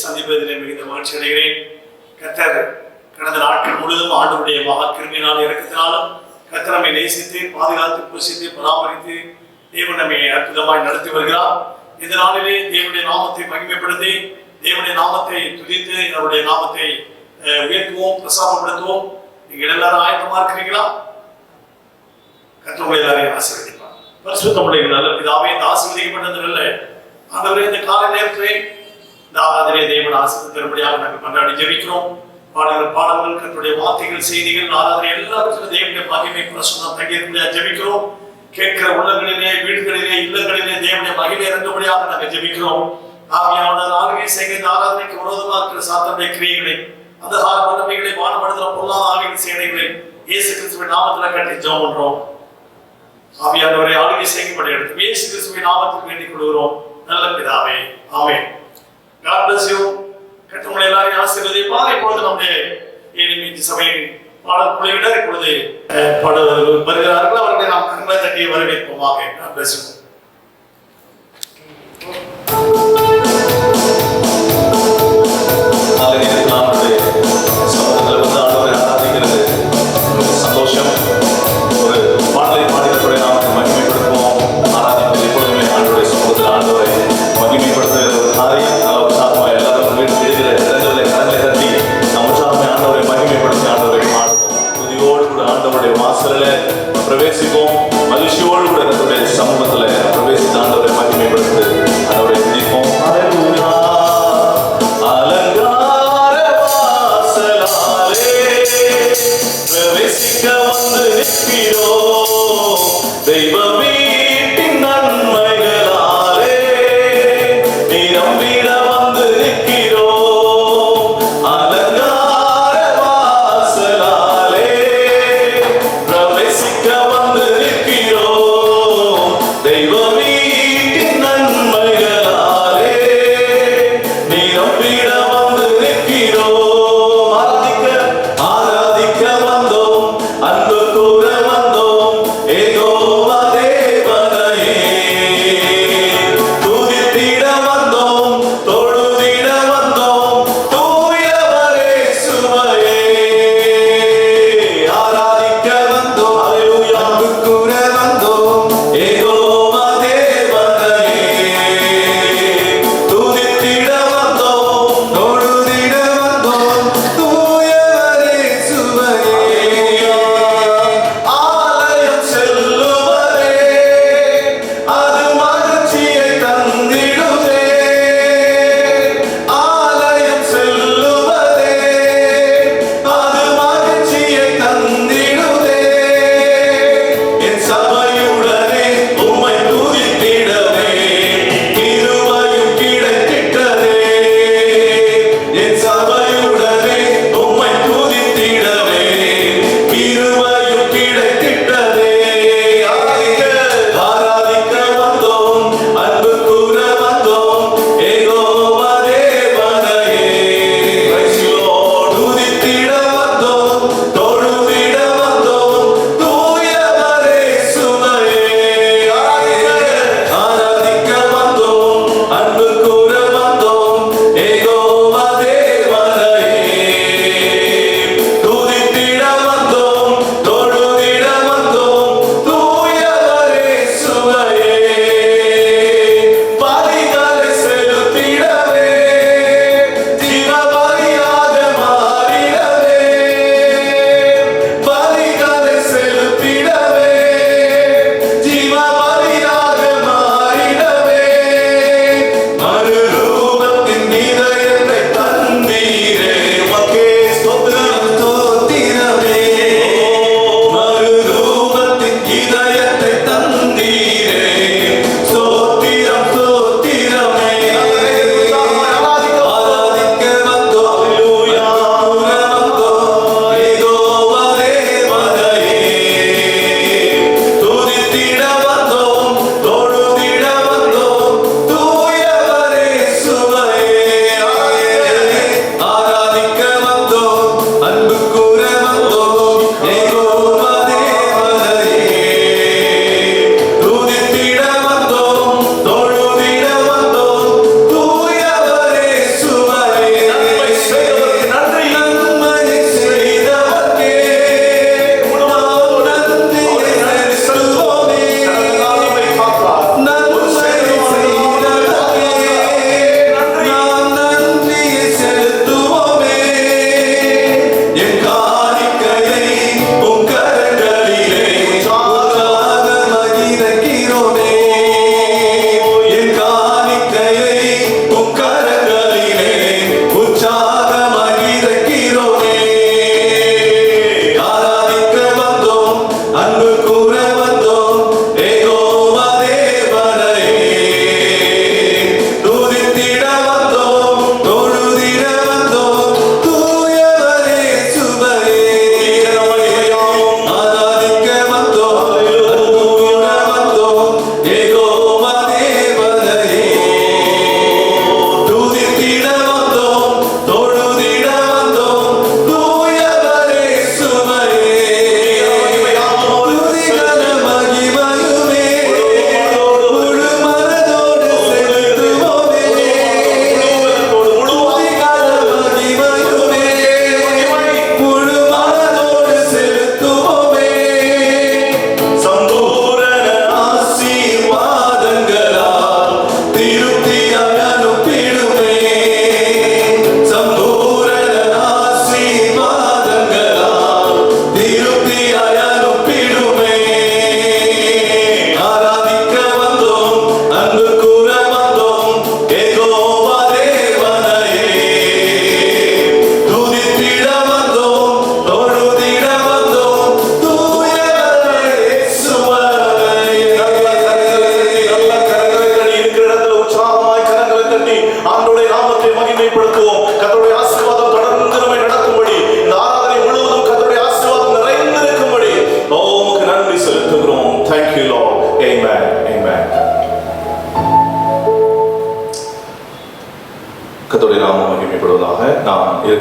சந்திப்பதிலே மிகுந்த மகிழ்ச்சி அடைகிறேன். கர்த்தர் கடந்த நாட்கள் முழுவதும் ஆண்டவருடைய மகா கிருபையினாலும் இரக்கத்தினாலும் கர்த்தர் நம்மை நேசித்து பாதுகாத்து போஷித்து பராமரித்து தேவன் நம்மை அற்புதமாய் நடத்தி வருகிறார். இந்த நாளிலே தேவனுடைய நாமத்தை மகிமைப்படுத்தி தேவனுடைய நாமத்தை துதித்து அவருடைய நாமத்தை உயர்த்துவோம், பிரசாதப்படுத்துவோம். நீங்கள் எல்லாரும் ஆயத்தமா இருக்கிறீங்களா? கர்த்தர் எல்லாரையும் ஆசீர்வதிப்பார். பரிசுத்தமுடைய நல்ல பிதாவே, இந்த ஆசீர்வதிக்கப்பட்டதில்லை ஆண்டவரே, இந்த கால நேரத்திலே இந்த ஆராதனை தேவன் ஆசீர்வாதம் தரும்படியாக நாங்கள் கொண்டாடி ஜெபிக்கிறோம். பாடல்கள் கர்த்தருடைய வார்த்தைகள் செய்திகள் ஆராதனை எல்லாவற்றிலும் தேவனுடைய மகிமை பிரசன்னம் தங்கியிருக்க ஜெபிக்கிறோம். கேட்கிற உள்ளங்களிலே வீடுகளிலே இல்லங்களிலே தேவனுடைய மகிமை இறங்கும்படியாக நாங்கள் ஜெபிக்கிறோம். ஆவியானவர் ஆளுகை செய்கிற ஆராதனைக்கு விரோதமாக இருக்கிற சாத்தானுடைய கிரியைகளை அந்தகார வல்லமைகளை வானப்படுத்துகிற பொல்லாத ஆவியின் சேனைகளை இயேசு கிறிஸ்துவின் நாமத்தில் கட்டி ஜெபம் பண்றோம். ஆவியானவரை ஆளுகை செய்யும்படி எடுத்து இயேசு கிறிஸ்துவின் நாமத்தில் வேண்டிக் கொள்கிறோம் நல்ல பிதாவே, ஆமென். God bless you. கர்த்தர் எல்லாரையும் ஆசீர்வதிப்பார். இப்பொழுது நம்முடைய ஏனிமீதி சபையின் பாடல் குழுவினர் இப்பொழுது வருகிறார்கள். அவர்களை நாம் கண்களை தட்டி வரவேற்போமாக. God bless you. சந்தோஷம். ஒரு பாடலை பாடினத்துடைய நாமத்தை மகிமைப்படுத்துவோம். ஆராதிப்பது எப்பொழுதுமே ஆண்டவருடைய சமூகத்தில் ஆண்டவரை மகிமைப்படுத்துகிற ஒரு காரியம். உற்சாகமாக எல்லாரும் வீடுகிற இடங்களிலே கரங்களை தட்டி நம் உற்சாகமே ஆண்டவரை மகிமைப்படுத்தி ஆண்டவரை பாடுவோம். துதியோடு கூட ஆண்டவருடைய வாசலில் பிரவேசிப்போம். மகிழ்ச்சியோடு கூட என்னுடைய சமூகத்தில்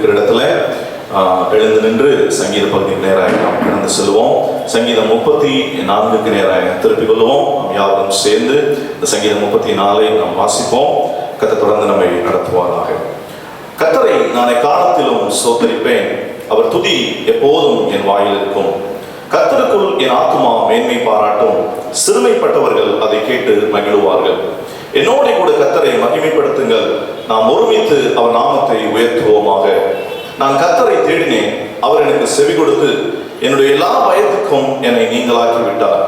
இருக்கிற இடத்துல எழுந்து நின்று சங்கீத பகுதிக்கு நேராக நாம் கடந்து செல்வோம். சங்கீதம் 34க்கு நேராக திருப்பிக் கொள்வோம். நாம் யாரும் சேர்ந்து இந்த சங்கீதம் 34 நாம் வாசிப்போம். கர்த்தர் தொடர்ந்து நம்மை நடத்துவாராக. கர்த்தரை நான் எக்காலத்திலும் ஸ்தோத்தரிப்பேன், அவர் துதி எப்போதும் என் வாயில் இருக்கும். கர்த்தருக்குள் என் ஆத்துமா மேன்மை பாராட்டும், சிறுமைப்பட்டவர்கள் அதை கேட்டு மகிழுவார்கள். என்னோட கூட கர்த்தரை மகிமைப்படுத்துங்கள், நாம் ஒருமித்து அவர் நாமத்தை உயர்த்துவோமாக. நான் கர்த்தரை தேடினேன், அவர் எனக்கு செவி கொடுத்து என்னுடைய எல்லா பயத்துக்கும் என்னை நீங்களாக்கி விட்டார்.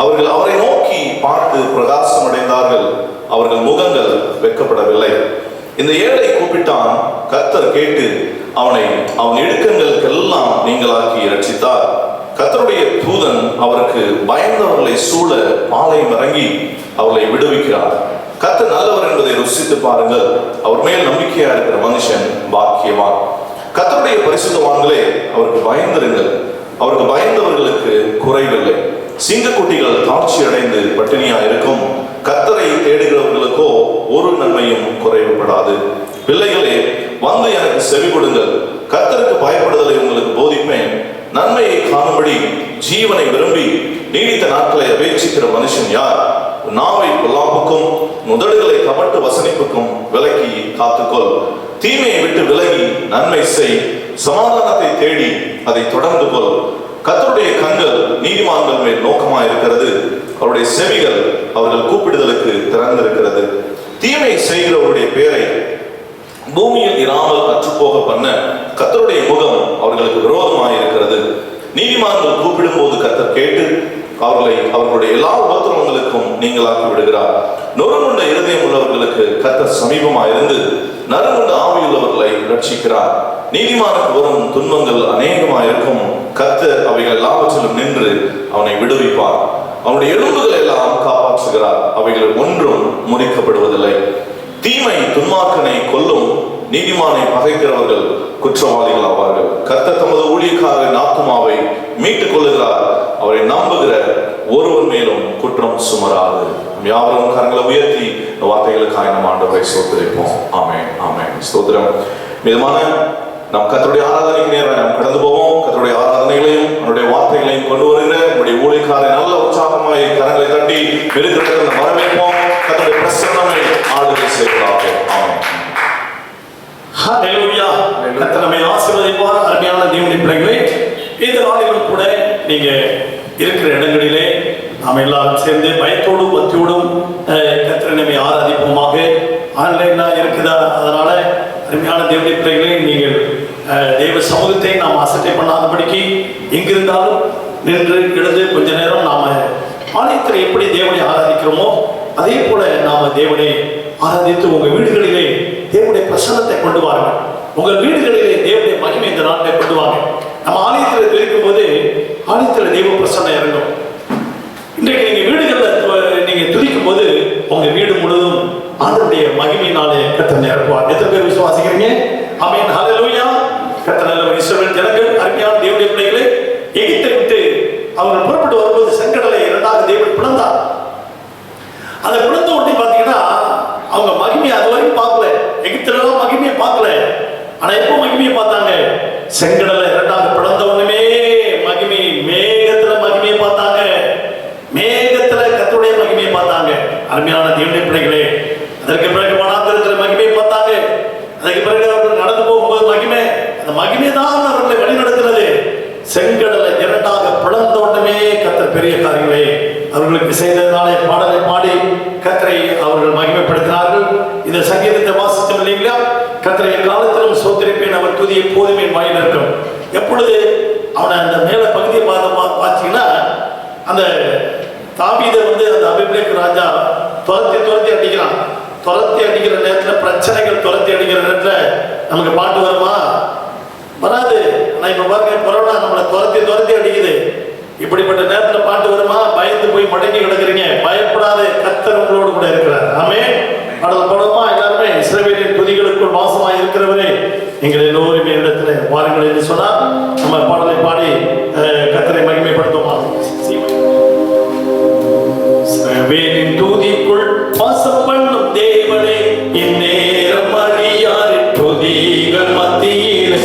அவர்கள் அவரை நோக்கி பார்த்து பிரகாசம் அடைந்தார்கள், அவர்கள் முகங்கள் வெட்கப்படவில்லை. இந்த ஏழை கூப்பிட்டான், கர்த்தர் கேட்டு அவன் இடுக்கங்களுக்கெல்லாம் நீங்களாக்கி ரட்சித்தார். கர்த்தருடைய தூதன் அவருக்கு பயந்தவர்களை சூழ பாளையம் இறங்கி அவர்களை விடுவிக்கிறார். கர்த்தர் நல்லவர் என்பதை ருசித்து பாருங்கள், அவர் மேல் நம்பிக்கையா இருக்கிற மனுஷன் பாக்கியவான். கர்த்தருடைய பரிசுத்தவான்களே, அவருக்கு பயந்திருங்கள், அவருக்கு பயந்தவர்களுக்கு குறைவில்லை. சிங்கக்குட்டிகள் தாழ்ச்சி அடைந்து பட்டினியா இருக்கும், கர்த்தரை தேடுகிறவர்களுக்கோ ஒரு நன்மையும் குறைவுபடாது. பிள்ளைகளே, வந்து எனக்கு செவி கொடுங்கள், கர்த்தருக்கு பயப்படுதலை உங்களுக்கு போதிப்பேன். நன்மையை காணும்படி ஜீவனை விரும்பி நீடித்த நாட்களை அபேட்சிக்கிற மனுஷன் யார்? நாவை பொல்லாப்புக்கும் உதடுகளை கபட்டு வசனிப்புக்கும் விலக்கி காத்துக்கொள். தீமையை விட்டு விலகி நன்மை செய், சமாதானத்தை தேடி அதை தொடர்ந்து கொள். கர்த்தருடைய கண்கள் நீதிமான்கள் மேல் நோக்கமாக இருக்கிறது, அவருடைய செவிகள் அவர்கள் கூப்பிடுதலுக்கு திறந்திருக்கிறது. தீமை செய்கிறவருடைய பேரை பூமியில் இராமல் அற்றுப்போக பண்ண கர்த்தருடைய முகம் அவர்களுக்கு விரோதமாக இருக்கிறது. நீதிமான்கள் கூப்பிடும் போது கர்த்தர் கேட்டு அவர்களுடைய எல்லா உபத்திரவங்களுக்கும் நீங்களாக்கி விடுகிறார். நொறுங்குண்ட இருதயம் உள்ளவர்களுக்கு கர்த்தர் சமீபமாக இருந்து நறுங்குண்ட ஆவியுள்ளவர்களை ரட்சிக்கிறார். நீதிமானுக்கு வரும் துன்பங்கள் அநேகமாக இருக்கும், கர்த்தர் அவைகள் எல்லாவற்றிலும் நின்று அவனை விடுவிப்பார். அவனுடைய எலும்புகள் எல்லாம் காப்பாற்றுகிறார், அவைகள் ஒன்றும் முறிக்கப்படுவதில்லை. தீமை துன்மார்க்கனை கொல்லும், நீதிமானை பகைக்கிறவர்கள் குற்றவாளிகள் ஆவார்கள். கர்த்தர் தமது ஊழியக்காரரின் ஆத்துமாவை மீட்டுக் கொள்ளுகிறார், அவரை நம்புகிற ஒருவர் மேலும் குற்றம் சுமராது. யாவரும் கரங்களை உயர்த்தி வார்த்தைகளுக்காக நம் ஆண்டவரை ஸ்தோத்திரிப்போம். ஆமென், ஆமென். ஸ்தோத்திரம். மிதமான நம் கர்த்தருடைய ஆராதனைக்கு நேராக நாம் கடந்து போவோம். கர்த்தருடைய ஆராதனைகளையும் அவருடைய வார்த்தைகளையும் கொண்டு வருகிற நம்முடைய ஊழியக்காரரை நல்ல உற்சாகமாய் கரங்களை தட்டி பெருக்கிறத வரவேற்போம். கர்த்தருடைய பிரசன்னமை ஆளுகை செய்வதாக. ஆமென். ஹல்லேலூயா. கர்த்தர் நம்மை ஆசீர்வதிப்பார். அருமையான தேவனுடைய பிள்ளைகளே, இந்த நாளிலும் கூட நீங்க இருக்கிற இடங்களிலே நாம் எல்லாரும் சேர்ந்து பயத்தோடும் பக்தியோடும் கர்த்தரை நம்மை ஆராதிப்போமாக. ஆன்லைனா இருக்குதா, அதனால அருமையான தேவனுடைய பிள்ளைகளே, நீங்கள் தேவ சமூகத்தை நாம் அசட்டை பண்ணாதபடிக்கு எங்கிருந்தாலும் நின்று எழுந்து கொஞ்ச நேரம் நாம ஆலயத்தில் எப்படி தேவனை ஆராதிக்கிறோமோ அதே போல நாம தேவனை ஆராதித்து உங்க வீடுகளிலே தேவனுடைய பிரசன்னத்தை கொண்டு வாருங்கள். உங்கள் வீடுகளிலே தேவனுடைய மகிமை இந்த நாட்டை கொண்டு வாங்க. நம்ம ஆலயத்தில் இருக்கும் போது ஆலயத்தில் தெய்வ பிரசன்னம் இறங்கும். இன்றைக்கு நீங்க வீடுகளில் நீங்க துதிக்கும் போது உங்க வீடு முழுவதும் ஆண்டவருடைய மகிமையினாலே கர்த்தர் நிரப்புவார். எத்தனை பேர் விசுவாசிக்கிறீங்க? ஆமென், ஹல்லேலூயா. கர்த்தர் நல்லவர். இஸ்ரவேல் ஜனங்கள், அருமையான தேவனுடைய பிள்ளைகளே, எகிப்தை விட்டு அவர்கள் புறப்பட்டு வரும்போது செங்கடலை இரண்டாக தேவன் பிளந்தார். அதை பிளந்த உடனே பாத்தீங்கன்னா அவங்க மகிமையை அது வரைக்கும் பார்க்கல, எகிப்திலெல்லாம் மகிமையை பார்க்கல. ஆனா எப்போ மகிமையை பார்த்தாங்க? செங்கடலை இரண்டாக பிளந்த உடனே மகிமை, மேகத்துல மகிமையை பார்த்தாங்க, மேகத்துல கர்த்தருடைய மகிமையை பார்த்தாங்க. அருமையான தேவனுடைய பிள்ளைகளே, அதற்கு பிறகு வனாந்திரத்தில் மகிமையை பார்த்தாங்க. அதற்கு பிறகு அவர்கள் நடந்து போகும்போது மகிமை, அந்த மகிமை தான் அவர்களை வழி நடத்துறது. செங்கடலை இரண்டாக பிளந்த உடனே கர்த்தர் பெரிய காரியங்களை அவர்களுக்கு செய்ததனாலே பாடலை பாடி கர்த்தரை அவர்கள் மகிமைப்படுத்தினார்கள். இந்த சங்கீதத்தை வாசித்தோம் இல்லைங்களா? கர்த்தரை காலத்திலும் ஸ்தோத்திரிப்பேன், அவர் துதி எப்போதுமே என் வாயில் இருக்கும். எப்பொழுது அவனை அந்த மேல பகுதியை பார்த்தீங்கன்னா, அந்த தாவீதை அந்த அபிமெலேக்கு ராஜா துரத்தி அடிக்கிறான். துரத்தி அடிக்கிற நேரத்தில், பிரச்சனைகள் துரத்தி அடிக்கிற நேரத்தில் நமக்கு பாட்டு வருமா? வராது. ஆனா இப்ப பாருங்க, கொரோனா நம்மளை துரத்தி அடிக்குது. இப்படிப்பட்ட நேரத்தில் பாட்டு வருமா? பயந்து போய் மடங்கி கிடக்குறீங்க, பயப்படாது, கர்த்தர் உங்களோடு கூட இருக்கிறார். ஆமென். பாடல் பாடுமா? எல்லாருமே இஸ்ரவேலின் துதிகளுக்குள் வாசமாய் இருக்கிறவரே, நீங்கள் எல்லோருமே இடத்துல வாருங்கள் என்று சொன்னால் நம்ம பாடலை பாடி கர்த்தரை மகிமைப்படுத்துவோமா? இஸ்ரவேலின் துதிக்குள் வாசம் பண்ணும் தேவனே, இந்நேரம் அறியாரின் துதிகள் மத்தியிலே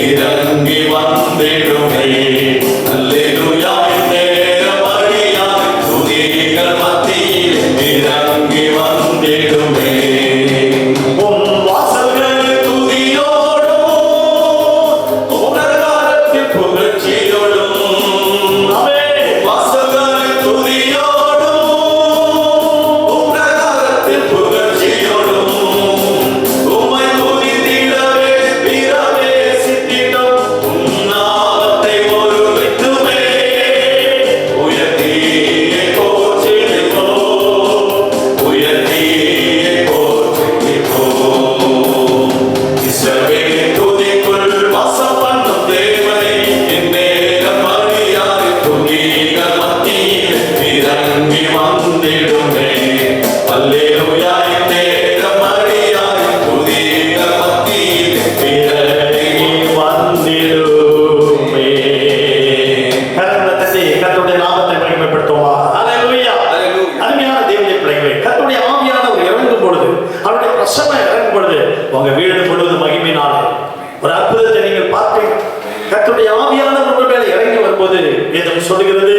இறங்கி வந்திடுமே. அல்லேலூயா நேரம் அழியாய் துதிகள் மத்தியில் இறங்கி வந்திடுமே. உன் வாசல்கள் துதியோடும் உணர்காலத்தில் புகழ்ச்சியோடும் வாசல்கள் துதியோடும் உணர்காலத்தில் புகழ்ச்சியோடும் உம்மை துதித்திடவே பிரவேசித்திடும். உன்னாமத்தை ஒருமித்துமே உயர்த்தியே போற்றிடுவோம். உயர்த்தியே போற்றிடுவோம். இஸ்ரவேலின் துதிக்குள் வாசம் பண்ணும் தேவனே, இந்நேரம் அறியாய் துதிகள் மத்தியில் இறங்கி வந்திடுமே. அல்லேலூயா இந்நேரம் அறியாய் துதிகள் மத்தியில் இறங்கி வந்திடுமே. கரங்களை தட்டி கர்த்தருடைய நாமத்தை மகிமைப்படுத்துவோமா? அல்லேலூயா. அருமையான தேவனுடைய பிள்ளைகளே, கர்த்தருடைய ஆவியானவர் இறங்கும் பொழுது, அவருடைய பிரசன்னம் இறங்கும் பொழுது உங்க வீடு முழுவதும் மகிமையினாலே ஒரு அற்புதத்தை நீங்கள் பார்ப்பீங்க. கர்த்தருடைய ஆவியானவர் உங்கள் மேல இறங்கி வரும்போது வேதம் சொல்லுகிறது,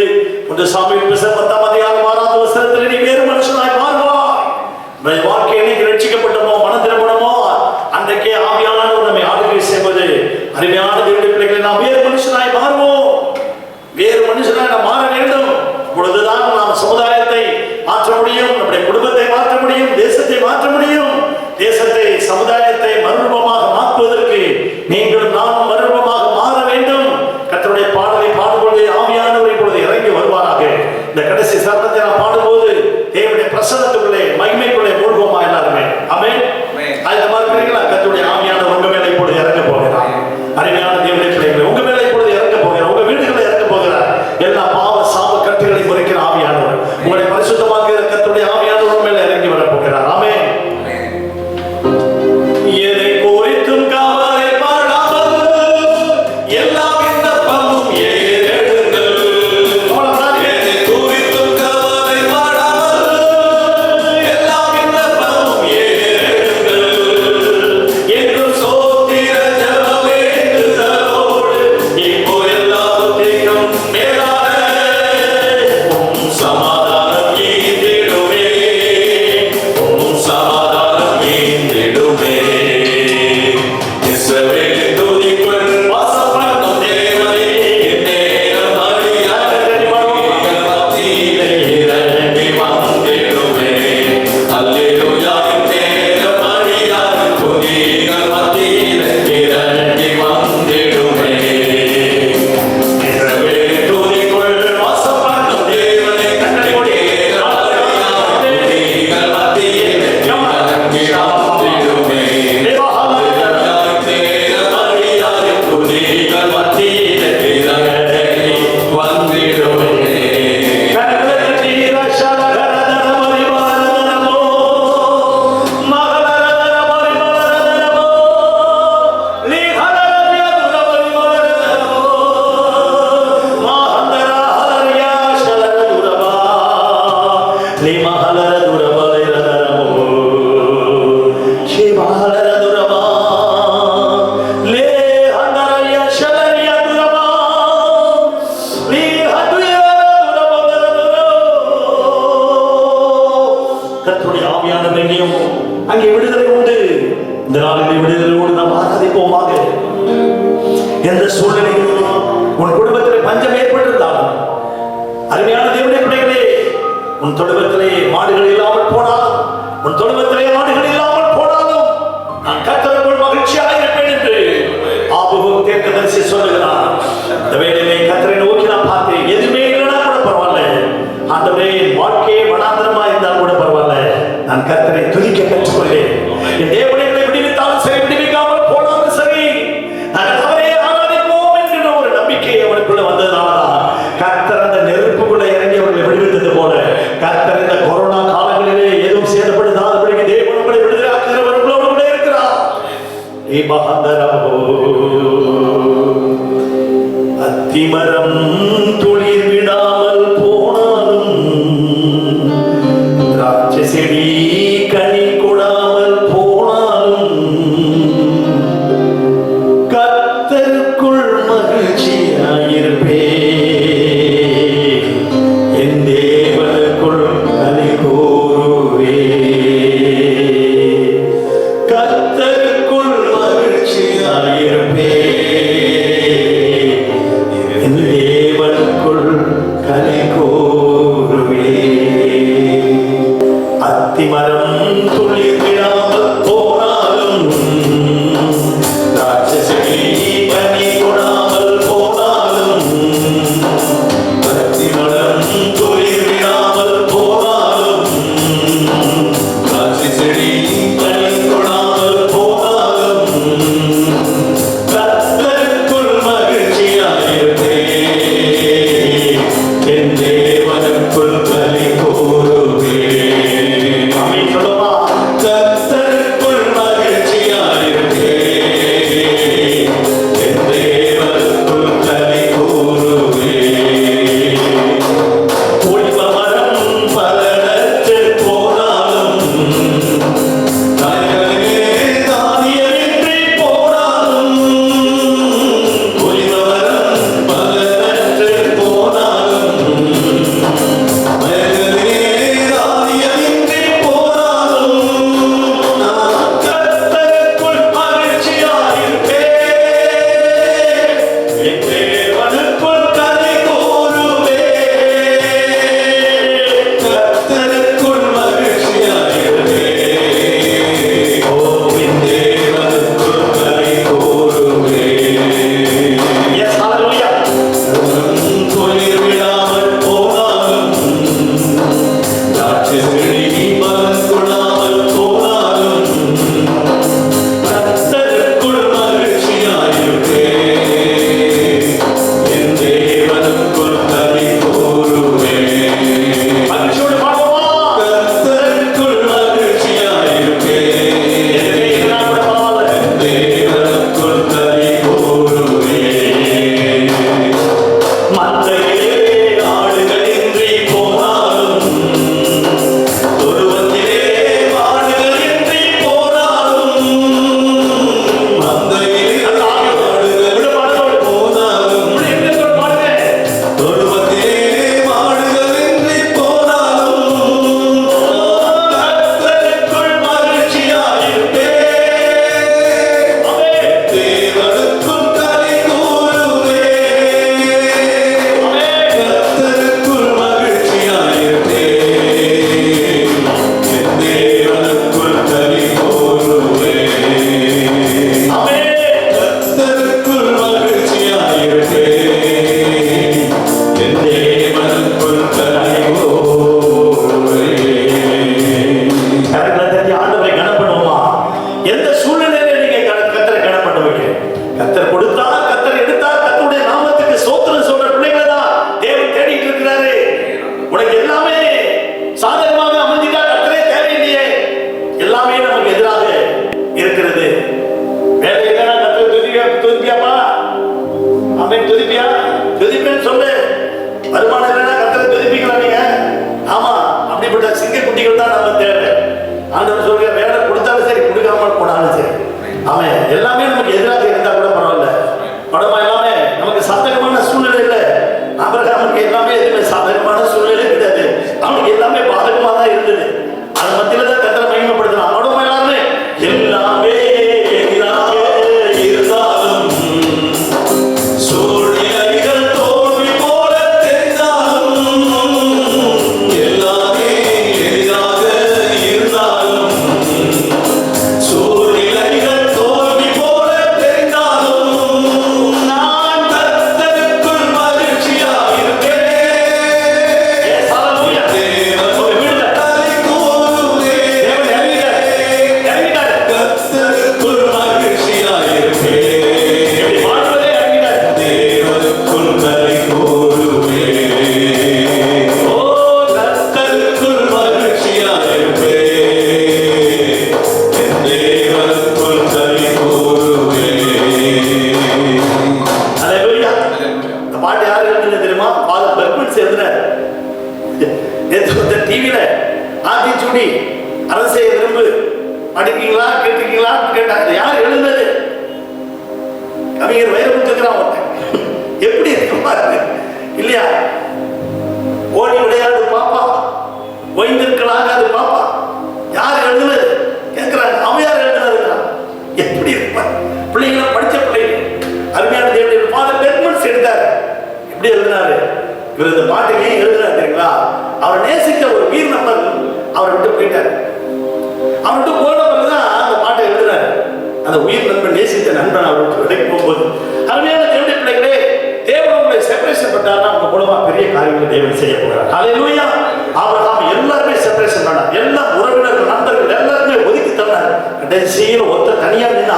1 சாமுவேல் 10:6 நீ வேறு மனுஷனாய் மாறுவாய். உன்னுடைய வாழ்க்கை என்னைக்கு ரட்சிக்கப்பட்டமோ, மனம் திரும்பணுமோ, அன்றைக்கே ஆவியானவர் நம்மை ஆளுகை செய்வது. அருமையான தேவனுடைய பிள்ளைகளை, நாம் வேறு மனுஷனாய் மாறுவோம். வேறு மனுஷனாய் நாம் மாற வேண்டும். அப்பொழுதுதான் நாம் சமுதாயத்தை மாற்ற முடியும், நம்முடைய குடும்பத்தை மாற்ற முடியும், தேசத்தை மாற்ற முடியும். தேசத்தை, சமுதாயத்தை மறுரூபமாக மாற்றுவதற்கு நீங்களும் நானும் மறுரூபமாக மாற வேண்டும். கர்த்தருடைய பாடலை பாடும்பொழுது ஆவியானவர் இப்பொழுது இறங்கி வருவாராக. இந்த கடைசி சரணத்தை நாம் பாடும்போது தேவனுடைய பிரசன்னத்துக்குள்ளே, மகிமைக்குள்ளே மூழ்குவோமா எல்லாருமே? ஆமென். அது பார்க்கிறீங்களா? கர்த்தருடைய ஆவியானவர் உங்க மேல இப்பொழுது இறங்க போகிறார். அருமையான தேவனுடைய பிள்ளைகளே, உங்க மேல இப்பொழுது இறங்க போகிறார். உங்க வீடுகளை இறங்க போகிறார். எல்லா பாவ சாப கட்டுகளை முறைக்கிற ஆவியானவர், உங்களை பரிசுத்தமாக்குகிற கர்த்தருடைய ஆவியானவர் உங்க மேல இறங்கி வர போகிறார். ஆமென். எதை குறித்தும் கவலைப்படாமல் எல்லா விண்ணப்பமும் ஏறெடுங்கள். எதை குறித்தும் கவலைப்படாமல் எல்லா விண்ணப்பமும் ஏறெடுங்கள். என்றும் சோத்திர ஜெபவேண்டுதலோடு இப்போ எல்லாவற்றையும் மேலான உம் சமாதானம் ஈந்திடுமே. உம் சமாதானம் ஈந்திடுமே. இஸ்ரவேலின் துதிக்குள் வாசம் பண்ணும் தேவனே, இந்நேரம் அறியாத துதிகள் மத்தியிலே இறங்கி வந்திடுமே. அல்லேலூயா இந்நேரம் அறியாத துதிகள் மத்தியிலே இறங்கி வந்திடுமே. இஸ்ரவேலின் துதிக்குள் வாசம் பண்ணும் தேவனே, இந்நேரம் அறியாத துதிகள் மத்தியிலே இறங்கி வந்திடுமே. கர்த்தருடைய ஆவியானவர் எங்கேயும் அங்கே விடுதலை உண்டு. இந்த நாளிலே விடுதலையோடு நாம் ஆராதிப்போமாக. எந்த சூழ்நிலையிலும் உன் குடும்பத்தில் பஞ்சம் ஏற்பட்டிருந்தாலும், அருமையான தேவனுடைய பிள்ளைகளே, உன் தொழுவத்திலே மாடுகள் இல்லாமல் போனாலும், உன் தொழுவத்திலே மாடுகள் இல்லாமல் போனாலும் நான் கர்த்தருக்குள் மகிழ்ச்சியாக இருப்பேன் என்று ஆபூகு தீர்க்கதரிசி சொல்லுகிறார். இந்த வேளையிலே கர்த்தரை நோக்கி நான் பார்த்தேன். எதுவுமே இல்லைனா கூட பரவாயில்ல, ஆண்டவரே வாழ்க்கையே வனாந்தரமா இருந்தால் கூட பரவாயில்ல, நான் கர்த்தரை துதிக்க கற்றுக்கொள்ளேன். என் தேவனை விடுவித்தாலும் சரி, விடுவிக்காமல் போனாலும் சரி, நான் அவரே ஆராதிப்போம் என்கிற ஒரு நம்பிக்கை அவனுக்குள்ள வந்ததுனாலதான் கர்த்தர் அந்த நெருப்புக்குள்ள இறங்கி அவர்களை விடுவித்தது போல, கர்த்தர் இந்த கொரோனா காலங்களிலே எதுவும் சேதப்படுத்தாதபடிக்கு தேவன் உங்களை விடுதலையாக்குகிறவர்களோடு கூட இருக்கிறார். அத்திமரம் துளிர் விடாமல் போனாலும், திராட்சை செடி கனி கொடாமல் போனாலும், கர்த்தர் கர்த்தருக்குள் மகிழ்ச்சியாயிருப்பே, என் தேவனுக்குள் களி கூறுவே. கர்த்தருக்குள் மகிழ்ச்சியாயிருப்பே, என் தேவனுக்குள் களி கூறுவே. அத்திமரம் துளிர் விடாமல் போனாலும், ராட்சசனி பனி கொடாமல் போனாலும், அத்திமரம் துளிர் விடாமல் போனாலும், ராட்சசனி பனி கொடாமல் போனாலும், கர்த்தருக்குள் மகிழ்ச்சியாயிருப்பே, என் தேவனுக்குள் களி கூறுவே. ஆமென் சொல்லுமா. கர்த்தருக்குள் மகிழ்ச்சியாயிருப்பே, என் தேவனுக்குள் களி கூறுவே. ஒளிவமரம் பலனற்று போனாலும், தானியமின்றி போனாலும், ஒளிவமரம் பலனற்று போனாலும், தானியமின்றி போனாலும், நான் கர்த்தருக்குள் மகிழ்ச்சியாயிருப்பே, என் தேவனுக்குள் களி கூறுவே. கர்த்தருக்குள் மகிழ்ச்சியாயிருப்பே, ஓ என் தேவனுக்குள் களி கூறுவே. Yes, hallelujah. துளிர் விடாமல் போனாலும், ராட்சசனி பலன் கொடாமல் போனாலும், கர்த்தருக்குள் மகிழ்ச்சியாயிருப்பே, என் தேவனுக்குள் களி கூறுவே. மகிழ்ச்சியோடு பாடுவோமா? கர்த்தருக்குள் மகிழ்ச்சியாயிருப்பே, என் தேவனுக்குள் களி கூறுவே. மந்தையிலே ஆடுகளின்றி போனாலும், தொழுவத்திலே மாடுகளின்றி போனாலும், மந்தையிலே ஆடுகளின்றி போனாலும், தொழுவத்திலே மாடுகளின்றி போனாலும், கர்த்தருக்குள் மகிழ்ச்சியாயிருப்பே, தேவனுக்குள் களி கூறுவே. கர்த்தருக்குள் மகிழ்ச்சியாயிருப்பே, என் தேவனுக்குள் களி கூறுவே. கர்த்தருக்குள் மகிழ்ச்சியாயிருப்பே, என் தேவனுக்குள் களி கூறுவே. கரங்களை தட்டி ஆண்டவரை கனப்படுவோமா? எந்த சூழ்நிலையில நீங்க கர்த்தரை கனப்படுவீங்க? கர்த்தர் கொடுத்தார், கர்த்தர் எடுத்தார், கர்த்தருடைய நாமத்துக்கு ஸ்தோத்திரம் சொல்ற பிள்ளைகளை தான் தேவன் தேடிட்டு இருக்கிறாரு. உனக்கு எல்லாமே சாதகமாக அமைஞ்சிட்டா கர்த்தரே தேவையில்லையே. எல்லாமே நமக்கு எதிராக இருக்கிறது. வேலை இல்லைன்னா கர்த்தர் துதிப்பியாப்பா, ஆமென் துதிப்பியா, துதிப்பேன்னு சொல்லு. வருமானம் இல்லைன்னா கர்த்தரை துதிப்பீங்களா நீங்க? ஆமா, அப்படிப்பட்ட சிங்க குட்டிகள் தான் நம்ம தேவை. ஆண்டவர் சொல்ற வேலை கொடுத்தாலும் சரி, கொடுக்காம போனாலும் சரி, அவன் எல்லாமே நமக்கு எதிராக இருந்தா கூட பரவாயில்ல. படமா எல்லாமே நமக்கு சாதகமான சூழ்நிலை இல்லை. ஆபிரகாமுக்கு எல்லாமே எதுவுமே சாதகமான சூழ்நிலை கிடையாது. அவனுக்கு எல்லாமே பாதகமா தான் இருந்தது. அது மத்தியில தான் கர்த்தரை மகிமைப்படுத்தலாம். படமா எல்லாமே எல்லாமே எதிராக இருந்தாலும், சூழ்நிலைகள் தோல்வி போல தெரிந்தாலும், எல்லாமே எதிராக இருந்தாலும், சூழ்நிலைகள் தோல்வி போல தெரிந்தாலும், நான் கர்த்தருக்குள் மகிழ்ச்சியாயிருப்பேன். தேவனுக்குள் களி கூறுவே. கர்த்தருக்குள் மகிழ்ச்சியாயிருப்பேன், தேவனுக்குள் களி கூறுவே. ஓ கர்த்தருக்குள் மகிழ்ச்சியாயிருப்பேன், என் தேவனுக்குள் களி கூறுவே. ஹல்லேலூயா. இந்த பாட்டு யார் எழுதுனது தெரியுமா? ஃபாதர் பெர்க்மன்ஸ் எழுதுனார். டிவியில ஆத்திச்சூடி அரசே விரும்பு படிக்கீங்களா கேட்டிருக்கீங்களா கேட்டாங்க. யார் எழுதுனது? கவிஞர் வைரமுத்துக்கிறான் ஒருத்தன். எப்படி இருக்கு பாருங்க இல்லையா? ஓடி விளையாடு பாப்பா, ஓய்ந்திருக்கலாங்க அது பாப்பா. யார் எழுதுனது கேட்கிறாங்க. அவன் யார் எழுதுனதுங்கிறான். எப்படி இருப்பார் பிள்ளைங்கள, படிச்ச பிள்ளைங்க. அருமையான தேவனுடைய ஃபாதர் பெர்மன்ஸ் எடுத்தாரு. எப்படி எழுதினாரு இவர் இந்த பாட்டுக்கு? ஏன் எழுதுனாரு தெரியுங்களா? அவர் நேசித்த ஒரு வீர் நம்பர் அவரை விட்டு போயிட்டாரு. அவர் விட்டு போன பிறகுதான் அந்த பாட்டை எழுதுறாரு. அந்த உயிர் நண்பன், நேசித்த நண்பன் அவர் விட்டு விலைக்கு போகும்போது, அருமையான தேவனுடைய பிள்ளைகளே, தேவன் உங்களை செப்பரேஷன் பண்ணாருன்னா உங்க மூலமா பெரிய காரியங்களை தேவன் செய்ய போகிறார். ஹல்லேலூயா. ஆபிரகாம் எல்லாருமே செப்பரேஷன் பண்ணார். எல்லா உறவினர்கள், நண்பர்கள் எல்லாருமே ஒதுக்கி தந்தார். கடைசியில் ஒருத்த தனியா நின்று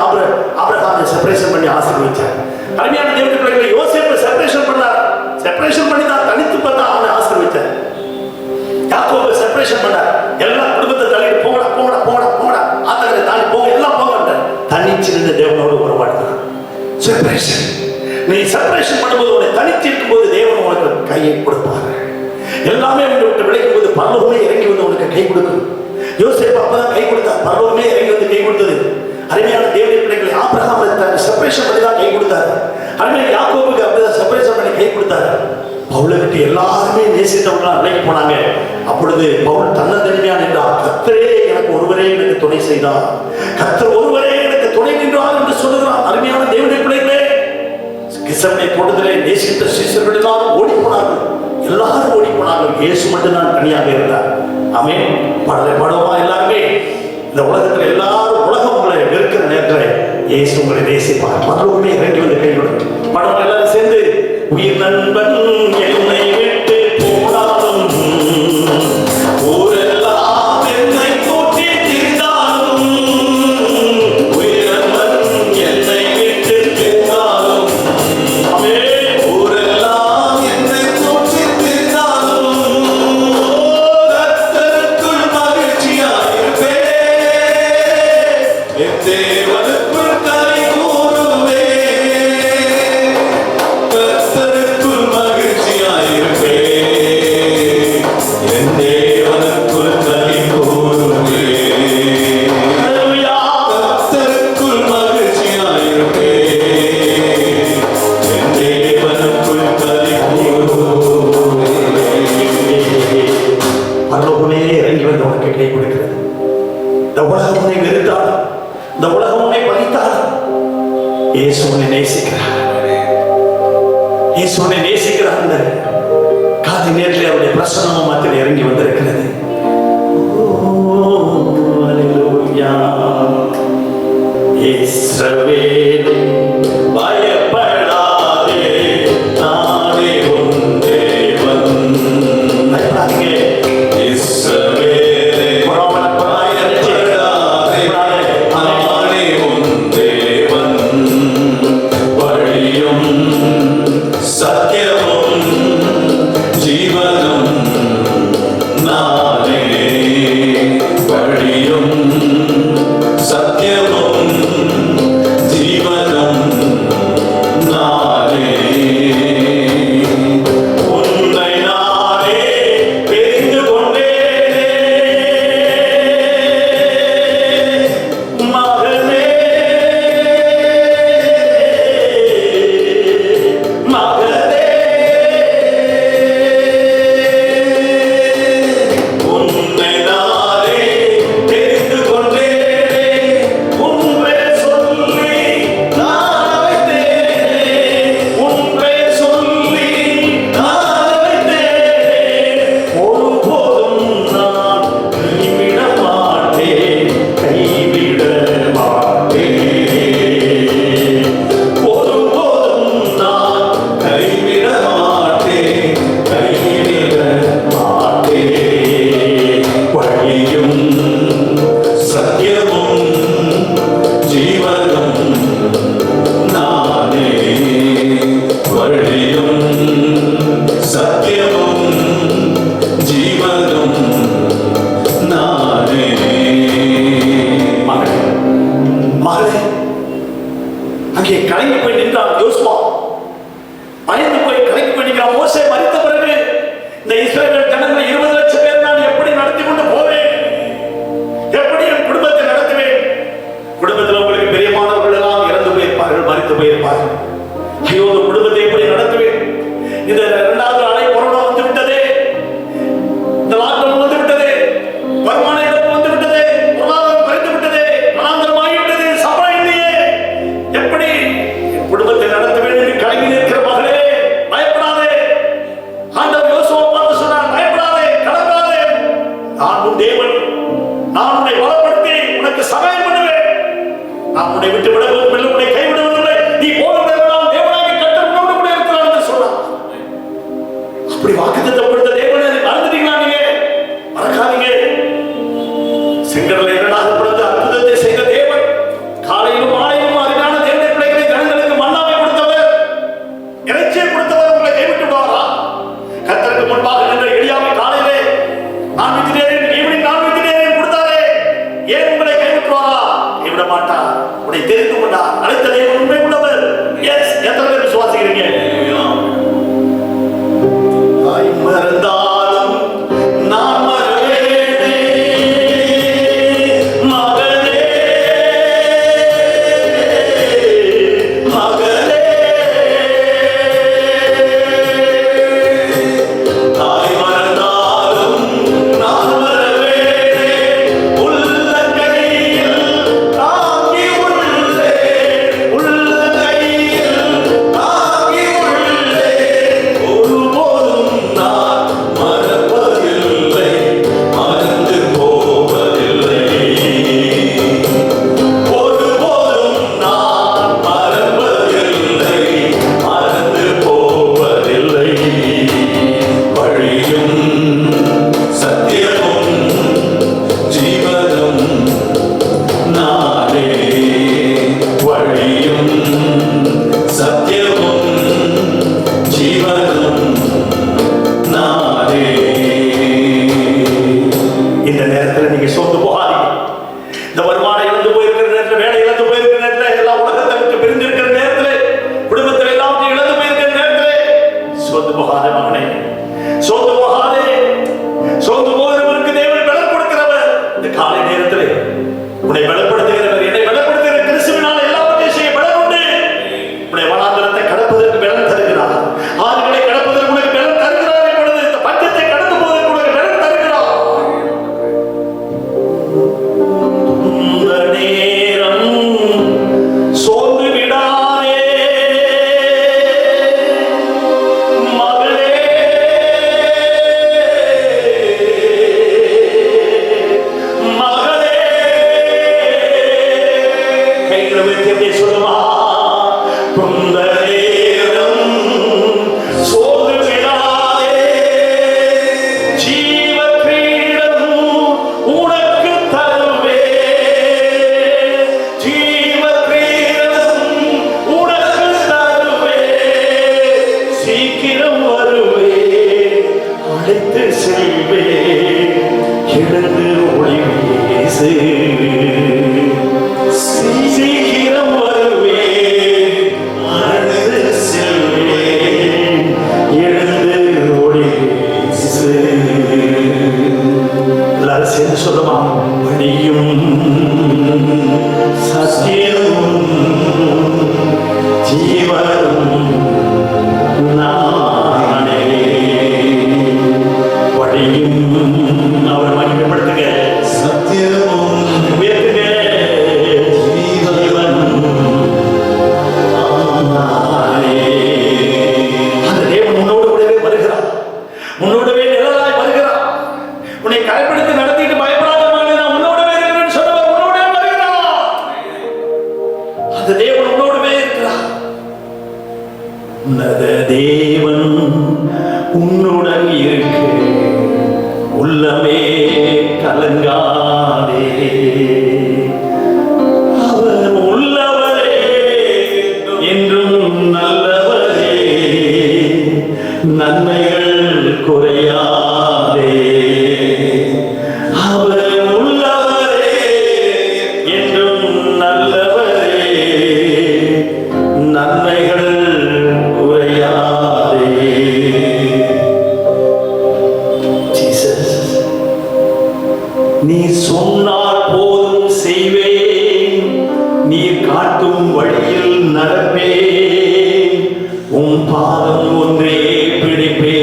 ஆபிரகாமை செப்பரேஷன் பண்ணி ஆசீர்வதிச்சார். அருமையான தேவனுடைய பிள்ளைகளை, யோசேப்பை செப்பரேஷன் பண்ணார். செப்பரேஷன் பண்ணி தான் தனித்து பார்த்தா அவனை ஆசீர்வதிச்சார். யாக்கோபை செப்பரேஷன் பண்ணார். எல்லா குடும்பத்தை தள்ளிட்டு போங்கடா போங்கடா போங்கடா போங்கடா, ஆத்தகரை தாண்டி போங்க, எல்லாம் போங்க. தனிச்சு நின்று தேவனோடு உறவாடுதான் செப்பரேஷன். நீ செப்பரேஷன் பண்ணும்போது, உன்னை தனித்து இருக்கும்போது தேவன் உனக்கு கையை கொடுப்பார். எல்லாமே உன்னை விட்டு விளைக்கும் போது பரலோகமே இறங்கி வந்து உனக்கு கை கொடுக்கும். யோசேப்பு அப்பதான் கை கொடுத்தார். பரலோகமே இறங்கி வந்து கை கொடுத்தது. அருமையான தேவனுடைய பிள்ளைகளை, ஆபிரகாம் செப்பரேஷன் பண்ணி தான் கை கொடுத்தாரு. அருமையான யாக்கோபுக்கு அப்படிதான் செப்பரேஷன் பண்ணி கை கொடுத்தாரு. பவுலை விட்டு எல்லாருமே நேசித்தவர்களா விலைக்கு போனாங்க. அப்பொழுது பவுல் தன்னந்தனிமையான் என்றார். கர்த்தரே எனக்கு ஒருவரே எனக்கு துணை செய்தார், கர்த்தர் ஒருவரே எனக்கு துணை நின்றார் என்று சொல்லுகிறார். அருமையான தேவனுடைய பிள்ளைகளே, கிசமனை தோட்டத்திலே நேசித்த சீசர்கள் எல்லாரும் ஓடி போனார்கள். எல்லாரும் ஓடி போனார்கள். இயேசு மட்டும்தான் தனியாக இருந்தார். ஆமென். பாடலை பாடுவோமா எல்லாருமே? இந்த உலகத்தில் எல்லாரும், உலகம் உங்களை வெறுக்கிற நேரத்தில் இயேசு உங்களை நேசிப்பார். பரலோகமே இறங்கி வந்து கைவிடும். பாடுவோம் எல்லாரும் சேர்ந்து. உயிர் நண்பன் என்னை விட்டு போனாலும், ஊரெல்லாம் என்னை கூட்டி திரிந்தாலும், உயிர் நண்பன் என்னை விட்டு போனாலும், ஊரெல்லாம் என்னை கூட்டி திரிந்தாலும், கர்த்தருக்குள் மகிழ்ச்சியாயிருப்பேன், என் தேவனுக்குள் களி கூறுவேன். கர்த்தருக்குள் மகிழ்ச்சியாயிருப்பேன், என் தேவனுக்குள் களி கூறுவேன். கர்த்தருக்குள் மகிழ்ச்சியாயிருப்பேன், என் தேவனுக்குள் களி கூறுவேன். பரலோகமே இறங்கி வந்து உனக்கு கை கொடுக்கிறது. இந்த உலகம் உன்னை வெறுத்தாலும், இந்த உலகம் உன்னை பறித்தாலும், இயேசு உன்னை நேசிக்கிறார். இயேசு உன்னை நேசிக்கிறார். அந்த காலை நேரத்தில் அவருடைய பிரசன்னமும் மத்தியில் இறங்கி வந்திருக்கிறது. ஹல்லேலூயா. இஸ்ரவேலே பயப்படாதே, நானே உன் தேவன். பயப்படாதீங்க. இஸ்ரவேலே பயப்படாதே, நானே உன் தேவன். வழியும் சத்தியமும் ஜீவனும் நானே. வழியும் சத்தியமும் ஜீவனும் நானே. உன்னை நானே தெரிந்து கொண்டேனே, மகனே மகனே. உன்னை நானே தெரிந்து கொண்டேனே, உன் பெயர் சொல்லி நான் அழைத்தேனே, உன் பெயர் சொல்லி நான் அழைத்தேனே. ஒருபோதும் நான் கைவிட மாட்டேன், கைவிட மாட்டேன். ஒருபோதும் நான் கைவிட மாட்டேன், கைவிட மாட்டேன். வழியும் சத்தியமும் ஜீவனும் நானே. வழியும் சத்தியமும் ஜீவனும் நானே. மகளே, அங்கே கலங்கி போய் நின்றான் யோசுவா. பயந்து போய் கலங்கி போய் நிற்கிறான். மோசே மரித்த பிறகு இந்த இஸ்ரவேல் ஜனங்கள் 20 லட்சம் பேர் நான் எப்படி நடத்தி கொண்டு போவேன்? எப்படி என் குடும்பத்தை நடத்துவேன்? குடும்பத்தில் உங்களுக்கு பிரியமானவர்கள் எல்லாம் இறந்து போயிருப்பார்கள், மரித்து போயிருப்பார்கள். உன்னை விட்டு விடுவதில்லை, உன்னை கைவிடுவதில்லை, நீ போகிறதெல்லாம் தேவனாகிய கர்த்தர் உன்னோடு கூட இருக்கிறார் என்று சொன்னார். அப்படி வாக்குத்தத்தம் கொடுத்த தேவனை மறந்துட்டீங்களா? நீங்க மறக்காதீங்க. செங்கடலை இரண்டாக பிளந்து அற்புதத்தை செய்த தேவன், காலையிலும் மாலையிலும் அருமையான தேவனுடைய பிள்ளைகளை ஜனங்களுக்கு மன்னாவை கொடுத்தவர், இறைச்சியை கொடுத்தவர் உங்களை கைவிட்டு விடுவாரா? கர்த்தருக்கு முன்பாக நின்ற எலியாவை காலையிலே நான் விட்டுட்டேன், ஈவினிங் நான் விட்டுட்டேன் கொடுத்தாரே, ஏன் உங்களை கைவிட்டுவாரா? கைவிட மாட்டார். உன்னை தெரிந்து கொண்டார். அழைத்த தேவன் உண்மை உள்ளவர். எஸ், எத்தனை பேர் விசுவாசிக்கிறீங்க? மறந்தாலும் நான் மறவேனே மகளே, மகளே, தாய் மறந்தாலும் நான் மறவேனே, உள்ளங்கையில் தாங்கி உள்ளேன், உள்ளங்கையில் தாங்கி உள்ளேன், ஒருபோதும் நான் மறப்பதில்லை, மறந்து போவதில்லை, ஒருபோதும் நான் மறப்பதில்லை, மறந்து போவதில்லை. வழியும் சத்தியமும் ஜீவனும் நானே, வழியும் சத்தியமும் ஜீவனும் நானே. இந்த நேரத்தில் நீங்க சோர்ந்து போகாதீங்க. இந்த வருமானம் இழந்து போயிருக்கிற நேரத்தில், வேலை இழந்து போயிருக்கிற நேரத்தில், எல்லா உலகத்தை விட்டு பிரிந்திருக்கிற நேரத்தில், குடும்பத்தில் எல்லாத்தையும் இழந்து போயிருக்கிற நேரத்தில் சோர்ந்து போகாத மகனே, சோர்ந்து போகாதே. சோர்ந்து போகிறவருக்கு தேவன் பலம் கொடுக்கிறவர். இந்த காலை நேரத்தில் உன்னை பலப்படுத்துகிறவர், என்னை பலப்படுத்துகிற கிறிஸ்துவினால் எல்லாவற்றையும் செய்ய பலம் உண்டு. உன்னை வனாந்தரத்தை கடப்பதற்கு பலம் தருகிறார், ஆறுகளை கடப்பதற்கு உனக்கு பலம் தருகிறார், இப்பொழுது இந்த பஞ்சத்தை கடந்து போவதற்கு உனக்கு பலம் தருகிறார். இந்த நேரம் சோர்ந்து விடாதே மகளே, மகளே. கைகளை வைத்து அப்படியே சொல்லுமா, இந்த நேரம் சோர்ந்து விடாதே, ஜீவ கிரீடம் உனக்கு தருவே, ஜீவ கிரீடம் உனக்கு தருவே, சீக்கிரம் வருவே, அழைத்து செல்வே, எழுந்து ஒளி வீசு, சீக்கிரம் வருவே, அழைத்து செல்வே, எழுந்து ஒளி வீசு. எல்லாரும் சேர்ந்து சொல்லுமா, வழியும் சத்தியமும் ஜீவனும் நானே, வழியும் அவர் மகிமைப்படுத்துங்க, சத்தியமும் உயர்த்துங்க, ஜீவனும் நானே. அந்த தேவன் உன்னோடு கூடவே வருகிறார், உன்னோடவே நிழலாய் வருகிறார். உன்னை கரைப்படுத்தி நடத்திட்டு பயப்படாத மகனே, நான் உன்னோடவே இருக்கிறேன்னு சொன்னவர் உன்னோடவே வருகிறார். அந்த தேவன் உன்னோடவே இருக்கிறார். உன்னத தேவன் உன்னுடன் இருக்க உள்ளமே கலங்காதே, அவர் உள்ளவரே என்றும் நல்லவரே, நன்மைகள் குறையாதே, அவர் உள்ளவரே என்றும் நல்லவரே, நன்மைகள் குறையாதே. ஜீசஸ், நீ சொன்னால் போதும் செய்வேன், நீர் காட்டும் வழியில் நடப்பேன், உன் பாதம் ஒன்றே பிடிப்பேன்,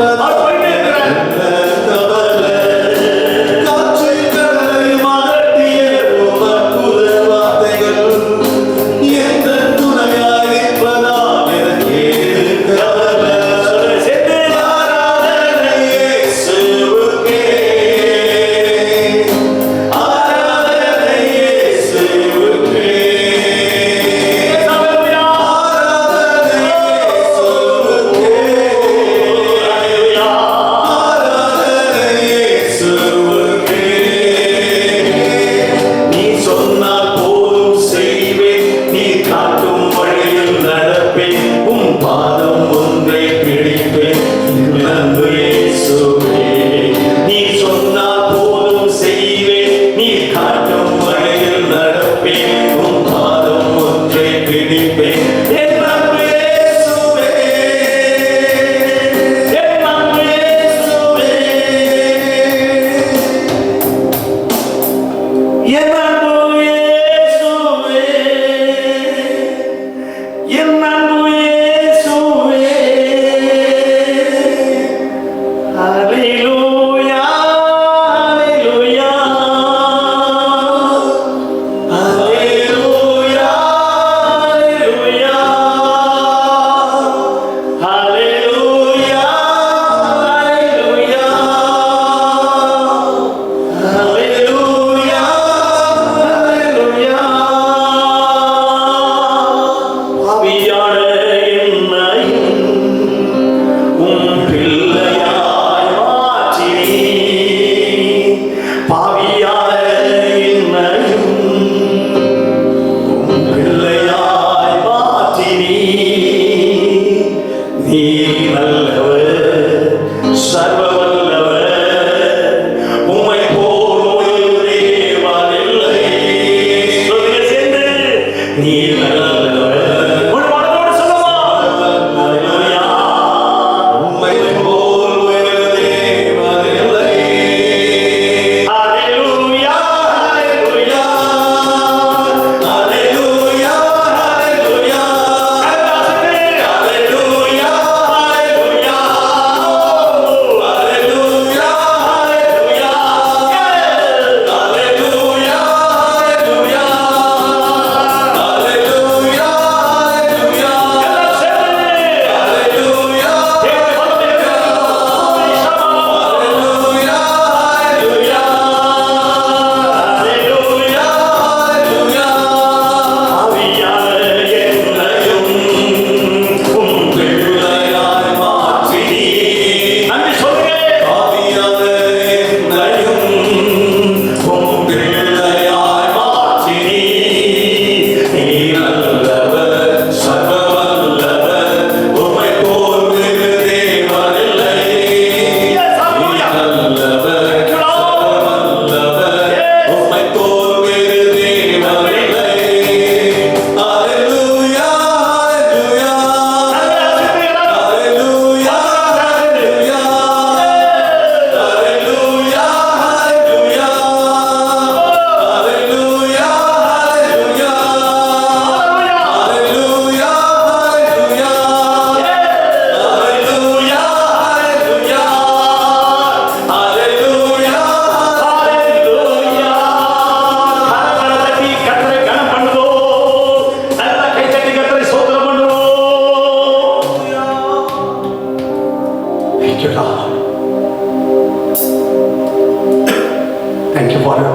அவர் போயிட்டே இருக்கிறார்.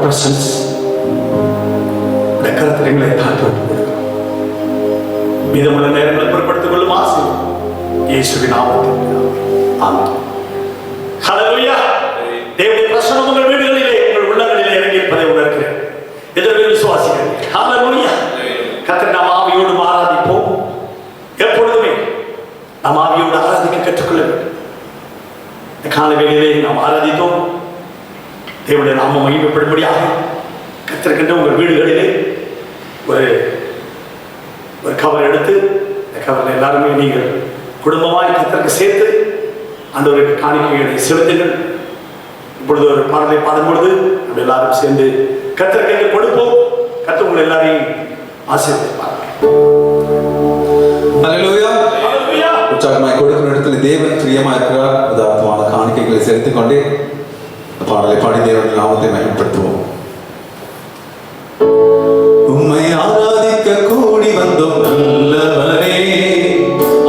presence இந்த கருத்தரைகளை தாழ்த்து மீதமுள்ள நேரங்களை பொருட்படுத்திக் கொள்ளும் ஆசை இயேசுவின் நாமத்தில் ஆமென். ஹல்லேலூயா. தேவனுடைய பிரசன்னம் உங்கள் வீடுகளிலே உங்கள் உள்ளங்களிலே இறங்கி இருப்பதை உணர்கிறேன். எதிர்ப்பு விசுவாசிகள். ஹல்லேலூயா. கர்த்தரை நாம் ஆவியோடு ஆராதிப்போம். எப்பொழுதுமே நாம் ஆவியோடு ஆராதிக்க கற்றுக்கொள்ள வேண்டும். இந்த கால வேளையிலே நாம் ஆராதித்தோம். தேவனுடைய நாமம் மகிமைப்படும்படியாக கர்த்தருக்கென்று உங்கள் வீடுகளிலே ஒரு கவர் எடுத்து இந்த கவரில் எல்லாருமே நீங்கள் குடும்பமாய் கர்த்தருக்கு சேர்த்து ஆண்டவருக்கு காணிக்கைகளை செலுத்துங்கள். இப்பொழுது ஒரு பாடலை பாடும்பொழுது நம்ம எல்லாரும் சேர்ந்து கர்த்தருக்கு கொடுப்போம். கர்த்தர் உங்கள் எல்லாரையும் ஆசீர்வதிப்பார். Hallelujah. Hallelujah. உற்சாகமாய் கொடுக்கிற இடத்துல தேவன் பிரியமா இருக்கிறார். உதாரணமான காணிக்கைகளை செலுத்திக் கொண்டே பாடலை பாடி தேவனுடைய நாமத்தை மகிமைப்படுத்துவோம். உம்மை ஆராதிக்க கூடி வந்தோம் நல்லவரே,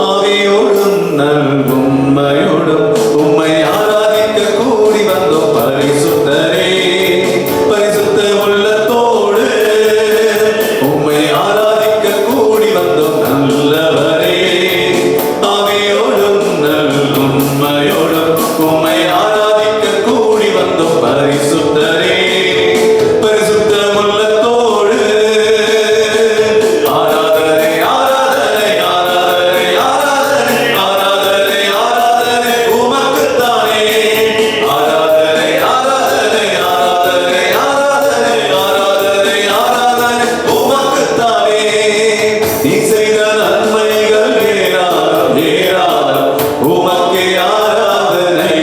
ஆவியோடும் நல்வுண்மையோடும் உம்மை ஆராதிக்க கூடி வந்தோம் பரிசுத்தரே, பரிசுத்த உள்ளத்தோடு உம்மை ஆராதிக்க கூடி வந்தோம் நல்லவரே, ஆவியோடும் நல்வுண்மையோடும் உம்மை ஆராதிக்க கூடி வந்தோம் பரிசுத்தரே, பரிசுத்த உள்ளத்தோடு ஆராதனை ஆராதனை ஆராதனை ஆராதனை ஆராதனை ஆராதனை உமக்குத்தானே, ஆராதனை ஆராதனை ஆராதனை ஆராதனை ஆராதனை ஆராதனை உமக்குத்தானே. நீ செய்த நன்மைகள் ஏராளம் ஏராளம், உமக்கே ஆராதனை.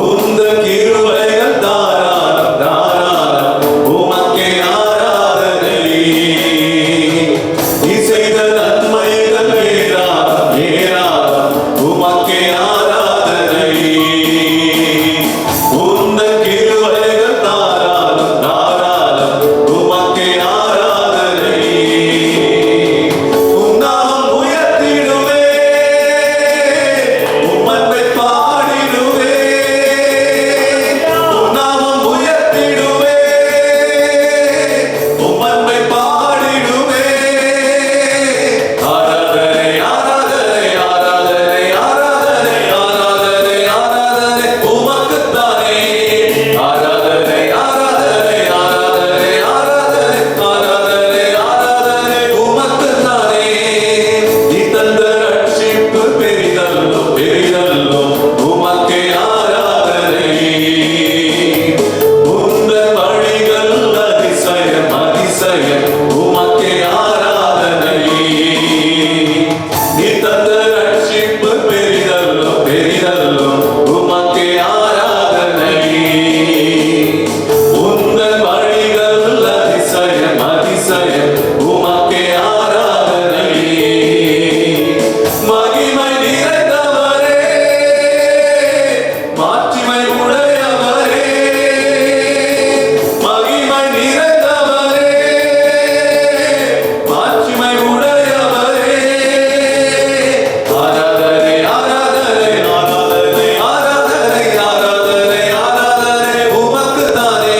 உந்தன் கிருபைகள் தாராளம் தாராளம், உமக்கே ஆராதனை. நீ செய்த நன்மைகள் ஏராளம் ஏராளம், உமக்கே ஆராதனை. உந்தன் கிருபைகள் தாராளம் தாராளம், உமக்கே ஆராதனை. உம் நாமம் உயர்த்திடுவே, உம் அன்பை பாடிடுவே, உம் நாமம் உயர்த்திடுவே, உம் அன்பை பாடிடுவே. ஆராதனை ஆராதனை ஆராதனை ஆராதனை ஆராதனை ஆராதனை உமக்குத்தானே, ஆராதனை ஆராதனை ஆராதனை ஆராதனை ஆராதனை ஆராதனை உமக்குத்தானே. நீ தந்த ரட்சிப்பு பெரிதல்லோ பெரிதல்லோ, உமக்கே ஆராதனை. உந்தன் வழிகள் அதிசயம் அதிசயம், உமக்கே ஆராதனை. நீ தந்த ரட்சிப்பு பெரிதல்லோ பெரிதல்லோ, உமக்கே ஆராதனை. உந்தன் வழிகள் அதிசயம் அதிசயம், உமக்கே ஆராதனை. மகிமை நிறைந்தவரே, மாட்சிமை உடையவரே, மகிமை நிறைந்தவரே, மாட்சிமை உடையவரே. ஆராதனை ஆராதனை ஆராதனை ஆராதனை ஆராதனை ஆராதனை உமக்குத்தானே,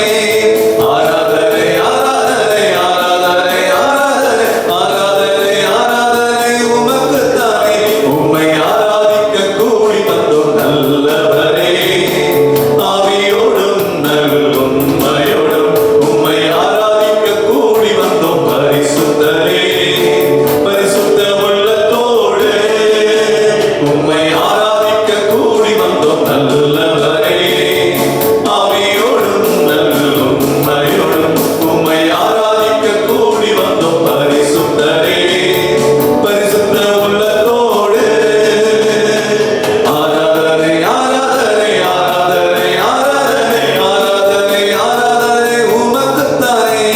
ஆராதனை ஆராதனை ஆராதனை ஆராதனை ஆராதனை ஆராதனை உமக்குத்தானே. உம்மை ஆராதிக்க கூடி வந்தோம் நல்லவரே, ஆவியோடும் நல்வுண்மையோடும் உம்மை ஆராதிக்க கூடி வந்தோம் பரிசுத்தரே, பரிசுத்த உள்ளத்தோடு உம்மை ஆராதிக்க கூடி வந்தோம் நல்லவரே, ஆவியோடும் நல்வுண்மையோடும் உம்மை ஆராதிக்க கூடி வந்தோம் பரிசுத்தரே, பரிசுத்த உள்ளத்தோடு. ஆராதனை ஆராதனை ஆராதனை ஆராதனை ஆராதனை ஆராதனை உமக்குத்தானே,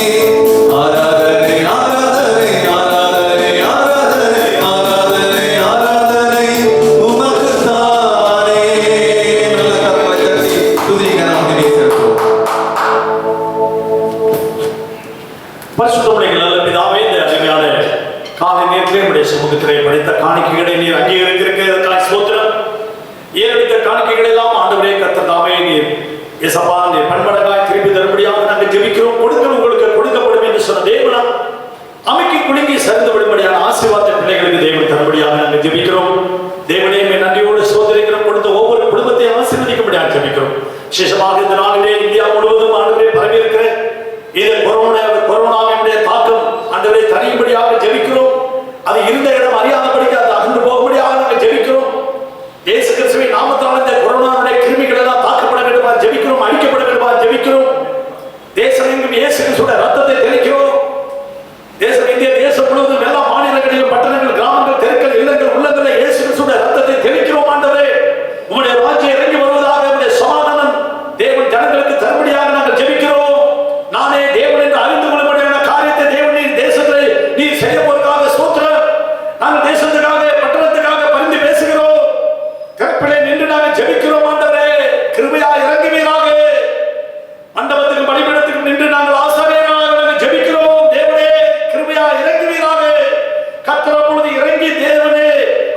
ஆராதனை ஆராதனை ஆராதனை ஆராதனை ஆராதனை ஆராதனை உமக்குத்தானே. நல்ல கரங்களை தட்டி துதிக்க நாம் நினைத்திருக்கிறோம். பரிசுத்தமுடைய நல்ல பிதாவே, இந்த அருமையான காலை நேரத்திலே உடைய சமூகத்திலே படைத்த காணிக்கைகளை நீர் அங்கீகரித்திருக்கிறதற்காக ஸ்தோத்திரம். ஏறெடுத்த காணிக்கைகள் எல்லாம் ஆண்டவரே கர்த்தர் தாமே நீர் இயேசப்பா நீர் பன்மடங்காய் திருப்பி தரும்படியாக நாங்கள் ஜெபிக்கிறோம். கொடுங்கள் உங்களுக்கு கொடுக்கப்படும் என்று சொன்ன தேவனா அமைக்கி குலுங்கி சரிந்து விடும்படியான ஆசீர்வாத பிள்ளைகளுக்கு தேவன் தரும்படியாக நாங்கள் ஜெபிக்கிறோம். தேவனே நன்றியோடு சோதரிக்கிறோம். கொடுத்த ஒவ்வொரு குடும்பத்தையும் ஆசீர்வதிக்கும்படியாக ஜெபிக்கிறோம். விசேஷமாக இந்த நாளிலே இந்தியா முழுவதும் ஆண்டவரே பரவி இருக்கிற இந்த கொரோனாவினுடைய தாக்கம் ஆண்டவரே தனியும்படியாக ஜெபிக்கிறோம். அது இருந்த இடம் அறியாதபடிக்கு அது அகன்று போகும்படியாக நாங்கள் ஜெபிக்கிறோம். இயேசு கிறிஸ்துவின் நாமத்தால் இந்த கொரோனாவுடைய கிருமிகள் எல்லாம் தாக்கப்பட வேண்டுமா ஜெபிக்கிறோம், அழிக்கப்பட வேண்டுமா ஜெபிக்கிறோம். தேசம் எங்கும் இயேசு கிறிஸ்துவின் ரத்தத்தை தெளிக்கிறோம். தேசம் இந்திய தேசம் முழுவதும் எல்லா மாநிலங்களிலும் பட்டணங்கள் கிராமங்கள் தெருக்கள் இல்லங்கள் உள்ளங்களில் இயேசு கிறிஸ்துவின் ரத்தத்தை தெளிக்கிறோம். ஆண்டவரே உம்முடைய ராஜ்யம் இறங்கி வருவதாக, உம்முடைய சமாதானம் தேவன் ஜெபிக்கிறோம் ஆண்டவரே, கிருபையா இறங்குவீராக. மண்டபத்துக்கும் பலிபீடத்துக்கும் நின்று நாங்கள் ஆசாரியர்களாக நாங்கள் ஜெபிக்கிறோம். தேவனே கிருபையா இறங்குவீராக. கர்த்தர் அப்பொழுது இறங்கி தேவனே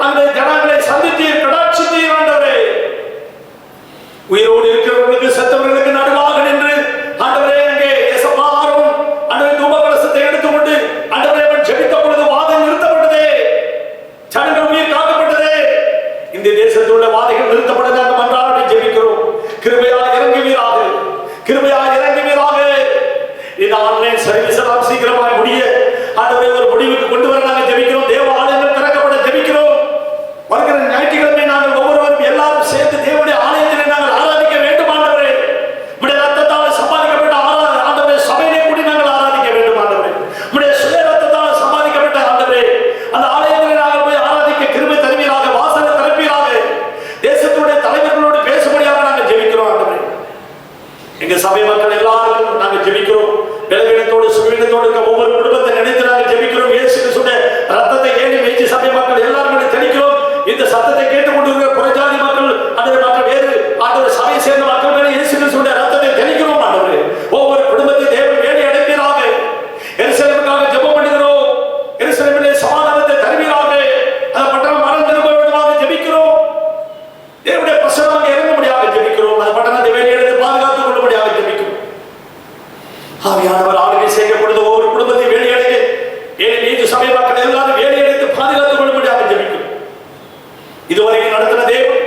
அந்த ஜனங்களை சந்தித்தீர், கடாட்சித்தீர் ஆண்டவரே. உயிரோடு இருக்கிறவர்களுக்கு செத்தவர்களுக்கு நடுவாக நின்று ஆண்டவரே அங்கே எசப்பாரும் ஆண்டவரே தூப கலசத்தை எடுத்துக்கொண்டு ஆண்டவரே அவன் ஜெபித்த பொழுது வாதம் நிறுத்தப்பட்டதே, ஜனங்கள் உயிர் காக்கப்பட்டதே. இந்த தேசத்தில் உள்ள வாதைகள் நிறுத்தப்பட நாங்கள் மன்றாடி ஜெபிக்கிறோம். கிருபையா இறங்குவீராக, கிருபையா இறங்குவீராக. இந்த ஆன்லைன் சர்வீஸ் எல்லாம் சீக்கிரமாக முடிய ஆண்டவரே ஒரு முடிவுக்கு கொண்டு வர நாங்கள் ஜெபிக்கிறோம். தேவ ஆலயங்கள் திறக்கப்பட ஜெபிக்கிறோம். வருகிற ஞாயிற்றுக்கிழமை நாங்கள் ஒவ்வொருவரும் எல்லாரும் சேர்ந்து தேவனுடைய ஆலயத்தில் நாங்கள் ஆராதிக்க வேண்டும் ஆண்டவரே. உம்முடைய ரத்தத்தால் சம்பாதிக்கப்பட்ட ஆண்டவரே சபையிலே கூடி நாங்கள் ஆராதிக்க வேண்டும் ஆண்டவரே. உம்முடைய சுய ரத்தத்தால் சம்பாதிக்கப்பட்ட ஆண்டவரே அந்த ஆலயத்தில் நாங்கள் போய் ஆராதிக்க கிருபை தருவீராக, வாசலை திறப்பீராக. தேசத்துடைய தலைவர்களோடு பேசும்படியாக நாங்கள் ஜெபிக்கிறோம் ஆண்டவரே. எங்க சபை மக்கள் எல்லாருக்கும் நாங்கள் ஜெபிக்கிறோம். பலவீனத்தோடு சுகவீனத்தோடு இருக்க ஒவ்வொரு குடும்பத்தை நினைத்து நாங்கள் ஜெபிக்கிறோம். இயேசு கிறிஸ்துவின் ரத்தத்தை ஏறி மேய்ச்சி சபை மக்கள் எல்லாரும் தெளிக்கிறோம். இந்த சத்தத்தை கேட்டுக்கொண்டிருக்கிற புறஜாதி மக்கள் ஆண்டவரே, மற்ற வேறு ஆண்டவரே சபையை சேர்ந்த மக்கள் மேலே இயேசு கிறிஸ்துவின் ரத்தத்தை தெளிக்கிறோம் ஆண்டவரே. ஒவ்வொரு குடும்பத்தை தேவன் வேலை அடைப்பீராக. எருசலேமுக்காக ஜெபம் பண்ணுகிறோம். எருசலேமிலே சமாதானத்தை தருவீராக. அந்த பட்டணம் மனம் திரும்ப வேண்டுமாக ஜெபிக்கிறோம். தேவனுடைய பிரசன்னமாக இறங்கும்படியாக ஜெபிக்கிறோம். அந்த பட்டணத்தை வேலை எடுத்து பாதுகாத்துக் கொள்ளும்படியாக ஜெபிக்கிறோம். ஆவியானவர் ஆளுகை செய்யப்படுது. ஒவ்வொரு குடும்பத்தை வேலையடைய ஏழை நீதி சபை மக்கள் எல்லாரும் வேலையடைத்து பாதுகாத்துக் கொள்ளும்படியாக ஜெபிக்கிறோம். இதுவரைக்கும் நடத்தின தேவன்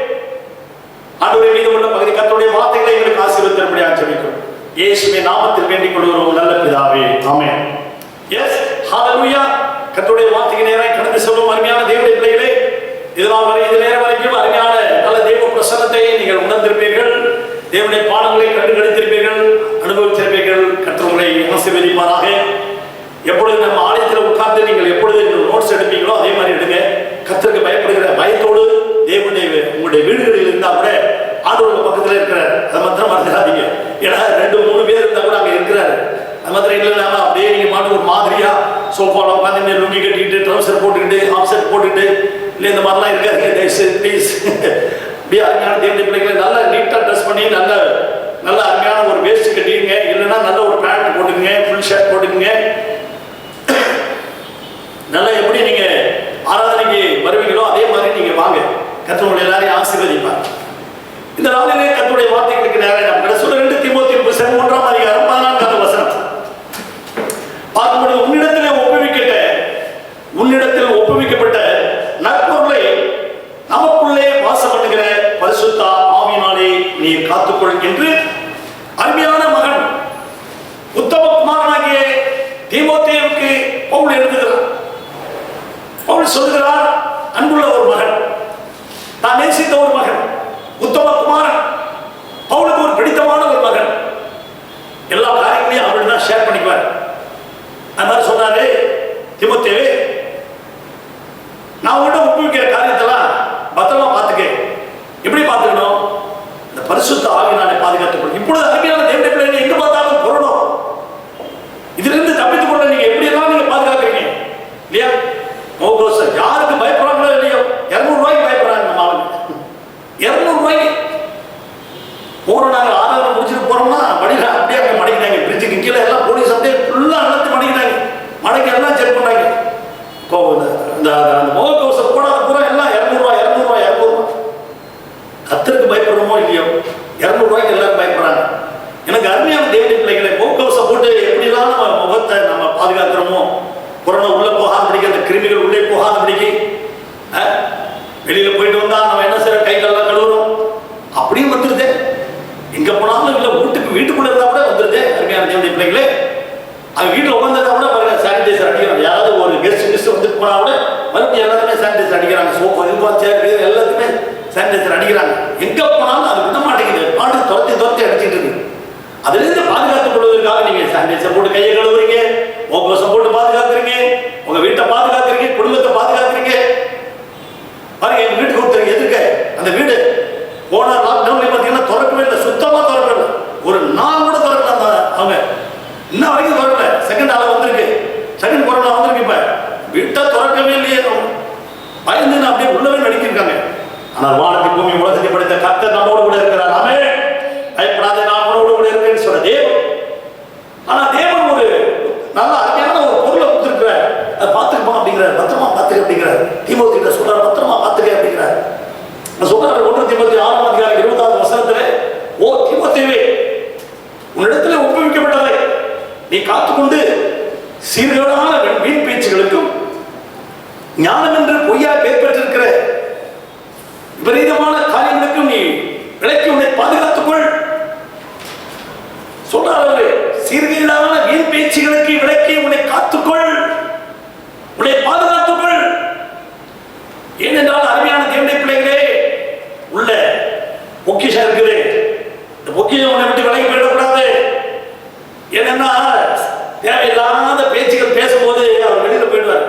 ஆண்டவரே மீதமுள்ள பகுதி கர்த்தருடைய வார்த்தைகளை எங்களுக்கு ஆசீர்வதிக்கும்படியாக ஜெபிக்கிறோம். இயேசுவின் நாமத்தில் வேண்டிக் கொள்கிறோம் நல்ல பிதாவே, ஆமென். எஸ், ஹalleluya. கர்த்தருடைய வார்த்தைக்கு நேராக கடந்து செல்லும் அருமையான தேவனுடைய பிள்ளைகளே, இதனால் வரை இது நேரம் வரைக்கும் அருமையான நல்ல தேவ பிரசன்னத்தை நீங்கள் உணர்ந்திருப்பீர்கள். தேவனுடைய பாடங்களை கண்டுகளித்திருப்பீர்கள், அனுபவித்திருப்பீர்கள். கர்த்தர் உங்களை ஆசீர்வதிப்பாராக. எப்பொழுது நம்ம ஆலயத்தில் உட்கார்ந்து நீங்கள் எப்பொழுது நோட்ஸ் எடுப்பீங்களோ அதே மாதிரி எடுங்க. கர்த்தருக்கு பயப்படுகிற பயத்தோடு தேவனுடைய உங்களுடைய வீடுகளில் இருந்தால் கூட ஆண்டவருக்கு பக்கத்தில் இருக்கிறார், அதை மாத்திரம் மறந்துடாதீங்க. ஏன்னா 2-3 பேர் இருந்தால் கூட அங்கே இருக்கிறாரு. அது மாத்திரம் இல்லைன்னா அப்படியே நீங்கள் மாட்டு ஒரு மாதிரியா சோஃபாவில் உட்காந்து லுங்கி கட்டிக்கிட்டு ட்ரௌசர் போட்டுக்கிட்டு ஆஃப்செட் போட்டுக்கிட்டு இல்லை இந்த மாதிரிலாம் இருக்காதுங்க. தயவுசெய்து ப்ளீஸ் அப்படியே அருமையான தேவனுடைய பிள்ளைகளை நல்லா நீட்டாக ட்ரெஸ் பண்ணி நல்ல அருமையான ஒரு வேஸ்ட் கட்டிடுங்க. இல்லைன்னா நல்ல ஒரு பேண்ட் போட்டுக்குங்க, ஃபுல் ஷர்ட் போட்டுக்குங்க. நல்லா எப்படி நீங்க ஆராதனைக்கு வருவீங்களோ அதே மாதிரி நீங்க வாங்க. கர்த்தர் எல்லாரையும் ஆசீர்வதிப்பார். இந்த நாளிலே கர்த்தருடைய வார்த்தைகளுக்கு நேரம் நம்ம சொல்ல 2 தீமோத்தேயு புத்தகம் 1ஆம் அதிகாரம் 14ஆம் வசனம் பார்க்கும்போது உன்னிடத்தில் ஒப்புவிக்கப்பட்ட நற்பொருளை நமக்குள்ளே வாசம் பண்ணுகிற பரிசுத்த ஆவியினாலே நீர் காத்துக்கொள் என்று அருமையான மகன் உத்தம குமாரனாகிய தீமோத்தேயுவுக்கு பவுல் எழுதுகிறார். பவுல் சொல்கிறார், அன்புள்ள ஒரு மகன், நான் நேசித்த ஒரு மகன், உத்தம குமாரன், பவுலுக்கு ஒரு பிடித்தமான ஒரு மகன். எல்லா காரியங்களையும் அவரு தான் ஷேர் பண்ணிக்குவார். அந்த மாதிரி சொன்னாரு, தீமோத்தேயுவே, நான் உங்கள்கிட்ட ஒப்புவிக்கிற காரியத்தெல்லாம் பத்திரமா பார்த்துக்க. எப்படி பார்த்துக்கணும்? இந்த பரிசுத்த ஆவியினாலே பாதுகாத்துக்கணும். இப்பொழுது அருமையான தேவனுடைய பிள்ளைகளை எங்க பார்த்தாலும் பொருளும் இதிலிருந்து தப்பித்துக் கொள்ள நீங்க எப்படி எல்லாம் நீங்க பாதுகாக்கிறீங்க இல்லையா? யாருக்கு பயப்படுறாங்களோ இல்லையோ 200 ரூபாய்க்கு பயப்படுறாங்க. நம்ம ஆளுங்க 200 ரூபாய்க்கு போறோம். நாங்கள் ஆராதனை முடிச்சுட்டு போறோம்னா வழியில அப்படியே அங்கே மடக்கினாங்க. பிரிட்ஜுக்கு கீழே எல்லாம் போலீஸ் அப்படியே ஃபுல்லா அழுத்து மடக்கினாங்க. மடக்கி எல்லாம் செக் பண்ணாங்க. அந்த முகக்கவசம் போடாத பூரா எல்லாம் 200 ரூபாய் 200 ரூபாய் 200 ரூபாய். கர்த்தருக்கு பயப்படுறோமோ இல்லையோ 200 ரூபாய்க்கு எல்லாரும் பயப்படுறாங்க. எனக்கு அருமையான தேவனுடைய பிள்ளைகளை முகக்கவசம் போட்டு எப்படிலாம் நம்ம முகத்தை நம்ம பாதுகாக்கிறோமோ, கொரோனா உள்ள போகாதபடிக்கு, அந்த கிருமிகள் உள்ளே போகாதபடிக்கு, வெளியில போயிட்டு வந்தா நம்ம என்ன செய்யறோம், கை காலெல்லாம் கழுவுறோம். அப்படியும் வந்துருது. எங்க போனாலும் இல்லை, வீட்டுக்குள்ள இருந்தா கூட வந்துருது. அருமையான தேவனுடைய பிள்ளைகளே, அவங்க வீட்டில் உட்காந்துருந்தா கூட பாருங்க சானிடைசர் அடிக்கிறாங்க. யாராவது ஒரு கெஸ்ட் வந்து போனா கூட மறுபடியும் எல்லாருமே சானிடைசர் அடிக்கிறாங்க. சோப்பு இதுபா சேர் எல்லாத்துக்குமே சானிடைசர் அடிக்கிறாங்க. எங்க போனாலும் அது விட மாட்டேங்குது. பாட்டு துரத்தி அடிச்சுட்டு இருக்கு. அதுலேருந்து பாதுகாத்துக் கொள்வதற்காக நீங்க சானிடைசர் போட்டு கையை கழுவுறீங்க, முகக்கவசம் போட்டு பாதுகாக்கிறீங்க, உங்க வீட்டை பாதுகாக்கிறீங்க, குடும்பத்தை பாதுகாக்கிறீங்க. பாருங்க, எங்க வீட்டுக்கு கொடுத்துருங்க. எதுக்கு அந்த வீடு போன லாக்டவுன்ல பார்த்தீங்கன்னா திறக்கவே இல்லை, சுத்தமா திறக்கவே இல்லை. ஒரு நாள் கூட திறக்கல. அவங்க இன்ன வரைக்கும் திறக்கல. செகண்ட் ஆள வந்திருக்கு, செகண்ட் கொரோனா வந்திருக்கு. இப்ப வீட்டை திறக்கவே இல்லையே. பயந்து அப்படியே உள்ளவே நடிக்கிருக்காங்க. ஆனால் வானத்தை பூமி உலகத்தை படைத்த கர்த்தர் சீர்கேடான வீண் பேச்சுகளுக்கும் ஞானம் என்று பொய்யா பெயர் பெற்றிருக்கிற விபரீதமான காரியங்களுக்கும் நீ விலக்கி உன்னை பாதுகாத்துக்கொள் சொல்றாரு. சீர்கேடான வீண் பேச்சுகளுக்கு விலக்கி உன்னை காத்துக்கொள், உன்னை பாதுகாத்துக்கொள். ஏனென்றால் அருமையான தேவனுடைய பிள்ளைகளே, உள்ள பொக்கிஷம் இருக்குது. இந்த பொக்கிஷம் உன்னை விட்டு விலகி போயிடக்கூடாது. ஏனென்னா தேவையில்லாத பேச்சுகள் பேசும்போது அவர் வெளியில போயிடுவார்.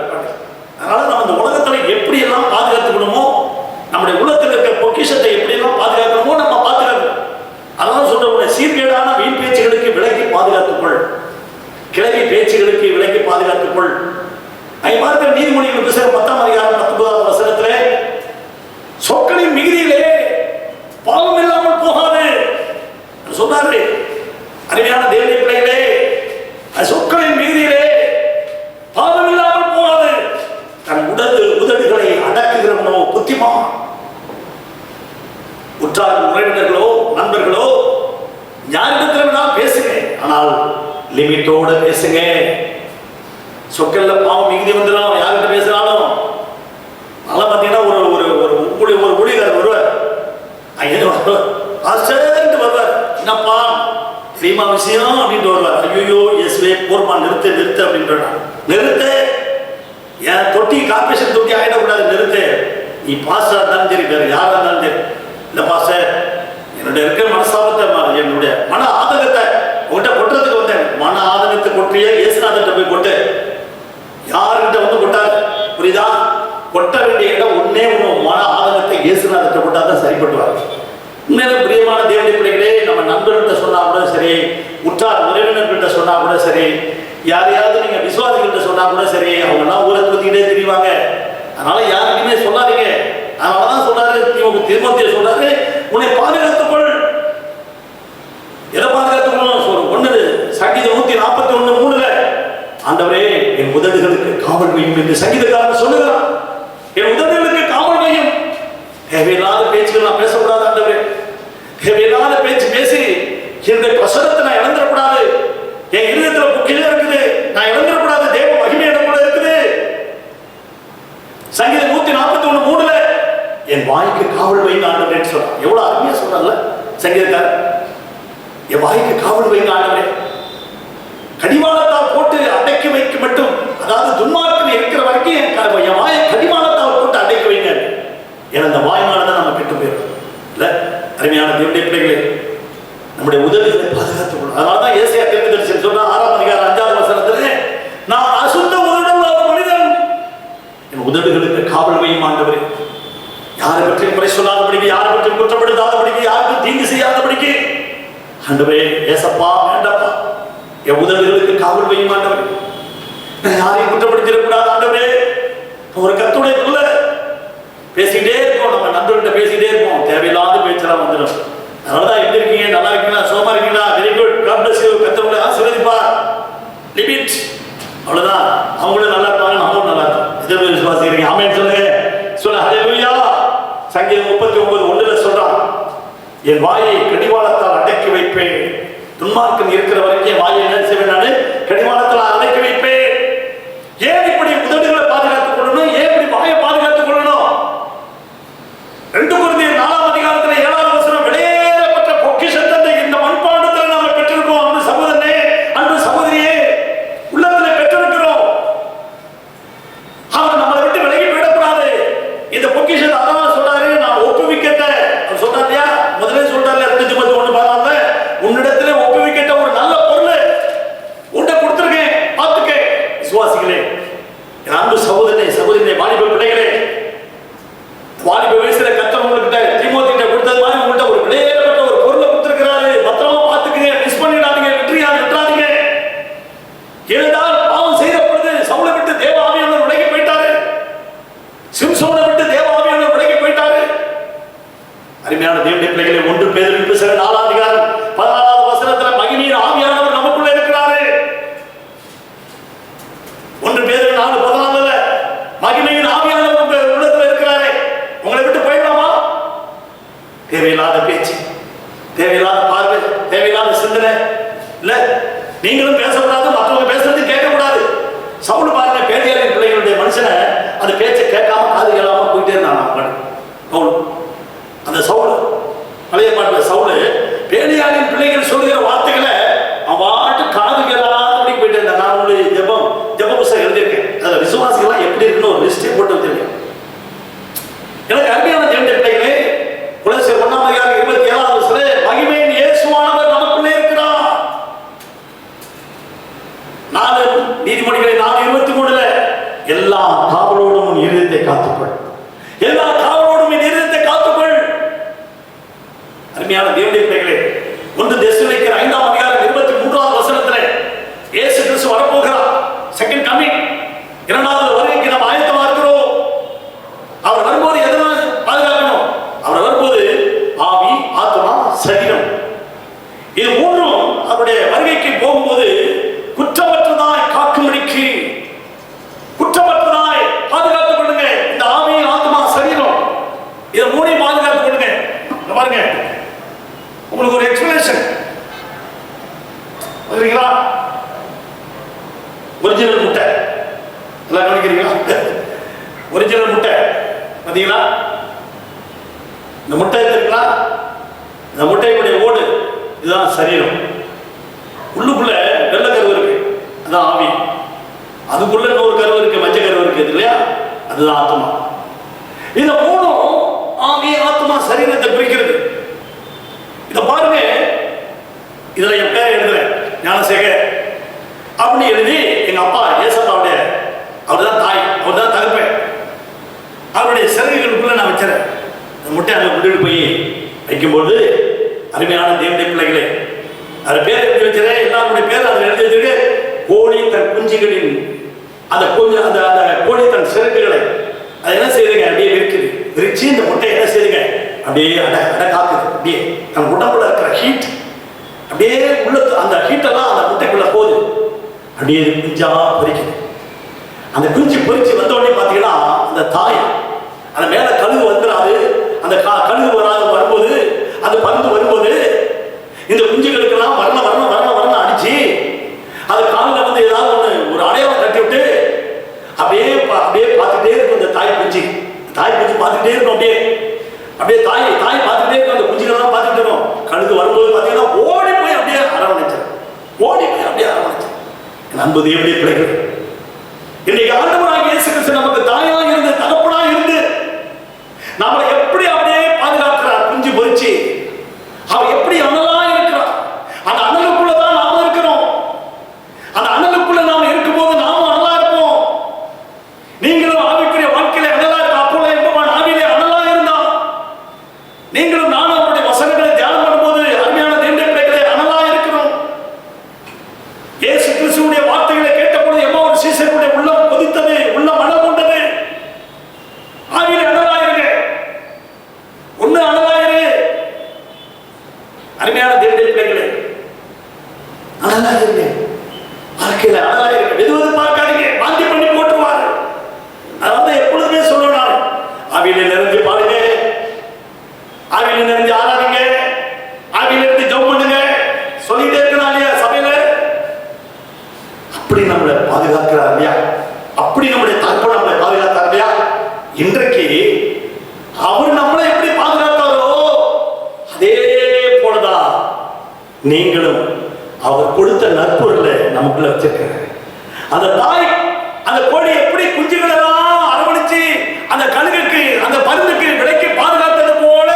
அதனால நம்ம இந்த உலகத்துல எப்படி எல்லாம் பாதுகாத்துக்கணுமோ, நம்முடைய உள்ளத்தில் இருக்கிற பொக்கிஷத்தை எப்படி எல்லாம் பாதுகாக்கணுமோ நம்ம பாதுகாக்கணும். அதனால சொல்ற சீர்கேடான வீண் பேச்சுகளுக்கு விலக்கி பாதுகாத்துக்கொள், கிளவி பேச்சுகளுக்கு விலக்கி பாதுகாத்துக்கொள். பார்க்கிற நீதிமொழிகள் புத்தகம் 10ஆம் அதிகாரம் 19வது வசனத்திலே சொற்களின் மிகுதியிலே பாவம் இல்லாமல் போகாது சொன்னாரு. அருமையான தேவனுடைய பிள்ளைகளே, சொற்களின் மிகுதியிலே பாவம் இல்லாமல் போகாது. தன் உதடுகளை அடக்குகிறவனோ புத்திமான். உற்றார் உறவினர்களோ நண்பர்களோ யாரிடத்துல வேணாலும் பேசுங்க, ஆனால் லிமிட்டோட பேசுங்க. சொற்கள்ல பாவம் மிகுதி வந்துடும். யார்கிட்ட பேசுறாலும் நல்லா பார்த்தீங்கன்னா ஒரு ஊழியர் வருவார், வருவார், என்னப்பா தெரியுமா விஷயம் அப்படின்ட்டு வருவார். ஐயோ இயேசுவே போர்மா, நிறுத்து நிறுத்து அப்படின்ற, நிறுத்து, என் தொட்டி கார்பரேஷன் தொட்டி ஆயிடக்கூடாது, நிறுத்து. நீ பாஸ்டா இருந்தாலும் சரி, வேற யாரா இருந்தாலும் சரி, இந்த பாஸ்டர் என்னுடைய இருக்கிற மனசாபத்தை, என்னுடைய மன ஆதங்கத்தை உங்கள்கிட்ட கொட்டுறதுக்கு வந்தேன். மன ஆதங்கத்தை கொட்டிய இயேசுநாதர்கிட்ட போய் கொட்டு. யாருக்கிட்ட வந்து கொட்டாது, புரியுதா? கொட்ட வேண்டிய இடம் ஒன்னே ஒண்ணு, மன ஆதங்கத்தை இயேசுநாதர்கிட்ட கொட்டாதான் சரிப்பட்டுவாங்க. உண்மையில பிரியமான தேவனுடைய பிள்ளைகளே, நம்ம நண்பர்கிட்ட சொன்னா கூட சரி, உற்றார் உறவினர்கிட்ட சொன்னா கூட சரி, யாரையாவது நீங்க விசுவாசிகள்கிட்ட சொன்னா கூட சரி, அவங்க எல்லாம் ஊரை தூத்திக்கிட்டே தெரிவாங்க. அதனால யாருக்குமே சொல்லாதீங்க. அதனாலதான் சொல்றாரு தீமோத்தேயு சொல்றாரு, உன்னை பாதுகாத்துக்கொள். எதை பாதுகாத்துக்கொள்ளணும்? ஒண்ணு சங்கீதம் 141:3 ஆண்டவரே என் உதடுகளுக்கு காவல் வையும் என்று சங்கீதக்காரன் சொல்லுகிறான். என் உதடுகளுக்கு காவல் வையும். தேவையில்லாத பேச்சுகள் நான் பேசக்கூடாது ஆண்டவரே. தேவையில்லாத பேச்சு பேசி என்னுடைய பிரசனத்தை நான் இழந்துடக்கூடாது. என் இருதயத்துல பொக்கிஷம் இருக்குது, நான் இழந்துடக்கூடாது. தேவ மகிமை கூட இருக்குது. சங்கீதம் 141:3 என் வாய்க்கு காவல் வைங்க ஆண்டவரே சொல்றான். எவ்வளவு அருமையா சொல்றாங்கல்ல சங்கீதக்காரர். என் வாய்க்கு காவல் வைங்க ஆண்டவரே. கடிவாளத்தால் போட்டு அடைக்க வைக்க மட்டும், அதாவது துன்மார்க்கன் இருக்கிற வரைக்கும் என் வாயை கடிவாளத்தால் போட்டு அடைக்க வைங்க. ஏன்னா அந்த வாயினால்தான் நம்ம கெட்டு போயிடும் இல்ல. அருமையான தேவனுடைய பிள்ளைகளே, நம்முடைய உதடுகளை பாதுகாத்துக் கொள்ளும். அதனாலதான் ஏசாயா தீர்க்கதரிசி சொன்னா 6ஆம் அதிகாரம் 5வது வசனத்திலே, நான் அசுத்த உதடுள்ள ஒரு மனிதன், என் உதடுகளுக்கு காவல் வையும் ஆண்டவரே. யாரை பற்றியும் குறை சொல்லாதபடிக்கு, யாரை பற்றியும் குற்றப்படுத்தாதபடிக்கு, யாருக்கும் தீங்கு செய்யாதபடிக்கு ஆண்டவரே ஏசப்பா வேண்டப்பா, என் உதடுகளுக்கு காவல் வையும் ஆண்டவரே. நான் யாரையும் குற்றப்படுத்திடக்கூடாது ஆண்டவரே. ஒரு கர்த்தருடைய பிள்ளை பேசிக்கிட்டே இருப்போம், நம்ம நண்பர்கிட்ட பேசிக்கிட்டே இருப்போம், தேவையில்லாத பேச்செல்லாம் வந்துடும். அதனாலதான் எப்படி இருக்கீங்க, நல்லா இருக்கீங்களா, சோமா இருக்கீங்களா, very good, God bless you, கர்த்தருடைய ஆசீர்வதிப்பார், லிமிட், அவ்வளவுதான். அவங்களும் நல்லா இருப்பாங்க, நம்மளும் நல்லா இருப்போம். எதிர்ப்பு விசுவாசிக்கிறீங்க, ஆமென் சொல்லுங்க, சொல்ல ஹல்லேலூயா. சங்கீதம் 39:1 சொல்றான், என் வாயை கடிவாளத்தால் அடக்கி வைப்பேன். துன்மார்க்கன் இருக்கிற வரைக்கும் என் வாயை என்ன செய்வேன், நான் கடிவாளத்தால் அடக்கி வைப்பேன். ஏன் இப்படி உதடுகளை பாதுகாத்துக் கொள்ளணும்? ஏன் இப்படி வாயை பாதுகாத்துக் கொள்ளணும்? 2 கொரிந்தியர் 4ஆம் அதிகாரத்தில் 7வது வசனம், விலையேறப்பட்ட பொக்கிஷத்தை இந்த மண்பாண்டத்தில் நாம பெற்றிருக்கோம். அன்பு சகோதரனே, அன்பு சகோதரியே, உள்ளத்தில் பெற்றிருக்கிறோம். அவர் நம்மளை விட்டு விலகி போயிடக்கூடாது. இந்த பொக்கிஷத்தை அதான் சொல்றாரு, நான் ஒப்புவிக்கட்ட சொல்றாரு இல்லையா, முதலே சொல்றாரு 2 தீமோத்தேயு 1:14, உன்னிடத்துல ஒப்புவிக்கட்ட ஒரு நல்ல பொருள் உன்னை கொடுத்திருக்கேன், பார்த்துக்க. விசுவாசிகளே, என் அன்பு சகோதரனே, சகோதரியே, வாலிப பிள்ளைகளே, வாலிப வயசுல கர்த்தர் உங்ககிட்ட தீமோத்தேயுட்ட கொடுத்தது மாதிரி உங்கள்கிட்ட ஒரு விலையேறப்பட்ட ஒரு பொருளை கொடுத்திருக்கிறாரு. பத்திரமா பார்த்துக்கங்க, மிஸ் பண்ணிடாதீங்க, விட்டுறாதீங்க. ஏனென்றால் பாவம் செய்த பொழுது சவுலை விட்டு தேவ ஆவியானவர் விலகி போயிட்டாரு, சிம்சோனை விட்டு தேவ ஆவியானவர் விலகி போயிட்டாரு. அருமையான தேவனுடைய பிள்ளைகளே, 1 பேதுரு 4ஆம் அதிகாரம் 14வது வசனத்தில் மகிமையின் ஆவியானவர் நமக்குள்ள இருக்கிறாரு. 1 பேதுரு 4:14 மகிமையின் ஆவியானவர் உங்க உள்ளத்துல இருக்கிறாரு. உங்களை விட்டு போயிடலாமா? தேவையில்லாத பேச்சு, தேவையில்லாத பார்வை, தேவையில்லாத சிந்தனை இல்ல. நீங்களும் பேசக்கூடாது, மற்றவங்க பேசுறது கேட்கக்கூடாது. சவுல் பாருங்க, பேலியாளின் பிள்ளைகளுடைய மனுஷனை அந்த பேச்சை கேட்காம காது கேளாம போயிட்டே இருந்தான் பவுல். அந்த சவுல், பழைய பாட்டுல சவுல் பேலியாளின் பிள்ளைகள் சொல்லுகிற வார்த்தைகளை அவாட்டு காது கேளாதபடி போயிட்டே இருந்தான். நான் உங்களுக்கு ஜெப புஸ்தகம் எழுதியிருக்கேன். அதுல விசுவாசிகள்லாம் எப்படி இருக்குன்னு ஒரு லிஸ்டே போட்டு வச்சிருக்கேன். எனக்கு அருமையான தேவனுடைய பிள்ளைகளே, கொலோசியர் 1:27 மகிமையின் இயேசுவானவர் நமக்குள்ளே இருக்கிறார். 4 நீதிமொழிகளை 4:23 எல்லா காவலோடும் உன் இருதயத்தை காத்துக்கொள், எல்லா காவலோடும் உன் இருதயத்தை காத்துக்கொள். அருமையான தேவனுடைய பிள்ளைகளே, 1 தெசலோனிக்கேயர் 5:23 இயேசு கிறிஸ்து வரப்போகிறார். செகண்ட் கமிங், இரண்டாவது வருகைக்கு நாம் ஆயத்தமா இருக்கிறோம். அவர் வரும்போது எதனால் பாதுகாக்கணும்? அவர் வரும்போது ஆவி, ஆத்மா, சரீரம், இது மூன்றும் அவருடைய வருகைக்கு போகும்போது குற்றமற்றதாய் காக்கும்படிக்கு, குற்றமற்றதாய் பாதுகாத்துக் கொள்ளுங்க. இந்த ஆவி, ஆத்மா, சரீரம், இதை மூணையும் பாதுகாத்துக் கொள்ளுங்க. பாருங்க, உங்களுக்கு ஒரு எக்ஸ்பிளேஷன் புரியுங்களா? ஒரிஜினல் முட்டை எல்லாம் கவனிக்கிறீங்களா? ஒரிஜினல் முட்டை பார்த்தீங்களா? இந்த முட்டை இருக்குங்களா? இந்த முட்டையுடைய ஓடு இதுதான் சரீரம். உள்ளுக்குள்ள வெள்ளை கருவு இருக்கு, அதுதான் ஆவி. அதுக்குள்ள இன்னொரு கருவு இருக்கு, மஞ்சள் கருவு இருக்கு இல்லையா, அதுதான் ஆத்மா. இந்த மூணும் ஆவி, ஆத்மா, சரீரத்தை குறிக்கிறது. இதை பாருங்க, இதுல என் பேரை எழுதுறேன், ஞானசேகர் அப்படி எழுதி எங்க அப்பா ஏசப்பாவுடைய, அவர் தான் தாய், அவர் தான் தகப்பேன், அவருடைய சிறகுகளுக்குள்ள நான் வச்சிடறேன். அந்த முட்டை அங்கே கொண்டு போய் வைக்கும்போது அருமையான தேவனுடைய பிள்ளைகளே, அது பேர் எப்படி வச்சிடறேன், எல்லாருடைய பேர் அதில் எழுதி வச்சிருக்கு. கோழி தன் குஞ்சுகளின் அந்த கோழி தன் சிறகுகளை அது என்ன செய்யுதுங்க, அப்படியே இருக்குது. விரிச்சு இந்த முட்டை என்ன செய்யுதுங்க, அப்படியே அடை காக்குது. அப்படியே நம்ம உடம்புல இருக்கிற ஹீட் அப்படியே உள்ள, அந்த ஹீட்டெல்லாம் அந்த முட்டைக்குள்ள போகுது. அப்படியே குஞ்சா பொறிக்குது. அந்த குஞ்சு பொறிச்சு வந்த உடனே பார்த்தீங்கன்னா அந்த தாய் அந்த மேல கழுகு வந்துடாது. அந்த கழுகு வரும்போது, அந்த பருந்து வரும்போது இந்த குஞ்சுகளுக்கெல்லாம் வரண அடிச்சு அது காலில் வந்து ஏதாவது ஒரு அடையாளம் கட்டி விட்டு அப்படியே பார்த்துட்டே இருக்கும். இந்த தாய் குஞ்சு பார்த்துட்டே இருக்கும். அப்படியே தாய் பார்த்துட்டே இருக்கும். அந்த குஞ்சுகள்லாம் பார்த்துட்டு இருக்கும். கழுகு வரும்போது பார்த்தீங்கன்னா ஓடி போய் அப்படியே அரவணைச்சிடும். அன்பு தேவனுடைய பிள்ளைகள், இன்னைக்கு ஆண்டவராகிய இயேசு கிறிஸ்து நமக்கு தாயா இருந்து, தகப்பனா இருந்து நம்மளை எப்படி அப்படியே பாதுகாக்கிறார். குஞ்சு பொறிச்சு அவர் எப்படி அனலா இருக்கிறார். அந்த அனலுக்குள்ளதான் நாம இருக்கிறோம். அந்த அனலுக்குள்ள நாம இருக்கும்போது நாமும் அனலா இருப்போம். நீங்களும் ஆவிக்குரிய வாழ்க்கையில அனலா இருக்க, அப்போல எப்பவான் ஆவியிலே அனலா இருந்தா நீங்களும் நானும் அவருடைய வசனங்களை தியானம் பண்ணும்போது அருமையான தேவனுடைய பிள்ளைகளே அனலா இருக்கிறோம். இயேசு கிறிஸ்துவுடைய வார்த்தைகளை கேட்டபொழுது எவ்வளவு ஒரு சீசனுடைய உள்ளம் கொதித்தது, உள்ளம் மனம் கொண்டது. ஆவியிலே அனலாயிருங்க, ஒண்ணு அனலாயிரு. அருமையான தேவனுடைய பிள்ளைகளே, அனலாயிருங்க, வாழ்க்கையில அனலாயிருங்க. வெதுவெது பார்க்காதீங்க, வாந்தி பண்ணி போட்டுருவாரு. அதாவது எப்பொழுதுமே சொல்லணும், ஆவியிலே நிறைஞ்சு பாருங்க, ஆவியிலே நிறைஞ்சு ஆராதிங்க, ஆவியிலே இருந்து ஜெபம் பண்ணுங்க, சொல்லிட்டே இருக்கணும் இல்லையா சபையில. அப்படி நம்மளை பாதுகாக்கிறார் இல்லையா, அப்படி நம்முடைய தகப்பன் நம்மளை பாதுகாத்தார் இல்லையா. இன்றைக்கு அவர் நம்மளை எப்படி பாதுகாத்தாரோ அதே போலதான் நீங்களும் அவர் கொடுத்த நற்பொருளை நமக்குள்ள வச்சிருக்கிறார். அந்த தாய் அந்த கோழி எப்படி குஞ்சுகள் எல்லாம் அரவணைச்சு அந்த கழுகுக்கு, அந்த பருந்துக்கு விலைக்கு பாதுகாத்தது போல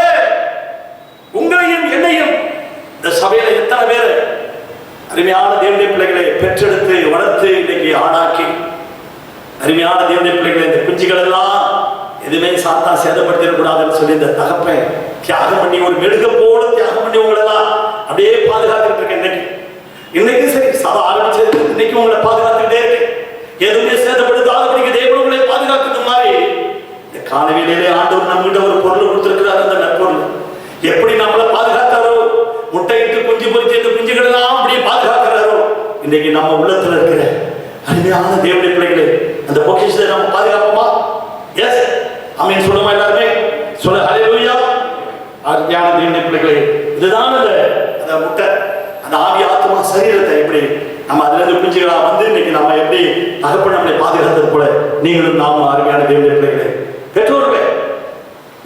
உங்களையும் என்னையும் இந்த சபையில எத்தனை பேர் அருமையான தேவனுடைய பிள்ளைகளை பெற்றெடுத்து வளர்த்து இன்னைக்கு ஆளாக்கி, அருமையான தேவனுடைய பிள்ளைகளை இந்த குஞ்சுகள் எல்லாம் எதுவுமே சாத்தா சேதப்படுத்திடக்கூடாதுன்னு சொல்லி இந்த தகப்பை தியாகம் பண்ணி, ஒரு மெழுக போல தியாகம் பண்ணி உங்களெல்லாம் அப்படியே பாதுகாத்துட்டு இருக்கேன். இன்னைக்கு சரி, சபை ஆரம்பிச்சது இன்னைக்கு உங்களை பாதுகாத்துக்கிட்டே இருக்கு. எதுவுமே சேதப்படுத்தாதபடிக்கு தேவன் உங்களை பாதுகாக்கிறது மாதிரி இந்த காலவேளையிலே ஆண்டவர் நம்மகிட்ட ஒரு பொருள் கொடுத்திருக்கிறார். அந்த நற்பொருள் எப்படி நம்மளை பாதுகாத்தாரோ, முட்டையிட்டு குஞ்சு பொறிச்சு இந்த குஞ்சுகள் எல்லாம் அப்படியே பாதுகாக்கிறாரோ, இன்னைக்கு நம்ம உள்ளத்துல இருக்கிற அருமையான தேவனுடைய பிள்ளைகளை அந்த பொக்கிஷத்தை நம்ம பாதுகாப்போமா? எஸ், ஆமென் சொல்லுமா? எல்லாருமே சொல்ல ஹல்லேலூயா. அருமையான தேவனுடைய பிள்ளைகளே, இதுதான் அந்த முட்டை, அந்த ஆவி, ஆத்மா, சரீரத்தை எப்படி நம்ம அதுல இருந்து குஞ்சுகளா வந்து இன்னைக்கு நம்ம எப்படி தகப்பன் நம்மளை பாதுகாத்தது போல நீங்களும் நாமும் அருமையான தேவனுடைய பிள்ளைகளே, பெற்றோர்களே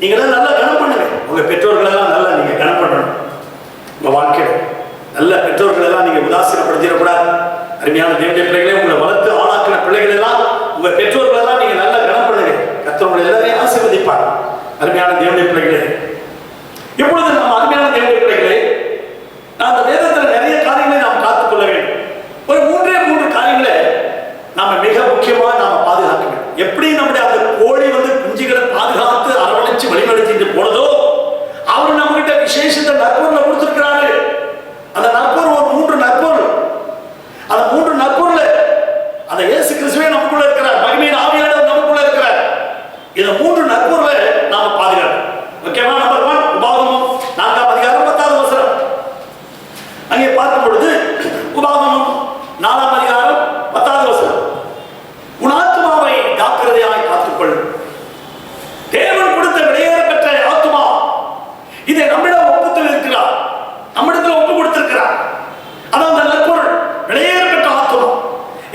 நீங்களாம் நல்லா கனம் பண்ணுங்க. உங்க பெற்றோர்களெல்லாம் நல்லா நீங்க கனம் பண்ணணும். உங்க வாழ்க்கையில நல்ல பெற்றோர்கள் எல்லாம் நீங்க உதாசீனப்படுத்திடக்கூடாது. அருமையான தேவனுடைய பிள்ளைகளே, உங்களை வளர்த்து ஆளாக்கின பிள்ளைகள் எல்லாம் உங்க பெற்றோர்கள் எல்லாம் நீங்க நல்லா கனம் பண்ணுங்க. கர்த்தர் உங்களை எல்லாரையும் ஆசீர்வதிப்பார். அருமையான தேவனுடைய பிள்ளைகளே, இப்பொழுது நம்ம அருமையான தேவனுடைய பிள்ளைகளே, அந்த வேதத்தில் நிறைய காரியங்களை நாம் காத்துக்கொள்ள வேண்டும். ஒரு மூன்று காரியங்களை நாம மிக முக்கியமா நாம பாதுகாக்க வேண்டும். எப்படி நம்முடைய அந்த கோழி வந்து குஞ்சுகளை பாதுகாத்து அரவணைச்சு வழிநடத்திட்டு போனதோ, அவர் நம்ம கிட்ட விசேஷத்தை நற்பொருளை கொடுத்திருக்கிறாரு. அந்த நற்பொருள் ஒரு 3 நற்பொருள். அந்த 3 நற்பொருள் அந்த இயேசு கிறிஸ்துவே நமக்குள்ள இருக்கிறார். மகிமையின் ஆவியானவர் நமக்குள்ள இருக்கிறார். இந்த 3 நற்பொருளை நாம பாதுகாக்கணும். ஓகேவா? நம்பர் 1 உபாகமம் 4ஆம் அதிகாரம் 10வது வசனம். அங்கே பார்க்கும் பொழுது உபாகமம் 4ஆம் அதிகாரம் 10வது வசனம், உன் ஆத்துமாவை ஜாக்கிரதையாய் காத்துக்கொள். தேவன் கொடுத்த விலையேற பெற்ற ஆத்துமா, இதை நம்மிடம் ஒப்புத்து இருக்கிறார், நம்மிடத்தில் ஒப்பு கொடுத்திருக்கிறார். அதான் அந்த நற்பொருள், விலையேற பெற்ற ஆத்துமா.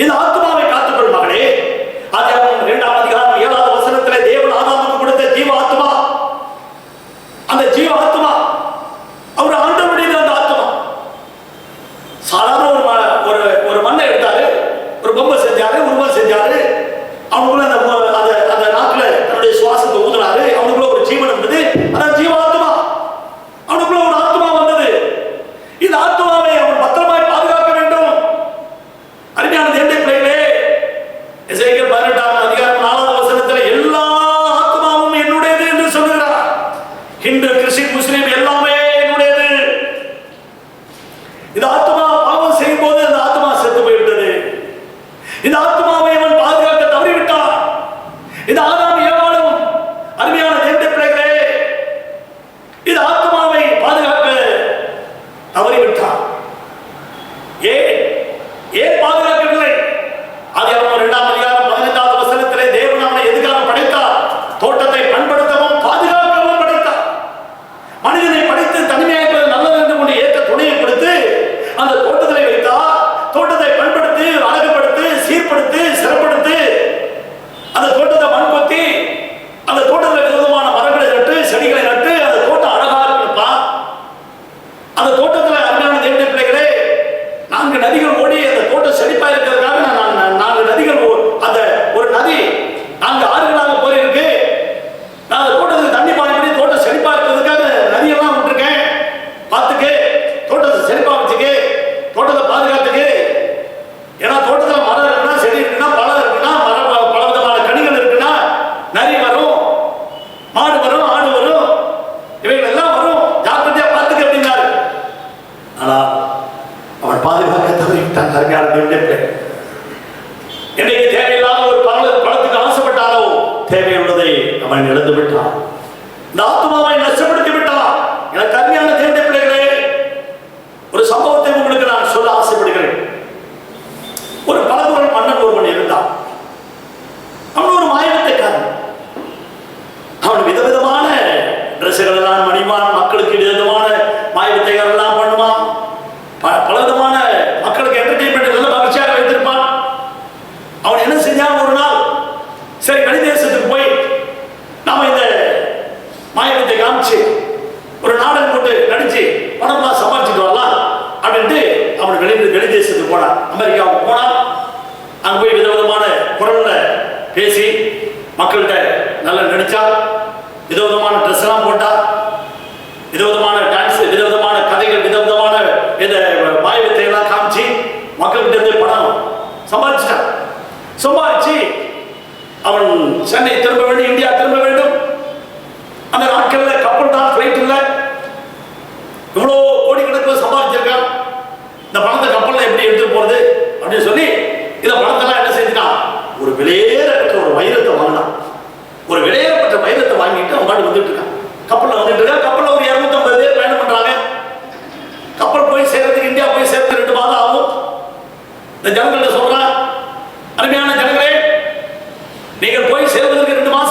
இந்த ஆத்துமாவை காத்துக்கொள் மகளே. ஆதியாகமம் 2ஆம் அதிகாரம் 7வது வசனத்திலே தேவன் ஆதாமுக்கு கொடுத்த ஜீவ ஆத்துமா, அந்த ஜீவ ஆத்துமா அவர் ஆண்டவருடைய அந்த ஆத்துமா. சாதாரண ஒரு மண்ணை எடுத்தாரு, ஒரு பொம்மை செஞ்சாரு, உருவம் செஞ்சாரு, அவனுக்குள்ள அந்த நாக்குல தன்னுடைய சுவாசத்தை ஊதுனாரு, அவனுக்குள்ள ஒரு ஜீவன் இருந்தது, அதான் ஜீவ ஆத்துமா. அவனுக்குள்ள ஒரு ஆத்துமா வந்தது. இந்த ஆத்துமாவை அவன் பத்திரமாய் பாதுகாக்க வேண்டும். அருமையான தேவனுடைய பிள்ளைகளே, எசேக்கியேல் 18ஆம் அதிகாரம் 4வது வசனத்தில் எல்லா ஆத்துமாவும் என்னுடையது என்று சொல்லுகிறார். ஹிந்து, கிறிஸ்டின், முஸ்லிம் எல்லாமே என்னுடையது. இந்த ஆத்துமா பாவம் செய்யும் போது அந்த ஆத்துமா செத்து போய்விட்டது. இந்த ஆத்துமாவை அவன் பாதுகாக்க தவறிவிட்டான். இந்த ஆதாம் ஏவாளும் அருமையான தேவனுடைய பிள்ளைகளே, இந்த ஆத்துமாவை பாதுகாக்க தவறிவிட்டான். ஏன் பாதுகாக்கவில்லை? ஆதியாகமம் 2ஆம் அதிகாரம் 15வது வசனத்திலே தேவன் அவனை எதுக்காக படைத்தார்? தோட்டத்தை பண்படுத்தவும் பாதுகாக்கவும் படைத்தார். மனிதனை படைத்து தனிமையாய்ப்பது நல்லது என்று கொண்டு ஏற்ற துணையை கொடுத்து அந்த தோட்டத்தை வைத்தார். தோட்டத்தை பண்படுத்தி, அழகுபடுத்தி, சீர்படுத்தி, சிறப்படுத்தி, அந்த தோட்டத்தை மண் கொத்தி, அந்த தோட்டத்தில் விதமான மரங்களை நட்டு, செடிகளை நட்டு, அந்த தோட்டம் அழகாக இருப்பா. அந்த தோட்டத்தில் அருமையான தேவனுடைய பிள்ளைகளே, 4 நதிகள் ஓடி அந்த தோட்டம் செழிப்பா இருக்கிறதுக்காக 4 நதிகள், அந்த ஒரு நதி 4 ஆறுகளாக போயிருக்கு. நான் அந்த தோட்டத்துக்கு தண்ணி பாய்படி தோட்டம் செழிப்பா இருக்கிறதுக்காக நதியெல்லாம் விட்டுருக்கேன். பார்த்துக்கு, தோட்டத்தை செழிப்பா வச்சுக்கு, தோட்டத்தை பாதுகாத்துக்கு. ஏன்னா தோட்டத்தில் மரம் இருக்குன்னா, செடி இருக்குன்னா, பழம் இருக்குன்னா, பல விதமான கனிகள் இருக்குன்னா நிறைய வரும், மாடு வரும், ஆடு வரும், இவைகள் எல்லாம் வரும். ஜாக்கிரதையா பார்த்துக்க அப்படின்னாரு. ஆனா அவன் பாதுகாக்க தவறிவிட்டான். அருமையான தேவனுடைய பிள்ளைகளே, இன்னைக்கு தேவையில்லாத ஒரு பழத்துக்கு ஆசைப்பட்டாலோ தேவையுள்ளதை அவன் இழந்து விட்டான். இந்த ஆத்துமாவை நஷ்டப்படுத்தி விட்டான். எனக்கு அருமையான தேவனுடைய பிள்ளைகளே, ஒரு சம்பவத்தை உங்களுக்கு நான் சொல்ல ஆசைப்படுகிறேன். ஒரு பலகுரல் மன்னன் ஒருவன் இருந்தான். அவன் ஒரு மாயவித்தைக்காரன். அவன் விதவிதமான டிரெஸ்ஸுகள் எல்லாம் மணிவான், மக்களுக்கு விதவிதமான மாயவித்தைகள் எல்லாம் பண்ணுவான். பலவிதமான மக்களுக்கு என்டர்டெயின்மெண்ட் நல்ல மகிழ்ச்சியாக வைத்திருப்பான். அவன் என்ன செஞ்சான்? ஒரு நாள் சரி வெளிதேசத்துக்கு போய் நாம இந்த மாயவித்தை காமிச்சு ஒரு நாடகம் போட்டு நடிச்சு பணம்லாம் சம்பாதிச்சுட்டு வரலாம் அப்படின்ட்டு அவன் வெளிதேசத்துக்கு போனான். அமெரிக்காவுக்கு போனான். அங்கே போய் விதவிதமான குரல்ல பேசி மக்கள்கிட்ட நல்லா நடிச்சா, விதவிதமான ட்ரெஸ் எல்லாம் போட்டா, விதவிதமான டான்ஸ், விதவிதமான கதைகள், விதவிதமான இந்த மாயவித்தை எல்லாம் காமிச்சு மக்கள்கிட்ட இருந்து பணம் சம்பாதிச்சிட்டான். சம்பாதிச்சு அவன் சென்னை திரும்ப வேண்டும், இந்தியா திரும்ப வேண்டும். அந்த நாட்கள்ல கப்பல் தான், ஃபிளைட் இல்லை. இவ்வளோ கோடிக்கணக்கில் சம்பாதிச்சிருக்கான். இந்த பணத்தை கப்பல்ல எப்படி எடுத்துட்டு போறது அப்படின்னு சொல்லி இந்த பணத்தெல்லாம் என்ன செஞ்சுட்டான்? ஒரு விலையேறப்பட்ட ஒரு வைரத்தை வாங்கினான். ஒரு விலையேறப்பட்ட வைரத்தை வாங்கிட்டு அவன் பாட்டு வந்துட்டு இருக்கான். கப்பல்ல வந்துட்டு இருக்கான். கப்பல்ல ஒரு 250 பேர் பயணம் பண்றாங்க. கப்பல் போய் சேர்றதுக்கு, இந்தியா போய் சேர்த்து 2 மாதம் ஆகும். இந்த ஜனங்கள்ட்ட சொல்றான், அருமையான ஜனங்களே, நீங்கள் போய் சேர்வதற்கு 2 மாதம்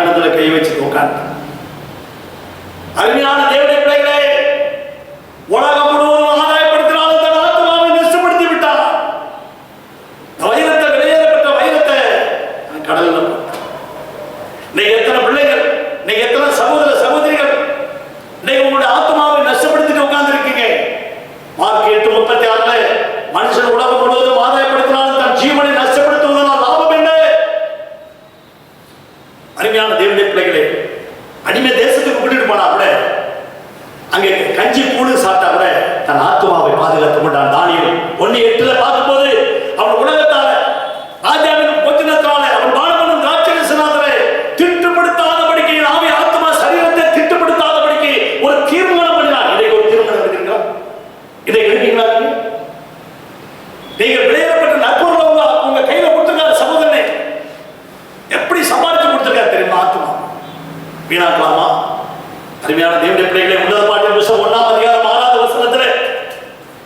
கணத்துல கை வச்சு உட்காந்து. அருமையான தேவனுடைய பிள்ளைகளே, உலகம் முழுவதும் ஆதாயப்படுத்தினாலும் தன் ஆத்மாவை நஷ்டப்படுத்தி விட்டார். வைரத்தை, வெளியேறப்பட்ட வைரத்தை கடல்ல போட்டார். இன்னைக்கு எத்தனை பிள்ளைகள், இன்னைக்கு எத்தனை சகோதர சகோதரிகள் இன்னைக்கு உங்களுடைய ஆத்மாவை நஷ்டப்படுத்திட்டு உட்கார்ந்து இருக்கீங்க. மார்க் 8:36 மனுஷன் உலகம் முழுவதும் ஆதாயப்படுத்தினாலும் தன் ஜீவனை நஷ்டப்படுத்துவதனால் லாபம் என்ன? அருமையான தேவனுடைய பிள்ளைகளே, அடிமை தேசத்துக்கு கூட்டிட்டு போனா கூட அங்கே கஞ்சி கூழு சாப்பிட்டா கூட தன் ஆத்மாவை பாதுகாத்துக் கொண்டான். தானியேல் 1:8 பார்க்கும்போது அவன் உலகத்தால ராஜாவின் பொச்சினத்தால அவன் பானமனும் திராட்சரசனாலே திட்டுப்படுத்தாதபடிக்கு ஆவி ஆத்மா சரீரத்தை திட்டுப்படுத்தாதபடிக்கு ஒரு தீர்மானம் பண்ணினான். இதை ஒரு தீர்மானம் எடுக்கிறீங்களா? இதை எடுப்பீங்களா? நீங்கள் வெளியேறப்பட்ட நற்பொருளை உங்க கையில கொடுத்துருக்காரு சகோதரனே. எப்படி சம்பாதிச்சு கொடுத்துருக்காரு தெரியுமா? ஆத்மா வீணாக்கலாமா? அருமையான தேவனுடைய பிள்ளைகளை, உன்னத பாட்டின் புத்தகம் 1ஆம் அதிகாரம் 6வது வசனத்துல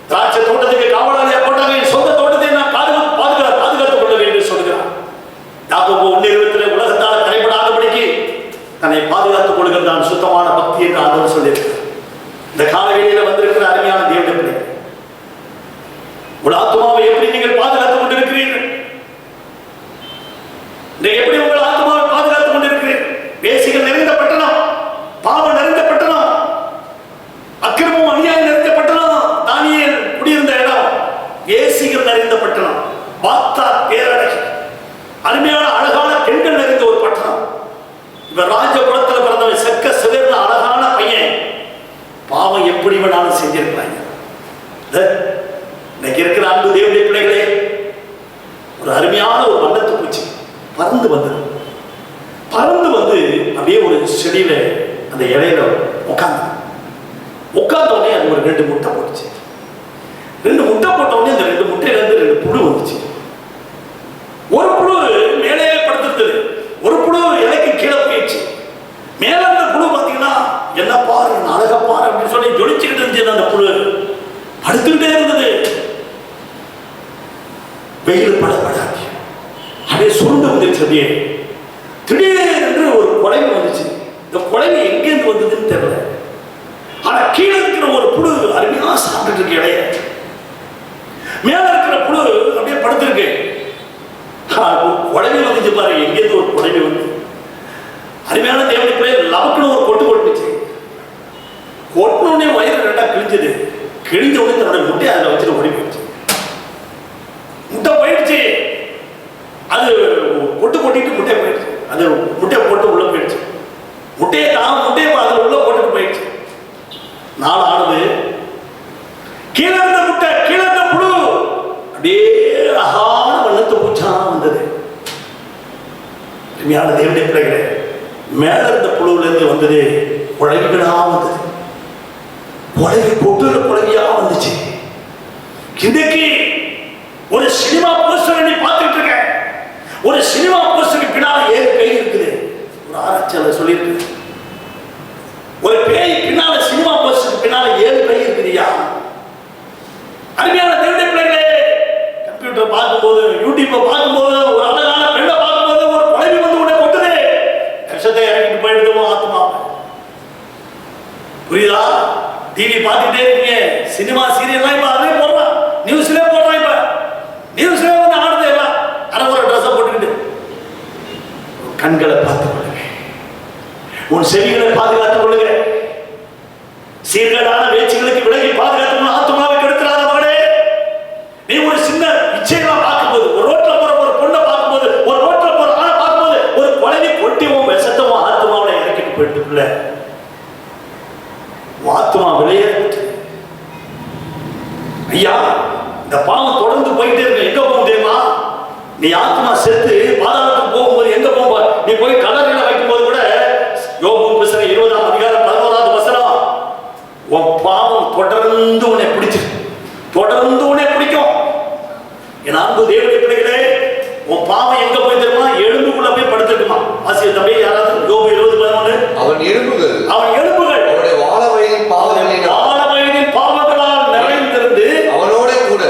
திராட்சை தோட்டத்துக்கு காவலாளியா போட்டாங்க. என் சொந்த தோட்டத்தை நான் பாதுகாத்துக் கொள்ள வேண்டும் சொல்கிறார். யாக்கோபு 1:20 உலகத்தால் தடைபடாதபடிக்கு தன்னை பாதுகாத்துக் கொள்கிறான் சுத்தமான பக்தி என்று ஆண்டவர் சொல்லியிருக்கிறார். இந்த காலவெளியில வந்திருக்கிற அருமையான தேவனுடைய பிள்ளை, உங்கள் ஆத்மாவை எப்படி நீங்கள் பாதுகாத்துக் கொண்டிருக்கிறீர்கள்? எப்படி உங்கள் ஆத்மாவை பாதுகாத்துக் கொண்டிருக்கிறீர்கள்? வேசிகள் நிறைந்த பட்டணம், பாவம் நிறைந்த பட்டணம், அக்கிரமம் அநியாயம் நிறைந்த பட்டணம் தானியேல் குடியிருந்த இடம். வேசிகள் நிறைந்த பட்டணம், பார்த்தா பேரழகி, அருமையான அழகான பெண்கள் நிறைந்த ஒரு பட்டணம். இவர் ராஜபுரத்தில் பிறந்தவன், செக்க சிவர்ந்த அழகான பையன். பாவம் எப்படி வேணாலும் செஞ்சிருக்கிறாங்க. இன்னைக்கு இருக்கிற அன்பு தேவனுடைய பிள்ளைகளே, ஒரு அருமையான ஒரு வண்ணத்து பூச்சி பறந்து வந்து அப்படியே ஒரு செடியில அந்த இலையில உட்கார்ந்த உடனே அது ஒரு 2 முட்டை போட்டுச்சு. 2 முட்டை போட்ட உடனே அந்த 2 முட்டையில இருந்து 2 புழு வந்துச்சு. ஒரு புழு மேலே படுத்துருந்தது, ஒரு புழு இலைக்கு கீழே போயிடுச்சு. மேல இருந்த புழு பார்த்தீங்கன்னா, என்ன பாரு அழகா பாரு அப்படின்னு சொல்லி ஜொலிச்சுக்கிட்டு இருந்துச்சு. அந்த புழு படுத்துக்கிட்டே இருந்தது. வெயில் படப்படாது, அப்படியே சுருண்டு வந்துச்சு. அப்படியே திடீரென்று ஒரு குழம்பு வந்துச்சு. இந்த குழம்பு எங்கேருந்து வந்ததுன்னு தெரியல. ஆனா கீழே இருக்கிற ஒரு புழு அருமையா சாப்பிட்டு இருக்கு இலைய. மேல இருக்கிற புழு அப்படியே படுத்திருக்கு. குழம்பு வந்துச்சு பாரு, எங்கேருந்து ஒரு குழம்பு வந்து அருமையான தேவனுடைய பிள்ளை லவக்குன்னு ஒரு கொட்டு கொட்டுச்சு. கொட்டினோடனே வயிறு 2ஆ கிழிஞ்சது. கிழிஞ்ச உடனே தன்னோட முட்டையை அதில் வச்சுட்டு ஓடி போயிடுச்சு. முட்டை போயிடுச்சு. அது கொட்டு கொட்டிட்டு முட்டை போயிடுச்சு. அது முட்டையை போட்டு உள்ள போயிடுச்சு. முட்டையை அதில் உள்ள போட்டுட்டு போயிடுச்சு. நாள் ஆனது. கீழே இருந்த முட்டை, கீழே இருந்த புழு அப்படியே அழகான வண்ணத்து பூச்சா வந்தது. தேவனுடைய பிள்ளைகளே, மேல இருந்த புழுவுல இருந்து வந்தது குழவிகளா வந்தது. குழவி பொட்டுல குழவியா வந்துச்சு. இன்னைக்கு ஒரு சினிமா போஸ்டர் நீ பார்த்துட்டு இருக்க. ஒரு சினிமா போஸ்டருக்கு பின்னால 7 கை இருக்குது. ஒரு ஆராய்ச்சியாளர் சொல்லியிருக்கு, ஒரு பேய் பின்னால, சினிமா போஸ்டருக்கு பின்னால 7 கை இருக்குதுயா. அருமையான தேவனுடைய பிள்ளைகளே, கம்ப்யூட்டர் பார்க்கும்போது, யூடியூப்பை பார்க்கும்போது, ஒரு அழகான பெண்ணை பார்க்கும்போது ஒரு குழவி வந்து உடனே கொட்டுது. விஷத்தை இறங்கிட்டு போயிடுவோம் ஆத்மா. புரியுதா? டிவி பார்த்துட்டே இருக்கீங்க, சினிமா சீரியல்லாம் இப்ப அதே போடுறான், நியூஸ்ல போடுறான். இப்ப நியூஸ்ல வந்து ஆடுது எல்லாம் அரை ஒரு ட்ரெஸ்ஸை போட்டுக்கிட்டு. கண்களை பார்த்துக் கொள்ளுங்க, உன் செவிகளை பாதுகாத்துக் கொள்ளுங்க. சீர்கேடான பேச்சுகளுக்கு விலகி பாதுகாத்து ஆத்மாவை கெடுக்கிறாத மகனே. நீ ஒரு சின்ன இச்சையெல்லாம் பார்க்கும்போது, ஒரு ரோட்ல போற ஒரு பொண்ணை பார்க்கும்போது, ஒரு ரோட்ல போற ஆளை பார்க்கும்போது, ஒரு குழந்தை கொட்டிவும் விஷத்தவும் ஆத்மாவை இறக்கிட்டு போயிட்டுக்குள்ள ஆத்மா விளையாட்டு. ஐயா, இந்த பாவம் தொடர்ந்து போயிட்டே இருக்கு. எங்க போக முடியுமா? நீ ஆத்மா செத்து பாதாளத்துக்கு போகும்போது எங்க போக? நீ போய் கலரில வைக்கும் போது கூட, யோபு புத்தகம் 20ஆம் அதிகாரம் 11வது வசனம், உன் பாவம் தொடர்ந்து உன்னை பிடிக்கும். என் அன்பு தேவனுடைய பிள்ளைகளே, உன் பாவம் எங்க போய் தெரியுமா? எலும்புக்குள்ள போய் படுத்துக்குமா. ஆசிய தம்பி யாராவது யோபு 20:11, அவன் எலும்புகள் அவருடைய வாழ வயதின் பாவங்களால் நிறைந்திருந்து அவனோட கூட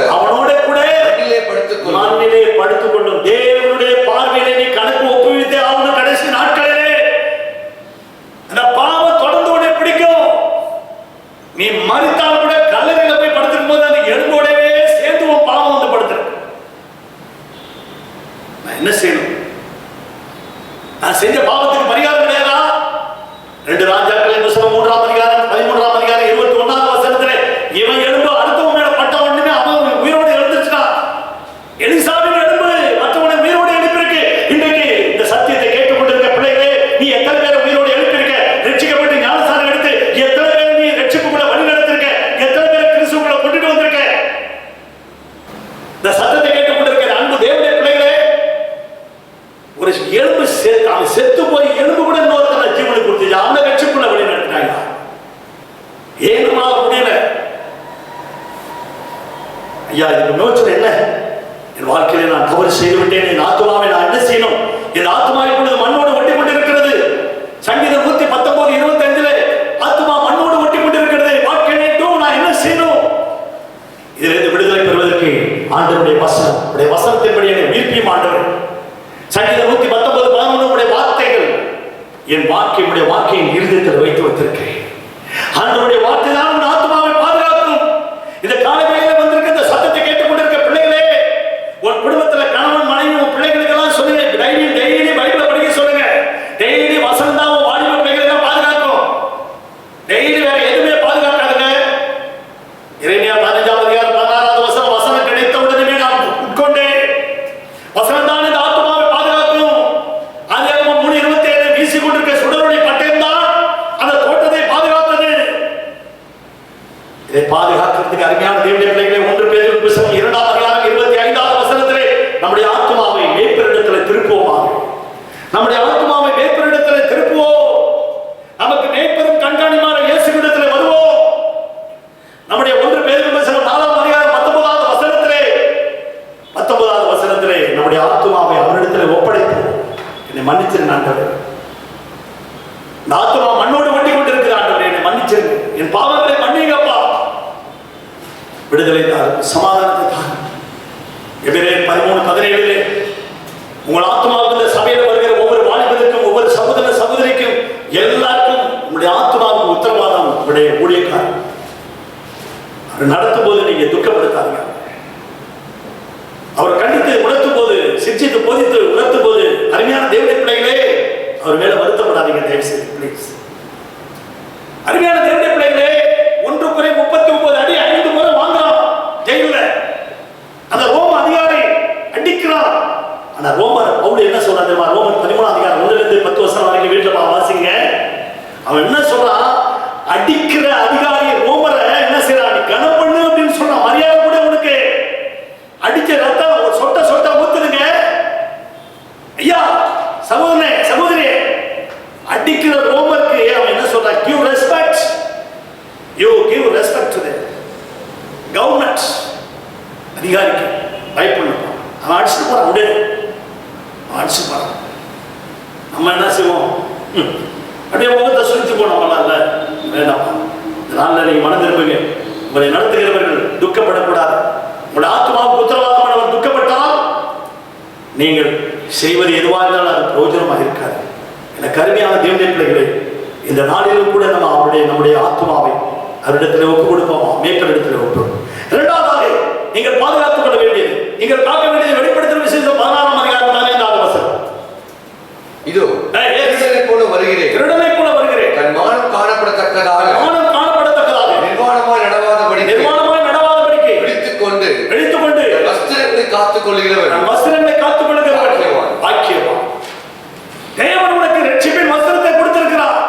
மண்ணிலே படுத்துக் கொள்ளும். தேவனுடைய பார்வையிலே நீ கணக்கு ஒப்புவித்தே ஆகணும். கடைசி நாட்களிலே நான் என்ன செய்யணும்? நான் செஞ்ச பாவத்துக்கு பரிகாரம் கிடையாதா? 2 ராஜாக்களின் புத்தகம் 3ஆம் அதிகாரம் 13ஆம் அதிகாரம் 21ஆம் வசனத்திலே இவன் எலும்பு அடுத்தவன் மேல பட்ட உடனே அவன் உயிரோடு எழுந்துச்சுட்டான். எலிசாவின் எலும்பு மற்றவனை உயிரோடு எழுப்பியிருக்கு. இன்றைக்கு இந்த சத்தியத்தை கேட்டுக்கொண்டிருக்க பிள்ளைகளே, நீ எத்தனை பேரை உயிரோடு எழுப்பியிருக்க? ரட்சிக்கப்பட்டு ஞானஸ்நானம் எடுத்து எத்தனை பேர் நீ ரட்சிப்புக்குள்ள வழி நடத்திருக்க? எத்தனை பேரை கிறிஸ்துவுக்குள்ள கொண்டுட்டு வந்திருக்க? இந்த சத்தத்தை கேட்டுக்கொண்டிருக்கிற அன்பு தேவனுடைய பிள்ளைகளே, ஒரு எலும்பு அவன் செத்து போய் எலும்பு கூட இன்னொருத்தனை ஜீவனுக்கு கொடுத்து அவனை ரட்சிப்புக்குள்ள வழி நடத்தினாங்க. ஏன் நம்மளால முடியல? ஐயா, இதுக்கு யோசனை என்ன? என் வாழ்க்கையில நான் தவறு செய்து விட்டேன். என் ஆத்மாவை நான் என்ன செய்யணும்? என் ஆத்மா இப்பொழுது மண்ணோடு ஒட்டி கொண்டிருக்கிறது. சங்கீதம் 119:25 ஆத்மா மண்ணோடு ஒட்டி கொண்டிருக்கிறது. வாழ்க்கையை நான் என்ன செய்யணும்? இதிலிருந்து விடுதலை பெறுவதற்கு ஆண்டவருடைய வசனம், உடைய வசனத்தின்படி என்னை மீட்பியும் ஆண்டவர். சங்கீதம் 119:11 உடைய வார்த்தைகள் என் வாக்கையின் இருதயத்தில் வைத்து வைத்திருக்கிறேன். ஆண்டவருடைய வார்த்தை தான் உன் ஆத்மாவை பாதுகாக்கும். இந்த காலையில வந்திருக்க இந்த சத்தத்தை கேட்டுக்கொண்டிருக்க பிள்ளைகளே, உன் குடும்பத்தில் கணவன் மனைவி உன் பிள்ளைகளுக்கு எல்லாம் சொல்லுங்க, டெய்லி பைபிளை படிக்க சொல்லுங்க. டெய்லி வசனம் தான் உன் வாலிப பிள்ளைகளை தான் பாதுகாக்கும். டெய்லி வேற எதுவுமே பாதுகாக்காதுங்க. எரேமியா 15ஆம் அதிகாரம் 16ஆவது வசனம், வசனம் கிடைத்த உடனே நான் உட்கொண்டேன். வசனம் தான் இந்த ஆத்மாவை பாதுகாக்கும். ஆதியாகமம் 3:27 வீசிக்கொண்டிருக்க சுடருடைய பட்டயம் தான் அந்த தோட்டத்தை பாதுகாத்தது. இதை பாதுகாக்கிறதுக்கு அருமையான தேவனுடைய பிள்ளைகளை 1 பேதுரு புத்தகம் 2ஆம் அதிகாரம் 25ஆவது வசனத்திலே நம்முடைய ஆத்மாவை மேய்ப்பரிடத்தில் திருப்புவோமாக. நம்முடைய ஆத்மாவை மேய்ப்பரிடத்தில் திருப்புவோம். நமக்கு மேய்ப்பரும் கண்காணிமார இயேசுவிடத்தில் வருவோம். நம்முடைய 1 பேதுரு புத்தகம் 4ஆம் அதிகாரம் 19ஆவது வசனத்திலே நம்முடைய ஆத்மாவை அவரிடத்தில் ஒப்படைப்போம். என்னை மன்னிச்சிருங்க ஆண்டவரே, இந்த ஆத்மா மண்ணோடு ஒட்டி கொண்டிருக்கிற ஆண்டவரே, என்னை மன்னிச்சிருங்க, என் பாவங்களை மன்னிங்கப்பா. விடுதலை தார், சமாதானத்தை தார். எபிரேயர் 13:17 உங்கள் ஆத்மாவுக்கு இந்த சபையில் வருகிற ஒவ்வொரு வாலிபனுக்கும் ஒவ்வொரு சகோதர சகோதரிக்கும் எல்லாருக்கும் உங்களுடைய ஆத்மாவுக்கு உத்தரவாதம் உங்களுடைய ஊழியக்காரர். அவர் நடத்தும் போது நீங்க துக்கப்படுத்தாதீங்க. அவர் கண்டித்து உணர்த்தும் போது, சிரிச்சித்து போதித்து உணர்த்தும் போது, அருமையான தேவனுடைய பிள்ளைகளே, அவர் மேல வருத்தப்படாதீங்க தயவு செய்து ப்ளீஸ். அருமையான தேவனுடைய பிள்ளைகளே, 1 குறை 39 அடி 5 முறை வாங்குறான் ஜெயில. அந்த ரோம அதிகாரி அடிக்கிறான். ஆனா ரோமர் பவுல் என்ன சொல்றான் தெரியுமா? ரோமர் 13ஆம் அதிகாரம் 1-10 வசனம் வரைக்கும் வீட்டுல வாசிங்க. அவன் என்ன சொல்றான்? அடிக்கிற அதிகாரி ரோமரை என்ன செய்யறான்? நீ கனம் பண்ணு அப்படின்னு சொல்றான். மரியாதை கூட உனக்கு அடிச்ச ரத்தம் சொட்ட ஊத்துதுங்க. ஐயா, சகோதரனே சகோதரி, அடிக்கிற ரோமருக்கு அவன் என்ன சொல்றான்? give respect, you give respect to the government. அதிகாரிக்கு பயப்படணும். அவன் அடிச்சுட்டு போறான், உடனே அடிச்சு போறான். நம்ம என்ன செய்வோம்? அப்படியே முகத்தை சுழிச்சு போனோம்ல, இல்ல வேண்டாம். இதனால நீங்க மனம் திரும்புங்க. உங்களை நடத்துகிறவர்கள் துக்கப்படக்கூடாது. உங்களுடைய ஆத்மாவுக்கு உத்தரவாதமானவர் துக்கப்பட்டால் நீங்கள் செய்வது எதுவாக இருந்தாலும் அது பிரயோஜனமாக இருக்காது. எனக்கு அருமையான தேவனுடைய பிள்ளைகளே, இந்த நாளிலும் கூட நம்முடைய ஆத்மாவை அவரிடத்தில் ஒப்பு கொடுப்போமா? மேய்ப்பரிடத்தில் ஒப்பு. 2வது நீங்கள் பாதுகாத்துக் கொள்ள வேண்டியது, நீங்கள் காக்க வேண்டியது வெளிப்படுத்தும் விசேஷம் 16ஆம் அதிகாரம் 15ஆவது வசனம். இதோ திருடனைப் போல வருகிறேன், திருடனைப் போல வருகிறேன், தன் மானம் காணப்படத்தக்கதாக நிர்வாணமாய் நடவாதபடிக்கு விழித்துக்கொண்டு வஸ்திரங்களை காத்துக் கொள்ளுகிறவர் பாக்கியவான். தேவன் உனக்கு ரட்சிப்பின் வஸ்திரத்தை கொடுத்திருக்கிறார்.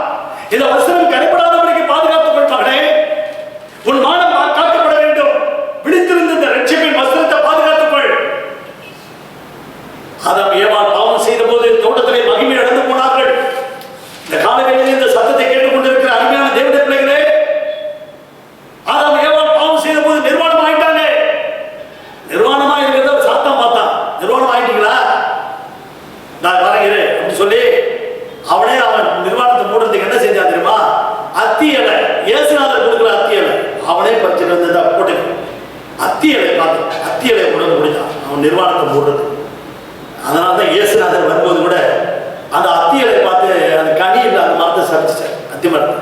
இந்த வஸ்திரம் கரைபடாதபடிக்கு பாதுகாத்துக் கொள்வானே. உன் மானம் காக்கப்பட வேண்டும். விழித்திருந்த இந்த ரட்சிப்பின் வஸ்திரத்தை பாதுகாத்துக் கொள். ஆதாம் ஏவாள் பாவம் செய்த போது தோட்டத்திலே மகிமை நடந்து போனார்கள். இந்த காலங்களில் இந்த சத்தத்தை கேட்டுக்கொண்டிருக்கிற அருமையான தேவனுடைய பிள்ளைகளே, ஆதாம் ஏவாள் பாவம் செய்த போது நிர்வாணம் ஆயிட்டாங்க. நிர்வாணமா இருக்கிறத சாத்தான் பார்த்தான். நிர்வாணம் ஆயிட்டீங்களா, நான் வரகிறேன் அப்படின்னு சொல்லி அவன் நிர்வாணத்தை மூடுறதுக்கு என்ன செஞ்சா தெரியுமா? அத்தி இலை, இயேசுநாதர் கொடுக்குற அத்தி இலை அவனே பறிச்சுட்டு வந்து போட்டு அத்தி இலை பார்த்து அத்தி இலையை கொண்டு முடிஞ்சான் அவன் நிர்வாணத்தை மூடுறது. அதனாலதான் இயேசுநாதர் வரும்போது கூட அந்த அத்தி இலையை பார்த்து அந்த கனி இல்லை அந்த மரத்தை சரிச்சிட்டார். அத்தி மரத்தை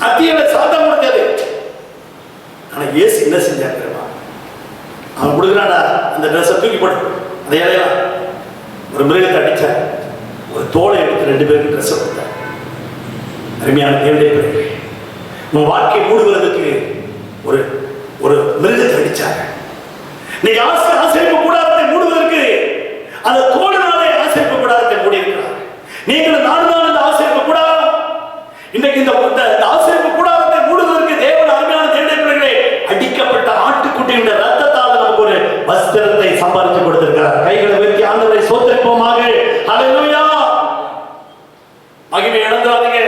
அத்தி இலை சாத்தம் முடிஞ்சது. ஆனா இயேசு என்ன செஞ்சார் தெரியுமா? அவன் கொடுக்குறானா அந்த ட்ரெஸ்ஸை தூக்கி போட்டு அதையா ஒரு மிருகத்தை அடிச்சார், ஒரு தோலை எடுத்து 2 பேருக்கு ட்ரெஸ் கொடுத்தார். அருமையான தேவனுடைய பிள்ளைகளே, உன் வாழ்க்கை மூடுவதற்கு ஒரு ஒரு மிருகத்தை அடிச்சார். நீங்க ஆசரிப்பு கூடாரத்தை மூடுவதற்கு அந்த தோழினாலே ஆசரிப்பு கூடாரத்தை மூடி இருக்கிறார். நீங்கள் நாடுதான் இந்த ஆசரிப்பு கூடாரம். இன்றைக்கு இந்த ஆசரிப்பு கூடாரத்தை மூடுவதற்கு தேவன் அருமையான தேவனுடைய பிள்ளைகளே அடிக்கப்பட்ட ஆட்டுக்குட்டியுடைய ரத்தத்தால் நமக்கு ஒரு வஸ்திரத்தை சம்பாதிச்சு கொடுத்திருக்கிறார். கைகளை உயர்த்தி ஆண்டவரை ஸ்தோத்திரிப்போமாக. ஹல்லேலூயா. மகிமை இழந்துடாதீங்க,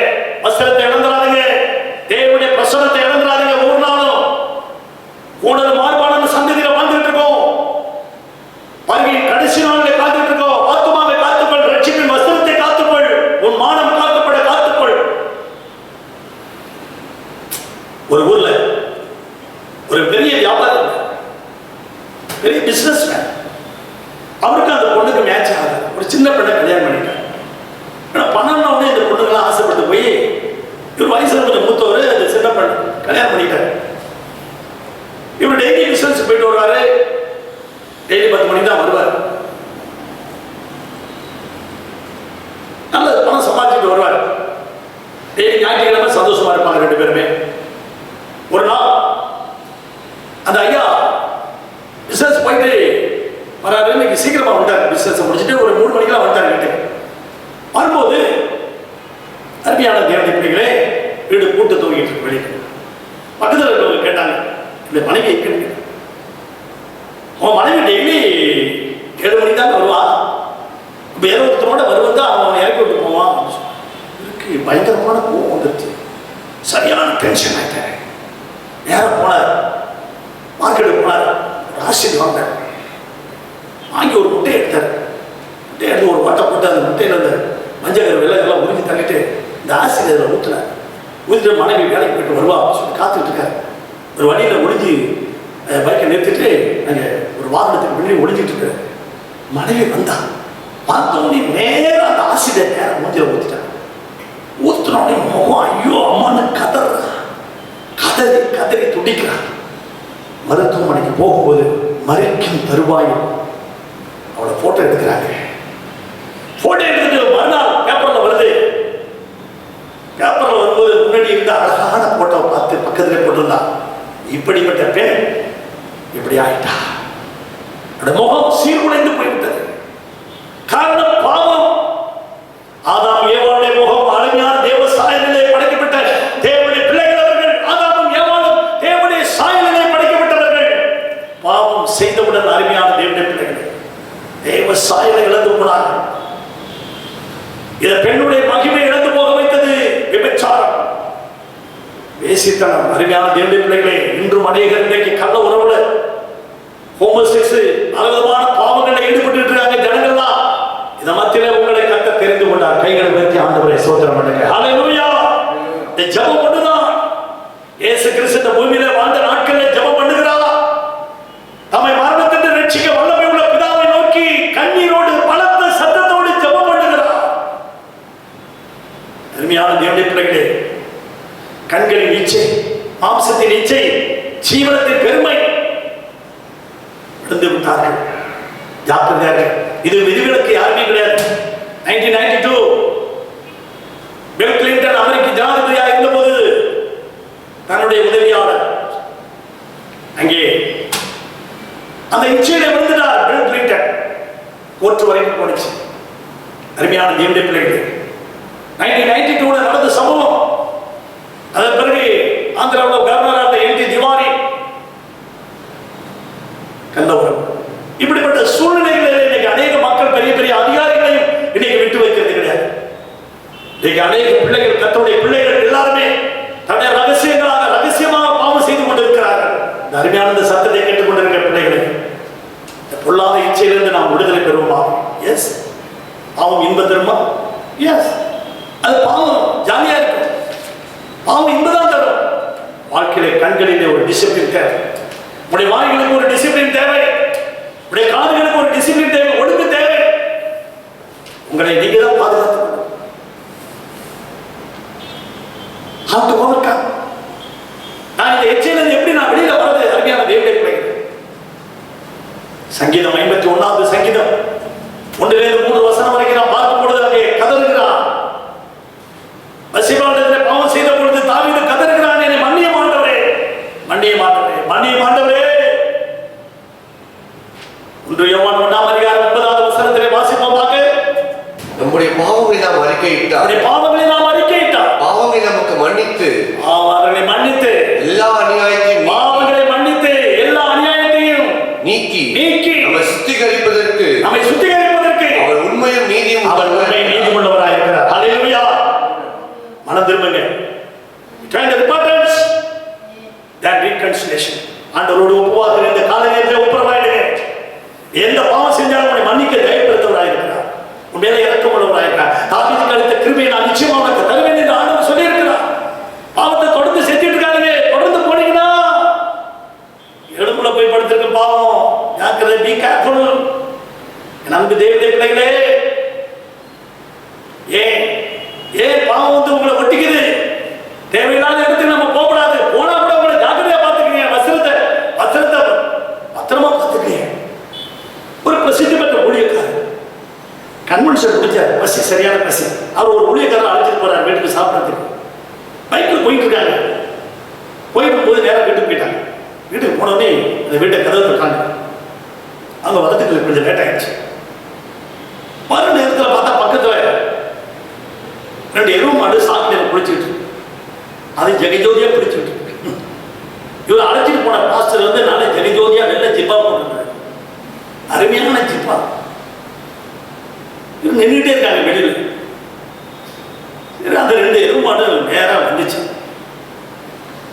வஸ்திரத்தை இழந்துடாதீங்க, தேவனுடைய பிரசன்னத்தை இழந்துடாதீங்க. ஒரு நாளும் ஊழல் மாறுபாடான சந்ததியில வாழ்ந்துட்டு இருக்கோம். வாழ்க்கையின் கடைசி நாளிலே காத்துட்டு இருக்கோம். ஆத்துமாவை காத்துக்கொள், ரட்சிப்பின் வஸ்திரத்தை காத்துக்கொள், உன் மானம் காக்கப்பட காத்துக்கொள். ஒரு ஊர்ல ஒரு பெரிய வியாபாரம், பெரிய பிசினஸ் மேன், அவருக்கு அந்த பொண்ணுக்கு மேட்ச் ஆகுது. ஒரு சின்ன பெண்ணை கல்யாணம் பண்ணிட்டார். பணம்னா உடனே இந்த பொண்ணுங்களாம் ஆசைப்பட்டு போய் இவர் வயசுல கொஞ்சம் மூத்தவர், அந்த சின்ன பெண் கல்யாணம் பண்ணிட்டார். இவர் டெய்லி பிசினஸ் போயிட்டு வருவாரு. டெய்லி 10 மணிக்கு தான் வருவார். நல்ல பணம் சம்பாதிச்சுட்டு வருவார். டெய்லி ஞாயிற்றுக்கிழமை சந்தோஷமா இருப்பாங்க 2 பேருமே. ஒரு நாள் அந்த ஐயா பிசினஸ் போயிட்டு வராரு. இன்னைக்கு சீக்கிரமா வந்துட்டார். பிசினஸ் முடிச்சுட்டு ஒரு 3 மணிக்கெல்லாம் வந்துட்டார் வீட்டுக்கு. வரும்போது அருமையான தேவனுடைய பிள்ளைகளே, வீடு கூட்டு தூங்கிட்டு இருக்கு. வெளியே பக்கத்தில் இருக்கிறவங்க கேட்டாங்க, இந்த மனைவி எங்க? அவன் மனைவி டெய்லி 7 மணிக்கு தான் வருவா. இப்போ ஏதோ ஒருத்தரோட வருவதா அவன் இறக்கி விட்டு போவான். இருக்கு பயங்கரமான கோவம் வந்துருச்சு. சரியான டென்ஷன் ஆயிட்டாரு. நேரம் போனார், மார்க்கெட்டுக்கு போனார். ஒரு ஆசிரியர் வாங்கினார். வாங்கி ஒரு முட்டையை எடுத்தார். முட்டையை எடுத்து ஒரு வட்டை போட்டு அந்த முட்டையில் அந்த மஞ்சள் வெள்ளையெல்லாம் உறிஞ்சி தள்ளிட்டு இந்த ஆசிரியர் ஊற்றினார். ஊற்றிட்டு மனைவி வேலைக்கு போயிட்டு வருவா சொல்லி காத்துக்கிட்டு இருக்காரு. ஒரு வழியில் ஒளிஞ்சு பைக்கை நிறுத்திட்டு நாங்கள் ஒரு வாகனத்துக்கு முன்னாடி ஒளிஞ்சிட்டு இருக்காரு. மனைவி வந்தா பார்த்தோன்னே நேரம் அந்த ஆசிரியர் நேரம் மூஞ்சில் ஊற்றிட்டாங்க. ஊற்றினோடனே முகம் ஐயோ அம்மான்னு கதறான். கதறி துடிக்கிறான். மருத்துவமனைக்கு போகும்போது மறைக்கும் தருவாயும் அவளை போட்டோ எடுக்கிறாங்க. போட்டோ எடுத்துட்டு மறுநாள் பேப்பர்ல வருது. பேப்பர்ல வரும்போது முன்னாடி இருந்த அழகான போட்டோவை பார்த்து பக்கத்துல போட்டிருந்தா, இப்படிப்பட்ட பெண் இப்படி ஆயிட்டா. முகம் சீர்குலைந்து போய்விட்டது. காரணம் பாவம். ஆதாம் ஏவாளுடைய முகம் அருமையான தேவ சாயலிலே படைக்கப்பட்ட தேவனுடைய பிள்ளைகள் அவர்கள். ஆதாமும் ஏவாளும் தேவனுடைய சாயலிலே படைக்கப்பட்டவர்கள். பாவம் செய்தவுடன் அருமையான தேவனுடைய பிள்ளைகள் தேவ சாயலை இழந்து போனார்கள். இந்த பெண்ணுடைய மகிமை இழந்து போக வைத்தது விபச்சாரம், வேசித்தனம். அருமையான தேவனுடைய பிள்ளைகளே, இன்றும் அநேகர் இன்றைக்கு கள்ள உறவுல ஹோமோசெக்ஸ் பலவிதமான பாவங்களில் ஈடுபட்டு இருக்காங்க ஜனங்கள்லாம். இந்த மத்தியில உங்களை கத்த தெரிந்து கொண்டார். கைகளை உயர்த்தி ஆண்டவரை ஸ்தோத்திரம் பண்ணுங்க. ஹல்லேலூயா. இந்த ஜெபம் ஒண்ணுதான். இயேசு கிறிஸ்து இந்த பூமியில வாழ்ந்த நாட்களில் ஜெபம் பண்ணுகிறார். தம்மை மரணத்திலிருந்து ரட்சிக்க வல்லமை உள்ள பிதாவை நோக்கி கண்ணீரோடு பலத்த சத்தத்தோடு ஜெபம் பண்ணுகிறார். அருமையான தேவனுடைய பிள்ளைகளே, கண்களின் இச்சை, மாம்சத்தின் இச்சை, ஜீவனத்தின் பெருமை விழுந்து விட்டார்கள். ஜாக்கிரதையாக. இது விதிவிலக்கு யாருமே கிடையாது. 1992 பில் கிளின்டன் அமெரிக்க ஜனாதிபதியாக இருந்தபோது தன்னுடைய உதவியாளர் அங்கே அந்த இச்சையில விழுந்துட்டார். பில் கிளின்டன் கோர்ட் வரைக்கும் போனிச்சு. அருமையான தேவனுடைய பிள்ளைகள், 1992 நடந்த சம்பவம். அதன் பிறகு ஆந்திராவில் கவர்னராக என்டி திவாரி கண்டவரம். இப்படிப்பட்ட சூழ்நிலைகளில் இன்னைக்கு அநேக மக்கள் பெரிய பெரிய அதிகாரிகளையும் இன்னைக்கு விட்டு வைக்கிறது கிடையாது. இன்னைக்கு அநேக பிள்ளைகள், கர்த்தருடைய பிள்ளைகள் எல்லாருமே தன்னுடைய ரகசியமாக பாவம் செய்து கொண்டிருக்கிறார்கள். இந்த அருமையான இந்த சத்தத்தை கேட்டுக் கொண்டிருக்கிற பிள்ளைகளை, இந்த பொல்லாத இச்சையிலிருந்து நாம் விடுதலை பெறுவோமா? எஸ். பாவம் இன்பம் தருமா? எஸ். அது பாவம் ஜாலியா இருக்கும். பாவம் இன்பதான் தரும். வாழ்க்கையில கண்களிலே ஒரு டிசிப்ளின் தேவை. உடைய வாய்களுக்கு ஒரு டிசிப்ளின் தேவை. உடைய காதுகளுக்கு ஒரு டிசிப்ளின் தேவை, ஒழுங்கு தேவை. உங்களை நீங்க தான் பாதுகாத்துக்கணும். நான் இந்த எச்சையிலிருந்து எப்படி நான் வெளியில வர்றது? அருமையான தேவனுடைய பிள்ளைகள், சங்கீதம் 51 சங்கீதம் 1-3 வசனம் வரைக்கும் நாம் பார்க்கும் பொழுது அங்கே கதறுகிறான். பத்சேபாவிடத்திலே பாவம் செய்த பொழுது தாவீது கதறுகிறான், என்னை மன்னியும் ஆண்டவரே, மன்னியும் ஆண்டவரே, மன்னியும் ஆண்டவரே. 1 யோவான் 1:9 வசனத்திலே வாசிப்போமாக. நம்முடைய பாவங்களை நாம் அறிக்கையிட்டால், அவருடைய பாவங்களை நாம் அறிக்கையிட்டால், பாவங்களை நமக்கு மன்னித்து, அவர்களை மன்னித்து, எல்லா அநியாயத்தையும் பாவங்களை மன்னித்து, எல்லா அநியாயத்தையும் நீக்கி நம்மை சுத்திகரிப்பதற்கு அவர் உண்மையும் நீதியும் அவர் உண்மை நீதி உள்ளவராய் இருக்கிறார். ஹல்லேலூயா. மனம் திரும்புங்க. Turn to repentance, then reconciliation. ஆண்டவரோடு ஒப்புவாக்குற இந்த கால நேரத்தில் ஒப்புரவாயிடுங்க. எந்த பாவம் செஞ்சாலும் உன்னை மன்னிக்க தயப்படுத்தவராய் இருக்கிறார். உன் மேல இரக்கம் உள்ளவராய் இருக்கிறார். தாவீதுக்கு அளித்த கிருபையை நான் நிச்சயமா உனக்கு தருவேன் என்று ஆண்டவர் சொல்லி இருக்கிறார். பாவத்தை தொடர்ந்து செஞ்சுட்டு இருக்காங்க. தொடர்ந்து போனீங்கன்னா எழுப்புல போய் படுத்திருக்க பாவம். ஜாக்கிரதை, பி கேர்ஃபுல். நமக்கு தேவனுடைய பிள்ளைகளே, ஏன் பாவம் வந்து உங்களை ஒட்டிக்குது? தேவையில்லாத இடத்துக்கு நம்ம போகக்கூடாது. போனா கூட உங்களை ஜாக்கிரதையா பார்த்துக்கீங்க. வஸ்திரத்தை பத்திரமா பார்த்துக்கீங்க. ஒரு பிரசித்தி பெற்ற ஊழியக்காரர் கன்வென்ஷன் முடிச்சார். பசி, சரியான பசி. அவர் ஒரு ஊழியக்காரர் அழைச்சிட்டு போறாரு வீட்டுக்கு சாப்பிட்றதுக்கு. பைக்கில் போயிட்டு இருக்காங்க. போயிட்டு போது நேரம் வீட்டுக்கு போயிட்டாங்க. வீட்டுக்கு போனோடனே அந்த வீட்டை கதவு தட்டாங்க. அங்க வரதுக்கு கொஞ்சம் லேட் ஆயிடுச்சு. மறு நேரத்தில் பார்த்தா பக்கத்துல 2 எருவு மாடு சாக்கடையில் குளிச்சுட்டு, அது ஜெகஜோதியா பிடிச்சிட்டு. இவர் அழைச்சிட்டு போன பாஸ்டர் வந்து நாளை ஜெகஜோதியா வெள்ள ஜிப்பா போட்டுருக்காரு. அருமையான ஜிப்பா. இவர் நின்றுட்டே இருக்காங்க வெளியில. அந்த 2 எருவு மாடு நேரா வந்துச்சு.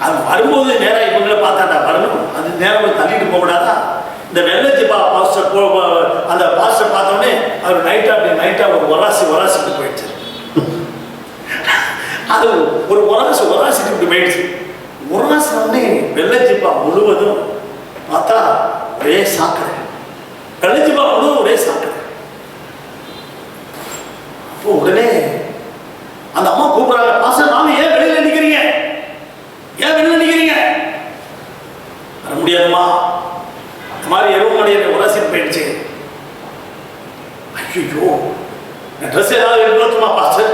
அது வரும்போது நேரம் இவங்களை பார்த்தாண்டா வரணும். அது நேரம் தள்ளிட்டு போகக்கூடாதா? இந்த வெள்ளை ஜிப்பா பாஸ்டர் அந்த பாஸ்டர் பார்த்தோன்னே அவர் நைட்டா ஒரு ஒராசிட்டு போயிடுச்சு. அது ஒரு ஒராசிட்டு போயிடுச்சு. ஒராசனே வெள்ளை ஜிப்பா முழுவதும் பார்த்தா ஒரே சாக்கடை. வெள்ளை ஜிப்பா முழுவதும் ஒரே சாக்கடை. அப்போ உடனே அந்த அம்மா கூப்பிடுறாங்க, பாஸ்டர் நாம ஏன் வெளியில நிக்கிறீங்க? வர முடியாதுமா, இந்த மாதிரி எருமடைய உரசிட்டு போயிடுச்சு. ஐயோ, ட்ரெஸ் ஏதாவது எடுத்துமா பாஸ்டர்?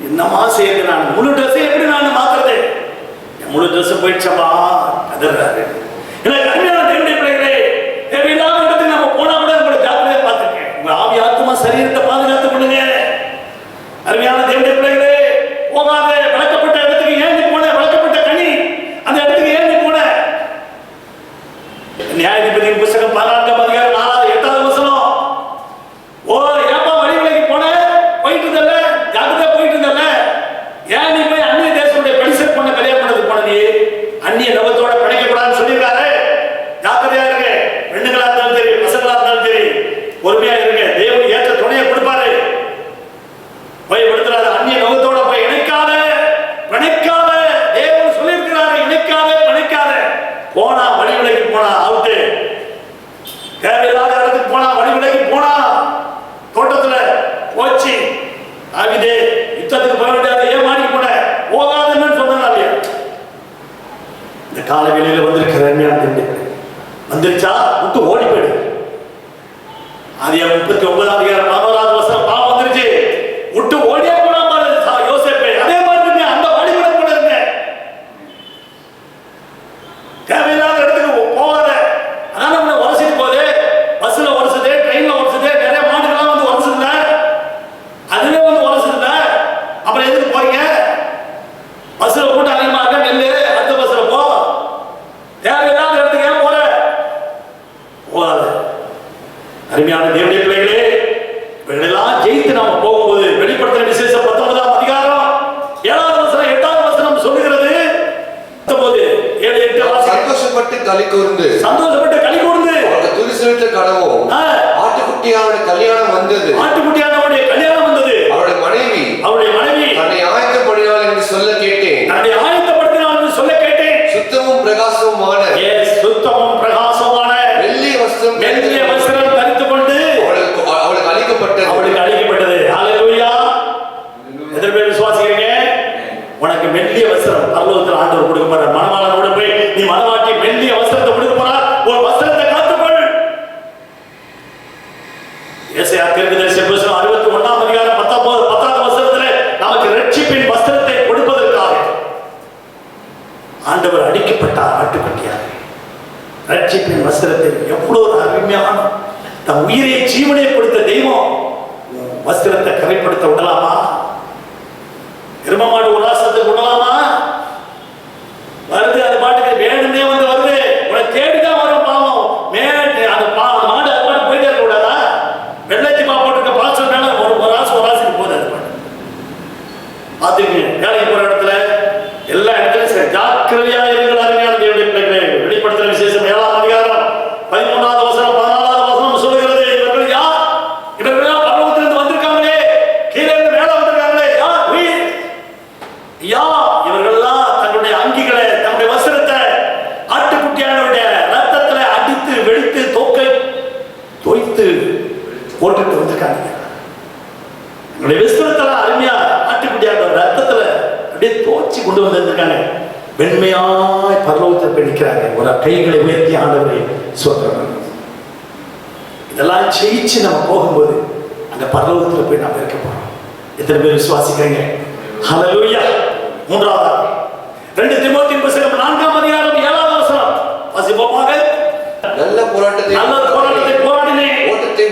என்னமா செய்யுது? நான் முழு ட்ரெஸ் எப்படி நான் மாத்துறது? என் முழு ட்ரெஸ் போயிடுச்சப்பா கதறாரு. எனக்கு அருமையான தேவனுடைய பிள்ளைகளே, தேவையில்லாத இடத்துக்கு நம்ம போனா கூட உங்களை ஜாக்கிரதையா பார்த்துக்கேன். உங்க ஆவி ஆத்மா சரீரத்தை பாதுகாத்துக் கொள்ளுங்க. அருமையான தேவனுடைய பிள்ளைகளே, போகாத. விளக்கப்பட்ட இடத்துக்கு ஏன் நீ போன? விளக்கப்பட்ட கனி அந்த இடத்துக்கு ஏன் நீ போன? நியாயாதிபதியின் புத்தகம் 14:4-8 வசனம். ஓ, ஏப்பா வழி விலகி போன? போயிட்டு இருந்தல, ஜாக்கிரதையா போயிட்டு இருந்தல. ஏன் நீ போய் அந்நிய தேசத்துடைய பெடிசர் பொண்ணை கல்யாணம் பண்ணதுக்கு போன? நீ அந்நிய நபத்தோட பிழைக்க கூடாதுன்னு சொல்லியிருக்காரு. ஜாக்கிரதையா இருங்க. பெண்ணுங்களா இருந்தாலும் சரி, பசங்களா இருந்தாலும் சரி, பொறுமையா இருங்க. தேவன் ஏற்ற துணையை கொடுப்பாரு. போய் விடுத்துறாரு. அந்நிய நபத்தோட போய் இணைக்காத. தேவன் சொல்லியிருக்கிறாரு, இணைக்காத, பிணைக்காத. போனா வழி விலகி போனா அவுட்டு. தேவையில்லாத இடத்துக்கு போனா வழி விலகி போனா தோட்டத்துல போச்சு. ஆகிதே யுத்தத்துக்கு போக வேண்டியது. ஏன் மாடி போன? போகாதுன்னு சொன்னா இல்லையா? இந்த கால வேளையில வந்திருக்கிற வந்துருச்சா விட்டு ஓடி போயிடு. ஆதியாகமம் 39:11 வசனம். பாவம் வந்துருச்சு, விட்டு ஓடியே போனா யோசேப்பு. அதே மாதிரி அந்த வழிமுறை கூட இருங்க. தேவையில்லாத இடத்துக்கு போகாத. அதான் நம்ம உரசிட்டு போகுது. பஸ்ல உரசுது, ட்ரெயின்ல உரசுது, நிறைய மாடுகள்லாம் வந்து உரசுதுல, அதுவே வந்து உரசுதுல. அப்புறம் எதுக்கு போறீங்க? பஸ்ல கூட்டம் அதிகமா இருக்க, நெல்லு அடுத்த பஸ்ல போ. தேவையில்லாத இடத்துக்கு ஏன் போற? போகாத. அருமையான தேவனுடைய பிள்ளைகளே, இவர்களெல்லாம் ஜெயித்து நாம போகும்போது வெளிப்படுத்தின விசேஷம் 19ஆம் அதிகாரம் 7வது வசனம் 8வது வசனம் சொல்லுகிறது. 7-8 சந்தோஷப்பட்டு களி கூர்ந்து அவருக்கு துதி செலுத்த கடவோம். ஆட்டுக்குட்டியானுடைய கல்யாணம் வந்தது. அவருடைய மனைவி தன்னை ஆயத்தப்படுத்தினாள் என்று சொல்ல கேட்டேன். சுத்தமும் பிரகாசமுமான வெள்ளிய வஸ்திரம் தரித்துக் கொண்டு அவளுக்கு அளிக்கப்பட்டது. ஹல்லேலூயா. எத்தனை பேர் விசுவாசிக்கிறீங்க? உனக்கு மெல்லிய வஸ்திரம் பரலோகத்தில் ஆண்டவர் கொடுக்க போறார். மணவாளனோட போய் நீ மணவாட்டி மெல்லிய வஸ்திரத்தை கொடுக்க போறார். ஒரு வஸ்திரத்தை காத்துக்கொள். ஏசாயா தீர்க்கதரிசி புத்தகம் 61ஆம் அதிகாரம் 10வது வசனத்திலே நமக்கு இரட்சிப்பின் வஸ்திரத்தை கொடுப்பதற்காக ஆண்டவர் அடிக்கப்பட்டார் ஆட்டுக்குட்டியாக. ரட்சிப்பின் வஸ்திரத்தை எவ்வளவு ஒரு அருமையான தன் உயிரை ஜீவனை கொடுத்த தெய்வம் வஸ்திரத்தை கரைப்படுத்த விடலாமா? எருமமாடு உல்லாசத்துக்கு விடலாமா? வருது அது பாட்டுக்கு வேணும்னே வந்து வருது, உன்னை தேடிதான் வரும். பாவம் அந்த மாடு அது பாட்டு போயிட்டே இருக்க கூடாதா? வெள்ளைச்சி பா போட்டுருக்க பாசம் மேல ஒரு ராசிக்கு போகுது. அது பாட்டு பாத்துக்கு வேலைக்கு போற இடத்துல எல்லா இடத்துலயும் சரி ஜாக்கிரதையா இருக்கிற அருமையான தேவனுடைய பிள்ளைகளே, வெளிப்படுத்துற விசேஷம் 7ஆம் அதிகாரம் 13வது வசனம் 14வது வசனம் சொல்லுகிறது, இவர்கள் யார்? இவர்கள் பரலோகத்திலிருந்து வந்திருக்காங்களே, கீழே இருந்து மேல வந்திருக்காங்களே, யார்? இவர்கள்லாம் தன்னுடைய அங்கிகளை தன்னுடைய வஸ்திரத்தை ஆட்டுக்குட்டியானுடைய ரத்தத்துல அடித்து வெடித்து தோய்த்து போட்டுட்டு வந்திருக்காங்க. என்னுடைய வஸ்திரத்துல அருமையா ஆட்டுக்குட்டியான ரத்தத்துல அப்படியே தோச்சி கொண்டு வந்திருக்காங்க. வெண்மையாய் பரலோகத்தில் போய் நிற்கிறாங்க. ஒரு கைகளை உயர்த்தி ஆண்டவரை சொல்றாங்க. இதெல்லாம் ஜெயிச்சு நம்ம போகும்போது அந்த பரலோகத்தில் போய் நாம் இருக்க போறோம். எத்தனை பேர் விசுவாசிக்கிறீங்க? ஹல்லேலூயா. மூன்றாவது 2 தீமோத்தேயு புத்தகம் 4ஆம் அதிகாரம் 7வது வசனம் வாசிப்போமாக. நல்ல போராட்டத்தை போராடினேன், ஓட்டத்தை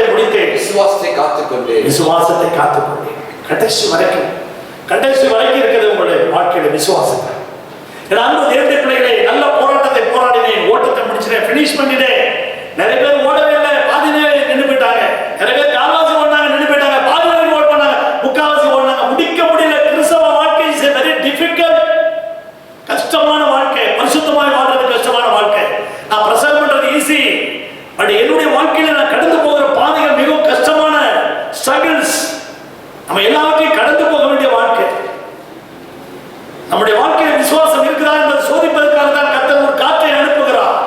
முடித்தேன், விசுவாசத்தை காத்துக்கொண்டேன். கடைசி வரைக்கும் இருக்கிறது உங்களுடைய வாழ்க்கையில விசுவாசம். அன்பு தேவனுடைய பிள்ளைகளே, நல்ல போராட்டத்தை போராடினேன், ஓட்டத்தை முடிச்சினேன், பினிஷ் பண்ணினேன். நிறைய பேர் ஓடவே இல்லை, பாதியிலே நின்று போயிட்டாங்க. நிறைய பேர் கால்வாசி ஓடினாங்க, நின்று போயிட்டாங்க. பாதி வரைக்கும் ஓட பண்ணாங்க, முக்காவாசி ஓடினாங்க, முடிக்க முடியல. கிறிஸ்தவ வாழ்க்கை இஸ் வெரி டிஃபிகல்ட், கஷ்டமான வாழ்க்கை. பரிசுத்தமாய் வாழ்றது கஷ்டமான வாழ்க்கை. நான் பிரசங்கம் பண்றது ஈஸி, பட் என்னுடைய வாழ்க்கையில நான் கடந்து போகிற பாதைகள் மிகவும் கஷ்டமான ஸ்ட்ரகிள்ஸ். நம்ம எல்லாத்தையும் கடந்து போக வேண்டிய வாழ்க்கை. நம்முடைய வாழ்க்கையில் விசுவாசம் இருக்குதா என்பதை சோதிப்பதற்காக தான் கர்த்தர் ஒரு காற்றை அனுப்புகிறார்.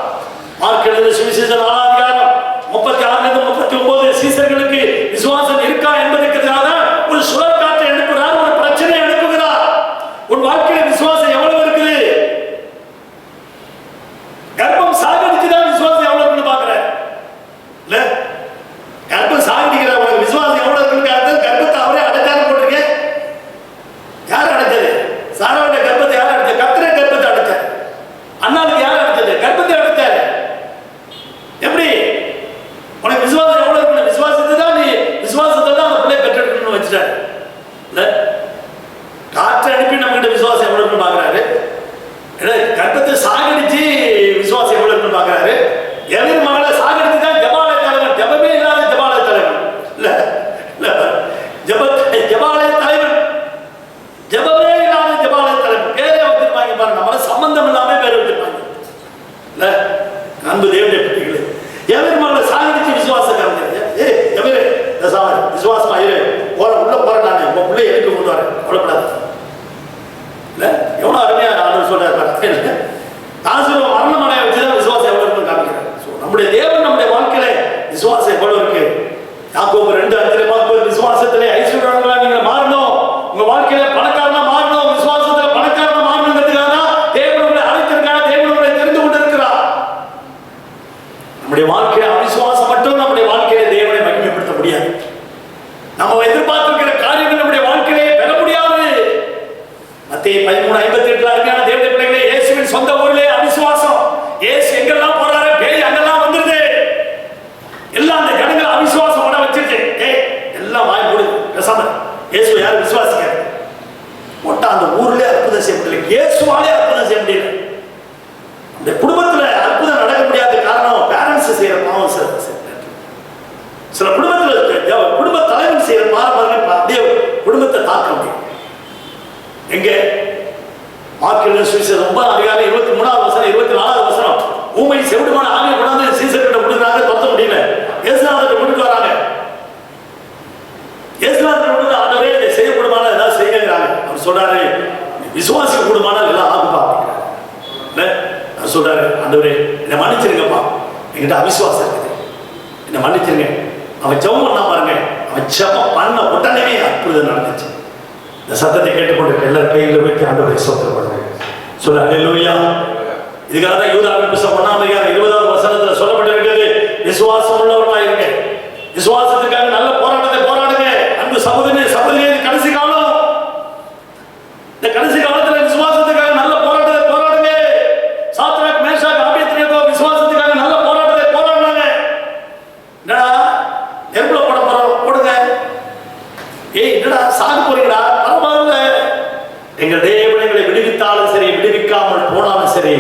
மார்க் எழுதின சுவிசேஷம் 4ஆம் அதிகாரம் 36-39 சீசர்களுக்கு விசுவாசம் இருக்கா என்பதற்காக ஒரு சுழல் காற்றை அனுப்புகிறார், ஒரு பிரச்சனை அனுப்புகிறார். உன் வாழ்க்கையில் விசுவாசம் எவ்வளவு இருக்குது? கர்ப்பம் சாகடிச்சுதான் விசுவாசம் எவ்வளவு இருக்குன்னு பாக்குறேன் இல்ல? கர்ப்பம் சாகடிக்கிற உனக்கு விசுவாசம் எவ்வளவு இருக்குன்னு கர்ப்பத்தை அவரே அடைச்சாரு போட்டிருக்கேன். யார் அடைச்சது? சாராவுடைய கர்ப்பத்தை யார் அடைச்சது? கர்த்தரே கர்ப்பத்தை அடைச்சார். அண்ணாளுக்கு யார் அடைச்சது? கர்ப்பத்தை அடைச்சாரு. எப்படி உனக்கு விசுவாசம் எவ்வளவு இருக்கு? விசுவாசத்தை தான் நீ விசுவாசத்தை தான் அந்த பிள்ளை பெற்றெடுக்கணும்னு வச்சுட்டாரு இல்ல? காற்றை அனுப்பி நம்ம கிட்ட விசுவாசம் எவ்வளவு இருக்குன்னு பாக்குறாரு. கர்ப்பத்தை சாகடிச்சு விசுவாசம் எவ்வளவு இருக்குன்னு பாக்குறாரு. எவரின் மகளை சாகடிச்சு தான் ஜபாலய தலைவன், ஜபமே இல்லாத ஜபாலய தலைவன் இல்ல? ஜபாலய தலைவன், ஜபமே இல்லாத ஜபாலய தலைவன் பேரே வச்சிருப்பாங்க பாருங்க. நம்மள சம்பந்தம் இல்லாம பேர் வச்சிருப்பாங்க இல்ல? அன்பு தேவனுடைய பிள்ளைகளே, எவரின் மகளை சாகடிச்சு விசுவாசம் விசுவாசமா இரு, உள்ள போறேன் நான், உங்க பிள்ளை எடுக்க கொண்டு வரேன், கவலைப்படாது இல்ல? எவ்வளவு அருமையா ஆண்டவர் சொல்றாரு. நான் சொல்லுவேன், மரணமடைய வச்சுதான் விசுவாசம் எவ்வளவு இருக்குன்னு காமிக்கிறேன். நம்முடைய தேவன் நம்முடைய வாழ்க்கையில விசுவாசம் எவ்வளவு இருக்கு? யாக்கோபு 2:5 பார்க்கும்போது விசுவாசத்திலே ஐஸ்வர்யங்களா நீங்க மாறணும், உங்க வாழ்க்கையில பணக்காரனா மாறணும், விசுவாசத்துல பணக்காரனா மாறணுங்கிறதுக்காக தேவன் உங்களை அழைத்திருக்கார், தேவன் உங்களை தெரிந்து கொண்டிருக்கிறார். நம்முடைய வாழ்க்கையில அவிசுவாசம் மட்டும் நம்முடைய வாழ்க்கையில தேவனை மகிமைப்படுத்த முடியாது. நம்ம எதிர்பார்த்திருக்கிற காரியங்கள் நம்முடைய வாழ்க்கையிலே பெற முடியாது. மத்தேயு 13:58 அருமையான தேவனுடைய பிள்ளைகளே, இயேசுவின் சொந்த ஊரிலே அவிசுவாசம். இயேசு எங்கெல்லாம் போறாரு, பேய் அங்கெல்லாம் வந்துருது. எல்லாம் அந்த ஜனங்களை அவிசுவாசம் பண்ண வச்சிருச்சு. எல்லாம் வாய் மூடு பேசாம. இயேசு யார் விசுவாசிக்க போட்டா அந்த ஊர்ல அற்புதம் செய்ய முடியல, இயேசுவாலே அற்புதம் செய்ய முடியல. அந்த குடும்பத்துல அற்புதம் நடக்க முடியாத காரணம் பேரண்ட்ஸ் செய்யற பாவம். சில குடும்பத்துல குடும்ப தலைவன் செய்யற பாரம்பரியம் அப்படியே குடும்பத்தை தாக்க முடியும். எங்க மார்க் எழுதின சுவிசேஷம் 9ஆம் அதிகாரம் 23வது வசனம் 24வது வசனம், ஊமை செவிடுமான ஆவியை கொண்டாந்து சீசர்கிட்ட கொடுக்குறாங்க, தொத்த முடியல. இயேசுநாதர்கிட்ட கொண்டு வராங்க. இயேசுநாதர் கொண்டு ஆண்டவரே இதை செய்யக்கூடுமான ஏதாவது செய்யுங்கிறாங்க. அவர் சொல்றாரு, விசுவாசிக்க கூடுமான எல்லாம் ஆகுப்பா இல்ல? அவர் சொல்றாரு, ஆண்டவரே என்னை மன்னிச்சிருங்கப்பா, என்கிட்ட அவிசுவாசம் இருக்குது, என்னை மன்னிச்சிருங்க. அவன் ஜெபம் பண்ணா பாருங்க, அவன் ஜெபம் பண்ண உடனே அற்புதம் நடந்துச்சு. இந்த சத்தத்தை கேட்டுக்கொண்டு எல்லாரும் கையில் வைத்து ஆண்டவரை ஸ்தோத்திரப்படுங்க. சொல்ல அல்லேலூயா. இதுக்காக தான் யூதாவின் புத்தகம் 1ஆம் அதிகாரம் 20வது வசனத்துல சொல்லப்பட்டிருக்கிறது, விசுவாசம் உள்ளவர்களாக இருங்க. விசுவாசத்துக்காக நல்ல போராட்டத்தை போராடுங்க. அன்பு சகோதரனே சகோதரியே, கடைசி காலம், இந்த கடைசி காலத்துல விசுவாசத்துக்காக நல்ல போராட்டத்தை போராடுங்க. சாத்ராக், மேஷாக், ஆபேத்நேகோ விசுவாசத்துக்காக நல்ல போராட்டத்தை போராடினாங்க. என்னடா நெருப்புல போட போறோம், போடுங்க. ஏய் என்னடா சாக போறீங்கடா, பரவாயில்ல. எங்கள் தேவன் எங்களை விடுவித்தாலும் சரி, விடுவிக்காமல் போனாலும் சரி,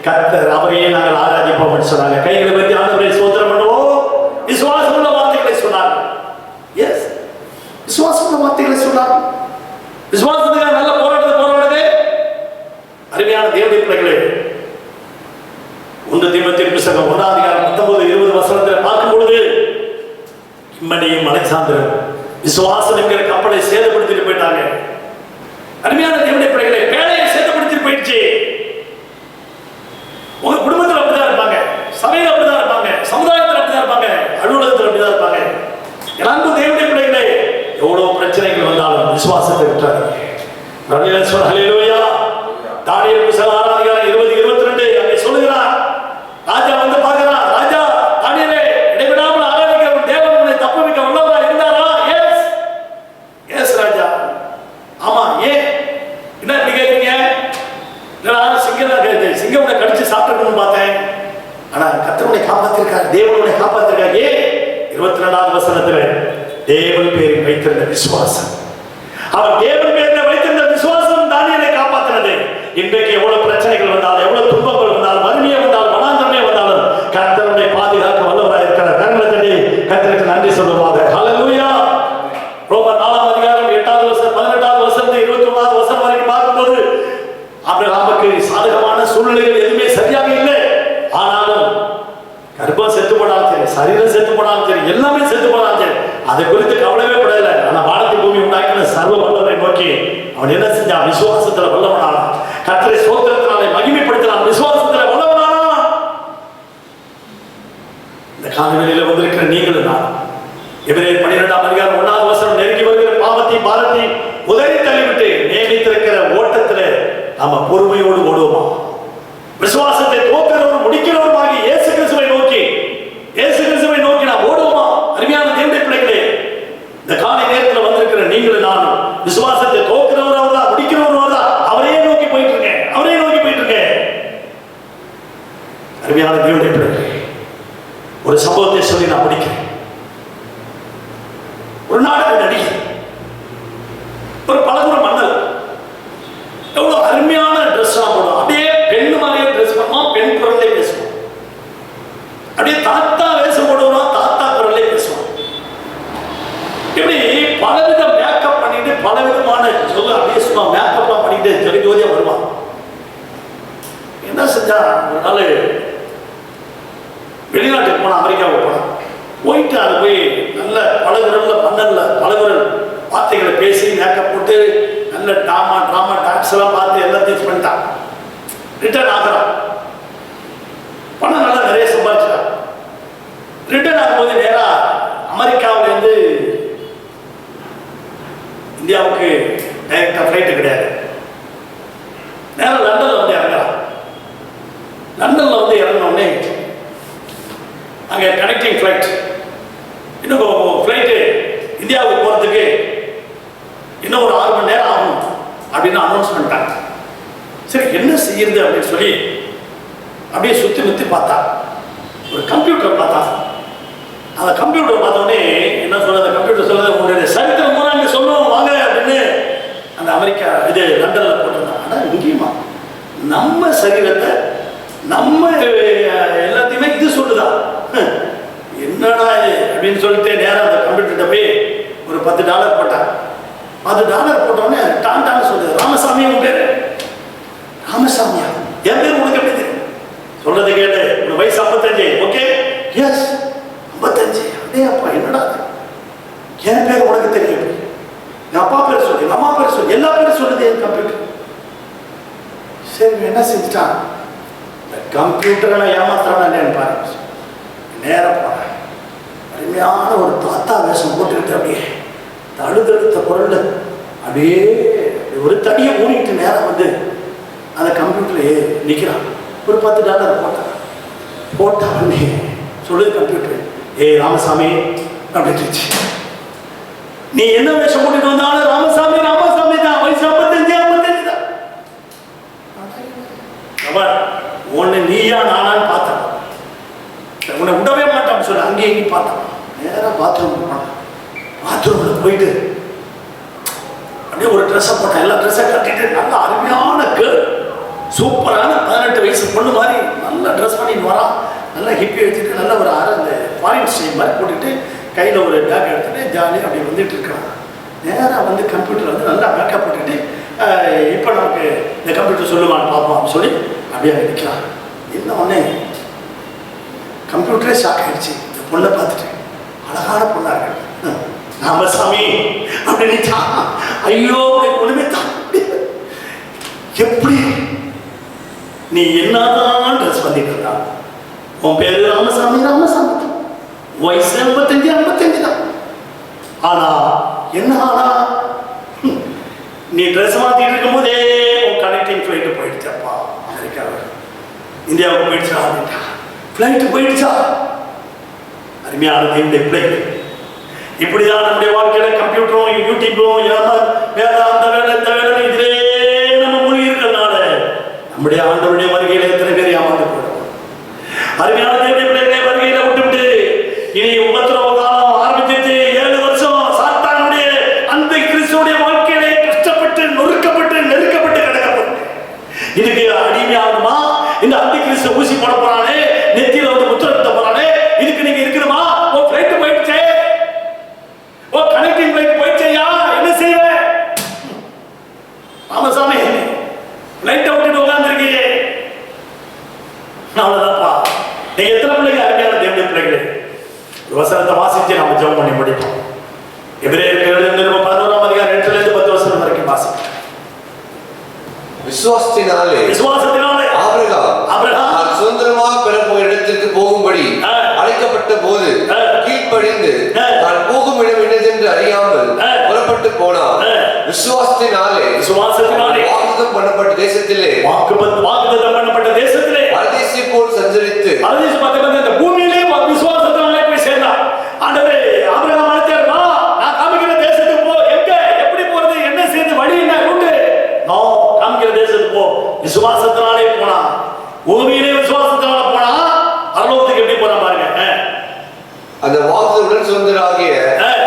கர்த்தர் அவரையே நாங்கள் ஆராதிப்போம் சொன்னாங்க. கைகளை பற்றி ஆண்டவரை ஸ்தோத்திரம் பண்ணுவோம். விசுவாசமுள்ள வார்த்தைகளை சொன்னார். எஸ், விசுவாசமுள்ள வார்த்தைகளை சொன்னார். விசுவாசத்துக்காக நல்ல போராட்டத்தை போராடுது. அருமையான தேவனுடைய பிள்ளைகளே, 1 தீமோத்தேயு புத்தகம் 1:19-20 பார்க்கும் பொழுது, இம்மணியும் அலெக்சாந்தரும் விசுவாசம் என்கிற கப்பலை சேதப்படுத்திட்டு போயிட்டாங்க. அருமையான தேவனுடைய பிள்ளைகளே, பேழையை சேதப்படுத்திட்டு போயிடுச்சு. உங்க குடும்பத்தில் அப்படிதான் இருப்பாங்க, சபையில் அப்படிதான் இருப்பாங்க, சமுதாயத்தில் அப்படிதான் இருப்பாங்க, அலுவலகத்தில் அப்படிதான் இருப்பாங்க. அன்பு தேவனுடைய பிள்ளைகளே, எவ்வளவு பிரச்சனைகள் வந்தாலும் விசுவாசத்தை விட்டாங்க. ஹல்லேலூயா. தானியேல் புத்தகம் 6:20-22 அங்கே சொல்லுகிறார். ராஜா வந்து பார்க்கிறான். ராஜா, தானியேலே, இடைவிடாமல் ஆராதிக்கிற உன் தேவன் உன்னை தப்புவிக்க வல்லவரா இருந்தாரா? எஸ், எஸ் ராஜா. ஆமா. ஏன் என்ன இப்படி கேட்குறீங்க? சிங்கம் உன்னை கடிச்சு சாப்பிட்டுருக்கணும்னு பார்த்தேன், ஆனா கர்த்தருடைய காப்பாத்திருக்காரு, தேவனுடைய காப்பாத்திருக்காரு. ஏன்? 22வது வசனத்துல தேவன் பேரில் வைத்திருந்த விசுவாசம், அவர் தேவன் பேரில் வைத்திருந்த விசுவாசம் தானியேலை காப்பாற்றினது. இன்றைக்கு எவ்வளவு பிரச்சனைகள் வந்தாலும், எவ்வளவு துன்பங்கள் வந்தாலும், வறுமையே வந்தாலும், மனாந்தரமே வந்தாலும், கர்த்தருடைய பாதுகாக்க வல்லவராக இருக்கிறார். கரங்களை தட்டி கர்த்தருக்கு நன்றி சொல்லுவாங்க. ஹல்லேலூயா. ரோமர் 4:8 18 வரைக்கும் பார்க்கும்போது, ஆபிரகாமுக்கு சாதகமான சூழ்நிலைகள் எதுவுமே சரியாக இல்லை. ஆனாலும் கர்ப்பம் செத்து போனாலும் சரி, சரீரம் செத்து போனாலும் சரி, எல்லாமே செத்து போனாலும் சரி, அதை குறித்து கவலையே படல. ஆனா வானத்தை பூமி உண்டாக்கின சர்வ வல்லவரை நோக்கி அவன் என்ன செஞ்சான்? விசுவாசத்துல வல்லவனானான். கர்த்தரை ஸ்தோத்திரத்தினாலே மகிமைப்படுத்தினான். விசுவாசத்துல வல்லவனானான். இந்த காலவெளியில வந்திருக்கிற நீங்களும் நான், எபிரேயர் 12:1 நெருங்கி வருகிற பாவத்தை பாரத்தை உதறி தள்ளிவிட்டு நியமித்திருக்கிற ஓட்டத்துல நாம பொறுமையோடு ஓடுவோமா? விசுவாசத்தை தோக்கிறவரும் முடிக்கிறவருமாகி இயேசு கிறிஸ்துவை நோக்கி நாம் ஓடுவோமா? அருமையான தேவனுடைய பிள்ளைகளே, இந்த காலை நேரத்தில் வந்திருக்கிற நீங்களும் நானும் விசுவாசத்தை தோக்கிறவரா முடிக்கிறவரா அவரையே நோக்கி போயிட்டு இருக்கேன், அவரையே நோக்கி போயிட்டு இருக்கேன். அருமையான தேவனுடைய பிள்ளைகளே, ஒரு சம்பவத்தை சொல்லி நான் முடிக்கிறேன். ஒரு நாடக நடிகர், ஒரு பலமுறை மன்னல், எவ்வளவு அருமையான ட்ரெஸ் போடுவோம், அப்படியே பெண்ணு மாதிரியே ட்ரெஸ் பண்ணுவோம், பெண் குரல்லே பேசுவோம். அப்படியே தாத்தா வேஷம் போடுவோம், தாத்தா குரல்லே பேசுவோம். இப்படி பலவித மேக்கப் பண்ணிட்டு, பலவிதமான சொல்ல அப்படியே சும்மா மேக்கப்லாம் பண்ணிட்டு ஜொலி ஜோதியா வருவான். என்ன செஞ்சா, ஒரு நாள் வெளிநாட்டுக்கு போனா, அமெரிக்காவுக்கு போனான். போயிட்டு அது போய் நல்ல பலகுரல்ல மன்னல்ல பலகுரல் வார்த்தைகளை பேசி மேக்கப் போட்டு நல்ல ட்ராமா டான்ஸ் எல்லாம் பார்த்து எல்லாத்தையும் பண்ணிட்டான். ரிட்டர்ன் ஆகிறான். பணம் நல்லா நிறைய சம்பாதிச்சிட்டான். ரிட்டர்ன் ஆகும்போது நேரா அமெரிக்காவிலேருந்து இந்தியாவுக்கு டைரக்டா ஃப்ளைட்டு கிடையாது, நேரம் லண்டன்ல வந்து இறங்குறான். லண்டன்ல வந்து இறங்கினோடனே அங்கே கனெக்டிங் ஃப்ளைட், இன்னும் ஃப்ளைட்டு இந்தியாவுக்கு போகிறதுக்கு இன்னும் ஒரு 6 மணி நேரம் ஆகும் அப்படின்னு அனௌன்ஸ் பண்ணிட்டாங்க. சரி என்ன செய்யுது அப்படின்னு சொல்லி அப்படியே சுற்றி முற்றி பார்த்தா, ஒரு கம்ப்யூட்டர் பார்த்தா. அந்த கம்ப்யூட்டர் பார்த்தோடனே என்ன சொல்றது, கம்ப்யூட்டர் சொல்றது, உங்களுடைய சரித்திரம் மூலம் இங்கே சொல்லுவோம் வாங்க அப்படின்னு அந்த அமெரிக்கா இது லண்டனில் போட்டிருந்தாங்க. ஆனால் இங்கேயுமா நம்ம சரீரத்தை நம்ம எல்லாத்தையுமே இது சொல்லுதா, என்னடா அப்படின்னு சொல்லிட்டு நேரம் அந்த கம்ப்யூட்டர்கிட்ட போய் ஒரு $10 போட்டான். $10 போட்டோடனே டான்னு சொல்லுது, ராமசாமி உன் பேரு? ராமசாமியா? என் பேர் உனக்கு எப்படி தெரியும்? சொல்றது கேட்டு, உன் வயசு 55. Okay, yes 55. அதே அப்பா, என்னடா என் பேர் உனக்கு தெரியும்? என் அப்பா பேர் சொல்லு, என் அம்மா பேர் சொல்லு, எல்லா பேரும் சொல்லுது என் கம்ப்யூட்டர். சரி என்ன செஞ்சுட்டான், கம்ப்யூட்டரை ஏமாத்துறான்னு பாருங்க. நேரம் போனேன், அருமையான ஒரு தாத்தா வேஷம் போட்டுக்கிட்டு அப்படியே தழுதழுத்த பொருள் அப்படியே ஒரு தடியை மூடிட்டு நேரம் வந்து அந்த கம்ப்யூட்டர்ல நிற்கிறான். ஒரு $10 போட்டான். போட்டான்னு சொல்லுது கம்ப்யூட்டர், ஏய் ராமசாமி அப்படின்னுச்சு. நீ என்ன வேஷம் போட்டுட்டு வந்தாலும் ராமசாமி ராமசாமி தான், வயசு 55 தான். உன்னை நீயா நானான்னு பார்த்தான், உன்னை விடவே மாட்டான்னு சொல்லி அங்கேயும் இங்கேயும் பார்த்தான். நேராக பாத்ரூம் போனான். பாத்ரூமில் போயிட்டு அப்படியே ஒரு ட்ரெஸ்ஸை போட்டான். எல்லா ட்ரெஸ்ஸை கட்டிட்டு நல்ல அருமையான கேர்ள், சூப்பரான 18 வயசு பொண்ணு மாதிரி நல்லா ட்ரெஸ் பண்ணிட்டு வரான். நல்லா ஹிப்பி வச்சுட்டு நல்ல ஒரு இந்த ஃபாரின் ஸ்டைல் மாதிரி போட்டுட்டு கையில் ஒரு பேக் எடுத்துட்டு ஜாலியாக அப்படி வந்துட்டு இருக்கான். நேராக வந்து கம்ப்யூட்டர் வந்து நல்லா பேக்கப் போட்டுட்டு இப்போ நமக்கு இந்த கம்ப்யூட்டர் சொல்லுவான்னு பார்ப்போம் அப்படின்னு சொல்லி அப்படியே நிற்கலாம். என்ன ஒன்னே கம்ப்யூட்டரே ஷாக் ஆகிடுச்சு. இந்த பொண்ணை பார்த்துட்டு அழகான பொண்ணா இருக்கு. ராமசாமி அப்படின்னு ஐயோ ஒண்ணுமே தான். எப்படி நீ என்னதான் ட்ரெஸ் பண்ணிட்டு இருந்தா? உன் பேரு ராமசாமி ராமசாமி, வயசு 55 தான். ஆனா என்ன ஆனா நீ ட்ரெஸ் மாத்திட்டு இருக்கும் போதே உன் கனெக்டிங் ஃபிளைட்டு போயிடுச்சாப்பா. அமெரிக்காவில் இந்தியாவுக்கு போயிடுச்சா அப்படின்ட்டா. ஃபிளைட்டு போயிடுச்சா? அருமையான இந்த ஃபிளைட். இப்படிதான் நம்முடைய வாழ்க்கையில கம்ப்யூட்டரும் யூடியூப்பும் வேலை அந்த வேலை இந்த வேலை இதிலே நம்ம மூழ்கி இருக்கிறதுனால நம்முடைய ஆண்டவருடைய வருகையில எத்தனை பேர் ஏமாந்து போயிடும். அருமையான தேவனுடைய வருகையில விட்டுவிட்டு இனி உபத்திரவ காலம் ஆரம்பிச்சிட்டு 7 வருஷம் சாத்தானுடைய அந்த கிறிஸ்துடைய வாழ்க்கையிலே கஷ்டப்பட்டு நொறுக்கப்பட்டு நெருக்கப்பட்டு கிடக்கப்பட்டு இதுக்கு அடிமையாகணுமா? இந்த அந்தி கிறிஸ்து ஊசி போட போறானே, நெத்தியில வந்து முத்திரத்தை போறானே, இதுக்கு நீங்க இருக்கணுமா? ஓ ஃபிளைட் போயிடுச்சே, ஓ கனெக்டிங் ஃபிளைட் போயிடுச்சேயா, என்ன செய்வ? ராமசாமி ஃபிளைட்டை விட்டுட்டு உட்கார்ந்துருக்கீங்க. அவ்வளவுதான்ப்பா. நீங்க எத்தனை பிள்ளைங்க அருமையான தேவனுடைய பிள்ளைகளே? ஒரு வசனத்தை வாசிச்சு நாம ஜெபம் பண்ணி முடிப்போம். எபிரேயருக்கு எழுதின நிருபம் 11ஆம் அதிகாரம் 8ல இருந்து 10 வசனம் வரைக்கும் வாசிப்போம். விசுவாசத்தினாலே ஆபிரகாம் தான் சுதந்திரமாக பெறப்போகிற இடத்திற்கு போகும்படி அழைக்கப்பட்ட போது கீழ்ப்படிந்து தான் போகும் இடம் என்னதென்று அறியாமல் புறப்பட்டு போனார். விசுவாசத்தினாலே வாக்குத்தத்தம் பண்ணப்பட்ட தேசத்திலே பரதேசி போல் சஞ்சரித்து இந்த பூமியிலே விசுவாசத்தினாலே போய் சேர்ந்தார். ஆண்டவரே ஆபிரகாம் அழைத்தார்மா, நான் காமிக்கிற தேசத்துக்கு போ. எங்க எப்படி போறது, என்ன செய்து, வழி என்ன, ரூட்டு? நோ, காமிக்கிற தேசத்துக்கு போ. விசுவாசத்தினாலே போனா, பூமியிலே விசுவாசத்தினால போனா பரலோகத்துக்கு எப்படி போற பாருங்க. அந்த வாக்குத்தத்தத்துடன் சுதந்திரராகிய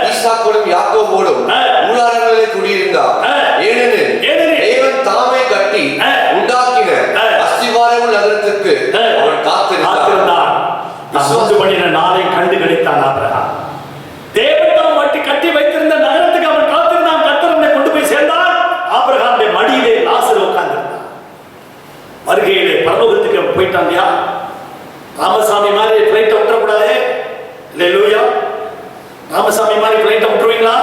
ஈசாக்கோடும் யாக்கோபோடும் மூலாரங்களிலே குடியிருந்தார். ஏனெனில் தேவன் தாமே கட்டி உண்டாக்கின அஸ்திவாரமுள்ள நகரத்துக்கு அவன் காத்திருந்தான். விசுவாசம் பண்ணின நாளை கண்டு கிடைத்தான் ஆபிரகாம். தேவன் தாம் கட்டி வைத்திருந்த நகரத்துக்கு அவன் காத்திருந்தான். கர்த்தர் அவனை கொண்டு போய் சேர்ந்தார். ஆபிரகாமுடைய மடியிலே லாசரு உட்கார்ந்திருந்தான். வருகையிலே பரலோகத்துக்கு அவன் போயிட்டான். இல்லையா? ராமசாமி மாதிரி பிளைட்டை விட்டுறக்கூடாது. அல்லேலூயா. ராமசாமி மாதிரி பிளைட்டை விட்டுருவீங்களா?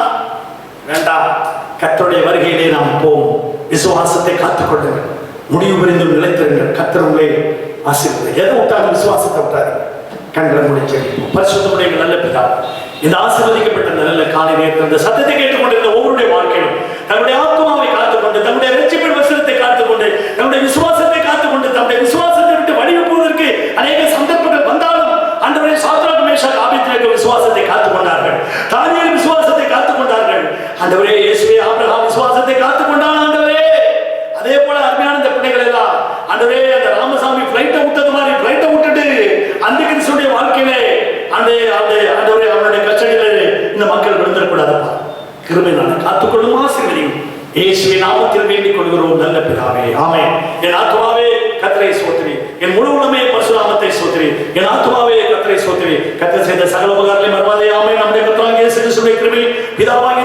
வேண்டாம். கர்த்தருடைய வருகையிலே நாம் போவோம். விசுவாசத்தை காத்துக்கொள்ளுங்கள், முடிவு புரிந்தும் நிலைத்திருங்கள். கர்த்தர் உங்களை ஆசீர்வதிப்பார். எதை விட்டாலும் விசுவாசத்தை விட்டாரு. கண்களை முடிச்சு பரிசுத்தமுடைய நல்ல பிதா, இந்த ஆசீர்வதிக்கப்பட்ட நல்ல காலை நேரத்தில் அந்த சத்தத்தை கேட்டுக்கொண்டிருந்த ஒவ்வொருடைய வாழ்க்கையிலும் தன்னுடைய ஆத்மாவை காத்துக்கொண்டு, தன்னுடைய ரட்சிப்பின் வசனத்தை காத்துக்கொண்டு, தன்னுடைய விசுவாசத்தை காத்துக்கொண்டு, தன்னுடைய விசுவாசத்தை விட்டு வழிவிடுவதற்கு அநேக சந்தர்ப்பங்கள் வந்தாலும் ஆண்டவரே சாத்ராக் மேஷாக் ஆபேத்நேகோ விசுவாசத்தை காத்துக்கொண்டார்கள். தானியேல் விசுவாசத்தை காத்துக்கொண்டார்கள். ஆண்டவரே இயேசுவே ஆபிரகாம் விசுவாசத்தை காத்துக்கொண்டான். ஆண்டவரே அதே போல அருமையான இந்த பிள்ளைகள் எல்லாம் ஆண்டவரே அந்த ராமசாமி பிளைட்டை விட்டது மாதிரி பிளைட்டை விட்டுட்டு அந்த கிறிஸ்துடைய வாழ்க்கையிலே ஆண்டவரே அவருடைய கச்சடிகளிலே இந்த மக்கள் விழுந்துடக்கூடாதுப்பா. கிருபையினால காத்துக்கொள்ளும், ஆசீர்வதியும். இயேசுவின் நாமத்தில் வேண்டிக் கொள்கிறோம் நல்ல பிதாவே, ஆமென். என் ஆத்துமாவே கர்த்தரை ஸ்தோத்திரி, என் முழு உள்ளமே பரிசுநாமத்தை ஸ்தோத்திரி. என் ஆத்துமாவே கர்த்தரை ஸ்தோத்திரி. கர்த்தர் செய்த சகல உபகாரங்களையும் மறவாதே. ஆமென். நம்முடைய கர்த்தராகிய இயேசு கிறிஸ்துவின் கிருபை, பிதாவாகிய